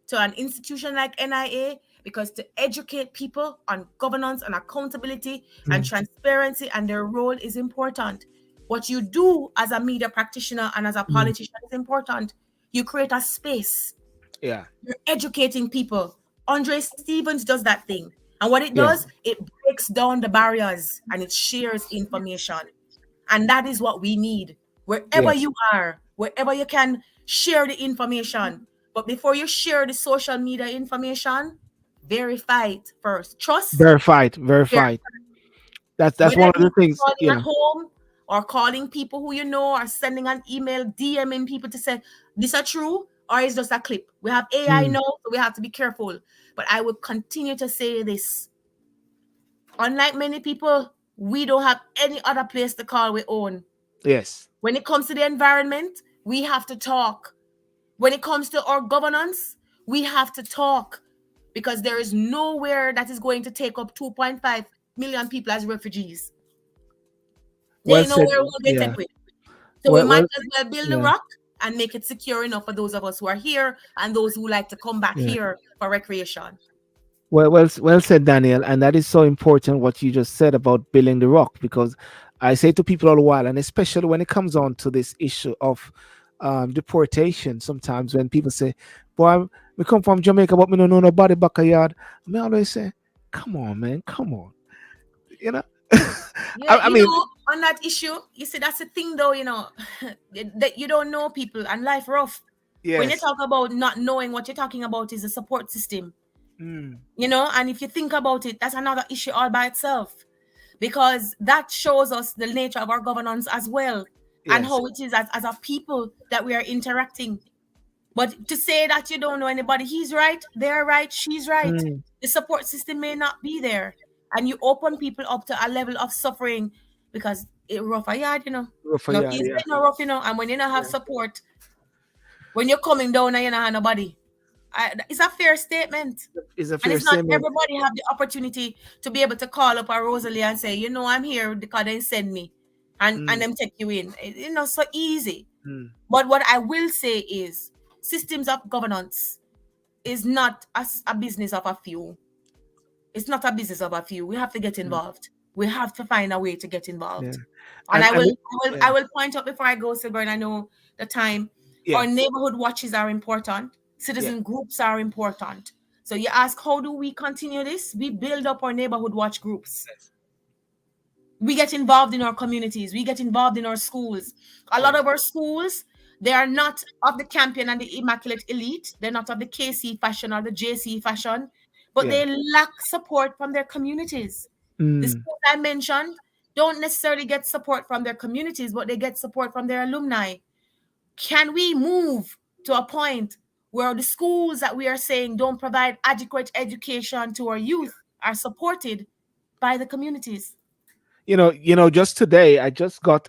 to an institution like NIA because to educate people on governance and accountability and Mm. transparency and their role is important. What you do as a media practitioner and as a Mm. politician is important. You create a space. Yeah. You're educating people. Andre Stevens does that thing. And what it Yeah. does, it breaks down the barriers and it shares information. And that is what we need. Wherever Yes. you are, wherever you can share the information. But before you share the social media information, verify it first. Trust, Verified. verify. Verified. That's Whether one it of the means things. calling You at know. home or calling people who you know or sending an email, DMing people to say, this are true or it's just a clip. We have AI Mm. now, so we have to be careful. But I will continue to say this. Unlike many people, we don't have any other place to call we own. Yes. When it comes to the environment, we have to talk. When it comes to our governance, we have to talk because there is nowhere that is going to take up 2.5 million people as refugees. There Well ain't said. nowhere we'll get Yeah. take with. So we Well. might Well. as well build the Yeah. rock and make it secure enough for those of us who are here and those who like to come back Yeah. here for recreation. Well said, Daniel. And that is so important what you just said about building the rock, because I say to people all the while, and especially when it comes on to this issue of deportation, sometimes when people say, "Boy, we come from Jamaica, but we don't know nobody back a yard," I always say, "Come on, man, come on," you know. Yeah, I mean, on that issue, you see, that's the thing though, that you don't know people and life rough. When you yes. talk about not knowing, what you're talking about is a support system, Mm. and if you think about it, that's another issue all by itself because that shows us the nature of our governance as well and Yes. how it is as a people that we are interacting. But to say that you don't know anybody, he's right, they're right, she's right. Mm. The support system may not be there. And you open people up to a level of suffering because it rough a yard, Rough a No yard, easy, yeah. no rough, And when you don't have support, when you're coming down and you don't have nobody, it's a fair statement. It's a And fair it's not statement. everybody have the opportunity to be able to call up a Rosalie and say, I'm here because they send me and Mm. them take you in. So easy. Mm. But what I will say is systems of governance is not a business of a few. It's not a business of a few. We have to get Mm. involved. We have to find a way to get Yeah. involved. And I And will, I will, yeah. I will point out before I go, Silver, and I know the time. Our Yes. neighborhood watches are important. Yeah. Citizen groups are important. So you ask, how do we continue this? We build up our neighborhood watch groups. Yes. We get involved in our communities. We get involved in our schools. A lot Yeah. of our schools, they are not of the Campion and the Immaculate Elite. They're not of the KC fashion or the JC fashion, but Yeah. they lack support from their communities. The Mm. schools I mentioned, don't necessarily get support from their communities, but they get support from their alumni. Can we move to a point where the schools that we are saying don't provide adequate education to our youth are supported by the communities? Just today I just got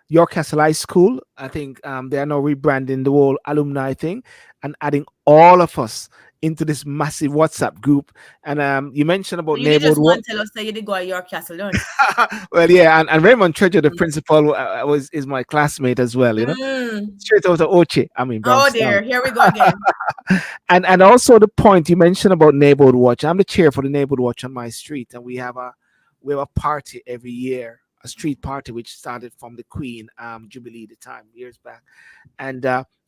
York Castle High School. I think they are now rebranding the whole alumni thing and adding all of us into this massive WhatsApp group. And you mentioned So about you did neighborhood just want to tell us that you did go to York Castle, don't well, yeah, and Raymond Treasure, the principal, was is my classmate as well. you? Mm. Straight out of Oche, I mean Oh Bronx Town. dear, here we go again. And also the point you mentioned about neighborhood watch. I'm the chair for the neighborhood watch on my street, and we have a party every year, a street party which started from the Queen Jubilee the time years back. And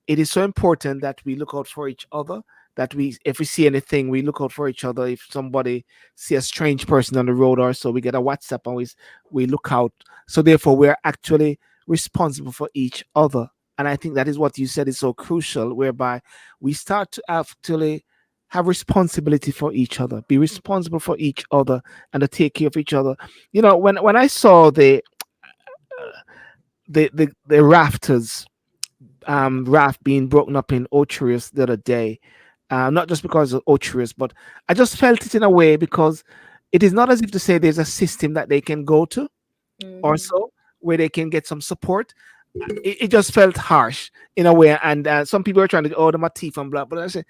it is so important that we look out for each other, that we if we see anything we look out for each other. If somebody see a strange person on the road or so, we get a WhatsApp and we look out. So therefore we're actually responsible for each other. And I think that is what you said is so crucial, whereby we start to actually have responsibility for each other, be responsible for each other, and to take care of each other. When I saw the rafters raft being broken up in Ocherius the other day. Not just because of Ocherius, but I just felt it in a way because it is not as if to say there's a system that they can go to or Mhm. so where they can get some support. It just felt harsh in a way, and some people are trying to oh the motif and blah. But I say,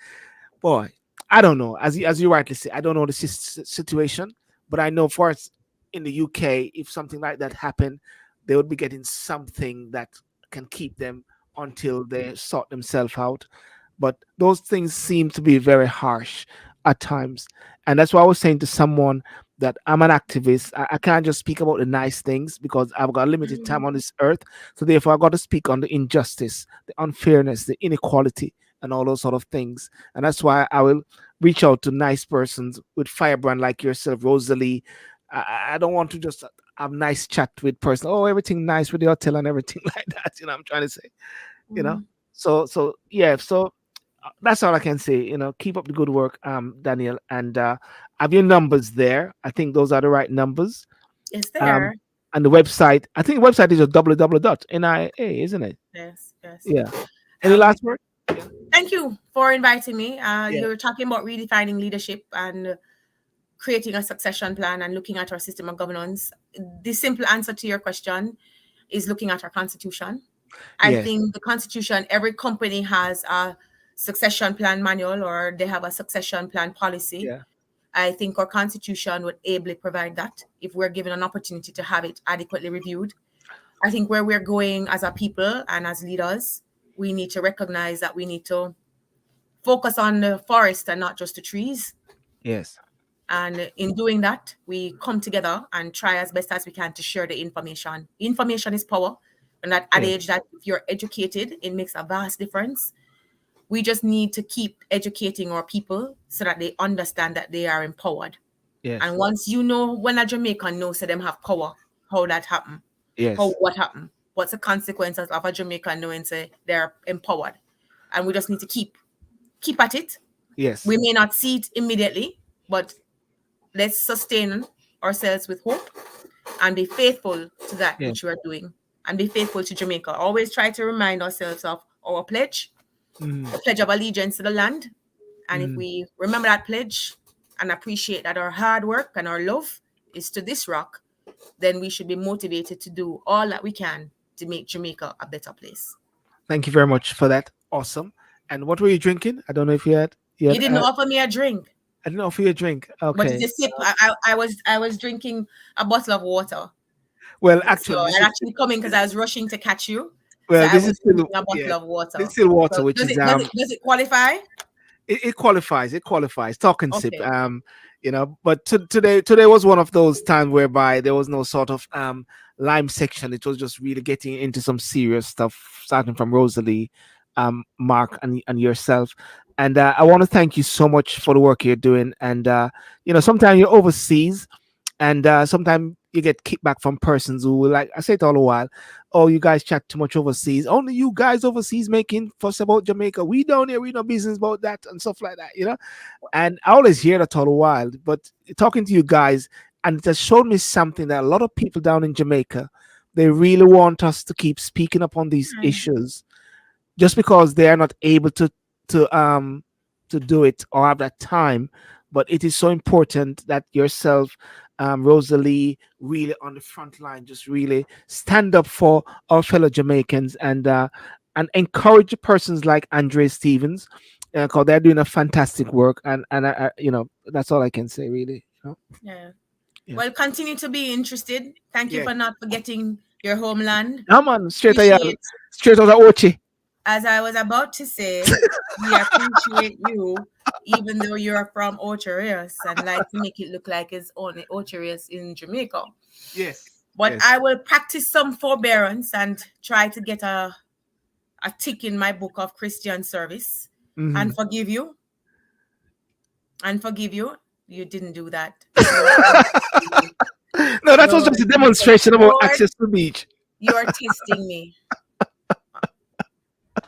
boy, I don't know. As you rightly say, I don't know the situation, but I know for us in the UK, if something like that happened, they would be getting something that can keep them until they sort themselves out. But those things seem to be very harsh at times, and that's why I was saying to someone that I'm an activist. I can't just speak about the nice things because I've got limited time on this earth. So therefore, I got to speak on the injustice, the unfairness, the inequality, and all those sort of things. And that's why I will reach out to nice persons with firebrand like yourself, Rosalie. I don't want to just have nice chat with person. Oh, everything nice with the hotel and everything like that. I'm trying to say. You know. Mhm. So yeah. So that's all I can say. Keep up the good work, Daniel, and have your numbers there. I think those are the right numbers. It's Um, there. and the website. I think the website is just www.nia, isn't it? Yes, yes. Yeah. Any Um, last word? Yeah. Thank you for inviting me. Yeah. You're talking about redefining leadership and creating a succession plan and looking at our system of governance. The simple answer to your question is looking at our constitution. I Yes. think the constitution, every company has a succession plan manual or they have a succession plan policy. Yeah. I think our constitution would ably provide that if we're given an opportunity to have it adequately reviewed. I think where we're going as a people and as leaders, we need to recognize that we need to focus on the forest and not just the trees. Yes. And in doing that, we come together and try as best as we can to share the information. Information is power. And that Yes. adage that if you're educated, it makes a vast difference. We just need to keep educating our people so that they understand that they are empowered. Yes. And once you know when a Jamaican knows that them have power, how that happen, how Yes. what happened, what's the consequences of a Jamaican knowing say they're empowered. And we just need to keep at it. Yes. We may not see it immediately, but let's sustain ourselves with hope and be faithful to that Yes. which we are doing and be faithful to Jamaica. Always try to remind ourselves of our pledge, Mm, the pledge of allegiance to the land. And if mm. we remember that pledge and appreciate that our hard work and our love is to this rock, then we should be motivated to do all that we can to make Jamaica a better place. Thank you very much for that. Awesome. And what were you drinking? I don't know if you had. You You had. didn't offer me a drink, I didn't offer you a drink. but it's Okay. a sip. I was drinking a bottle of water. Well, So actually, I actually coming because I was rushing to catch you. So well, I this is was still drinking a yeah, bottle of this is water. still water, So which does is it does it does it qualify? it qualifies. It qualifies. Talk and sip. Okay. But today was one of those times whereby there was no sort of lime section. It was just really getting into some serious stuff, starting from Rosalie, Mark, and yourself. And I want to thank you so much for the work you're doing. And sometimes you're overseas, and sometimes you get kickback from persons who will, like I say it all the while, oh, you guys chat too much overseas. Only you guys overseas making fuss about Jamaica. We down here, we no business about that and stuff like that. And I always hear that all the while. But talking to you guys, And it has shown me something that a lot of people down in Jamaica, they really want us to keep speaking upon these issues, just because they are not able to um to do it or have that time. But it is so important that yourself, Rosalie, really on the front line, just really stand up for our fellow Jamaicans, and encourage persons like Andre Stevens, because they're doing a fantastic work. And that's all I can say, really. Yeah. Yeah. Well, continue to be interested. Thank you Yeah. for not forgetting your homeland. Come on, straight Appreciate, out of Ochi. as I was about to say, we appreciate you, even though you're from Ocherius and like to make it look like it's only Ocherius in Jamaica. Yes. But Yes. I will practice some forbearance and try to get a tick in my book of Christian service and forgive you. And forgive you. You didn't do that. No, that was just a demonstration about Lord, access to beach. You're testing me.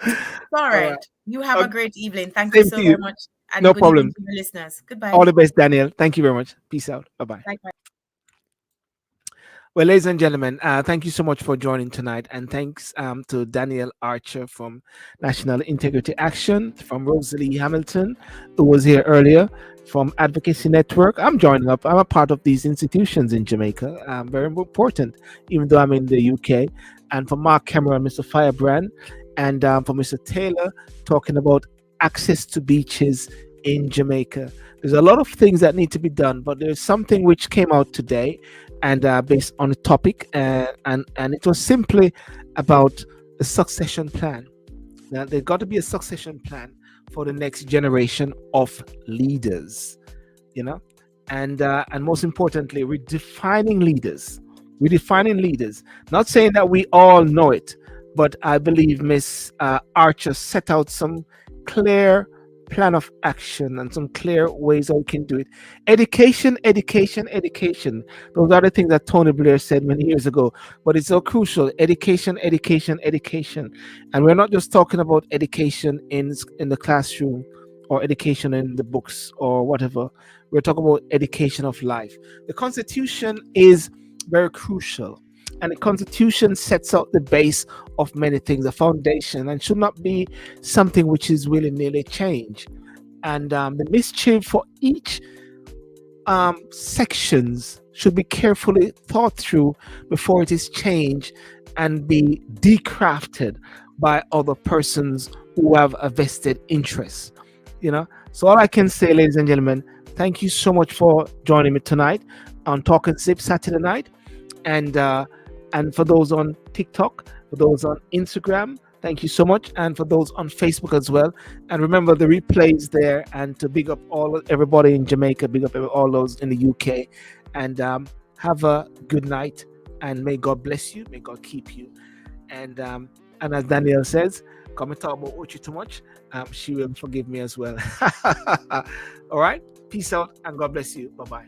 It's all right. You have a great evening. Thank you Same so to very you. much. And No good problem. evening to your listeners. Goodbye. All the best, Daniel. Thank you very much. Peace out. Bye-bye. Likewise. Well, ladies and gentlemen, thank you so much for joining tonight. And thanks to Daniel Archer from National Integrity Action, from Rosalie Hamilton, who was here earlier, from Advocacy Network. I'm joining up. I'm a part of these institutions in Jamaica. Very important, even though I'm in the UK. And for Mark Cameron, Mr. Firebrand, and for Mr. Taylor, talking about access to beaches in Jamaica. There's a lot of things that need to be done, but there's something which came out today, and based on the topic, and it was simply about a succession plan. Now, there's got to be a succession plan for the next generation of leaders, and most importantly, redefining leaders. Not saying that we all know it, but I believe Miss Archer set out some clear plan of action and some clear ways how we can do it. Education. Those are the things that Tony Blair said many years ago, but it's so crucial. Education. And we're not just talking about education in the classroom or education in the books or whatever. We're talking about education of life. The Constitution is very crucial, and the Constitution sets out the base of many things, a foundation, and should not be something which is willy-nilly changed. And the mischief for each sections should be carefully thought through before it is changed and be decrafted by other persons who have a vested interest. So all I can say, ladies and gentlemen, thank you so much for joining me tonight on Talk and Sip Saturday night. And for those on TikTok, for those on Instagram, thank you so much. And for those on Facebook as well. And remember the replays there, and to big up everybody in Jamaica, big up all those in the UK. And have a good night, and may God bless you, may God keep you. And as Danielle says, come and talk about Ochi too much. She will forgive me as well. All right. Peace out, and God bless you. Bye-bye.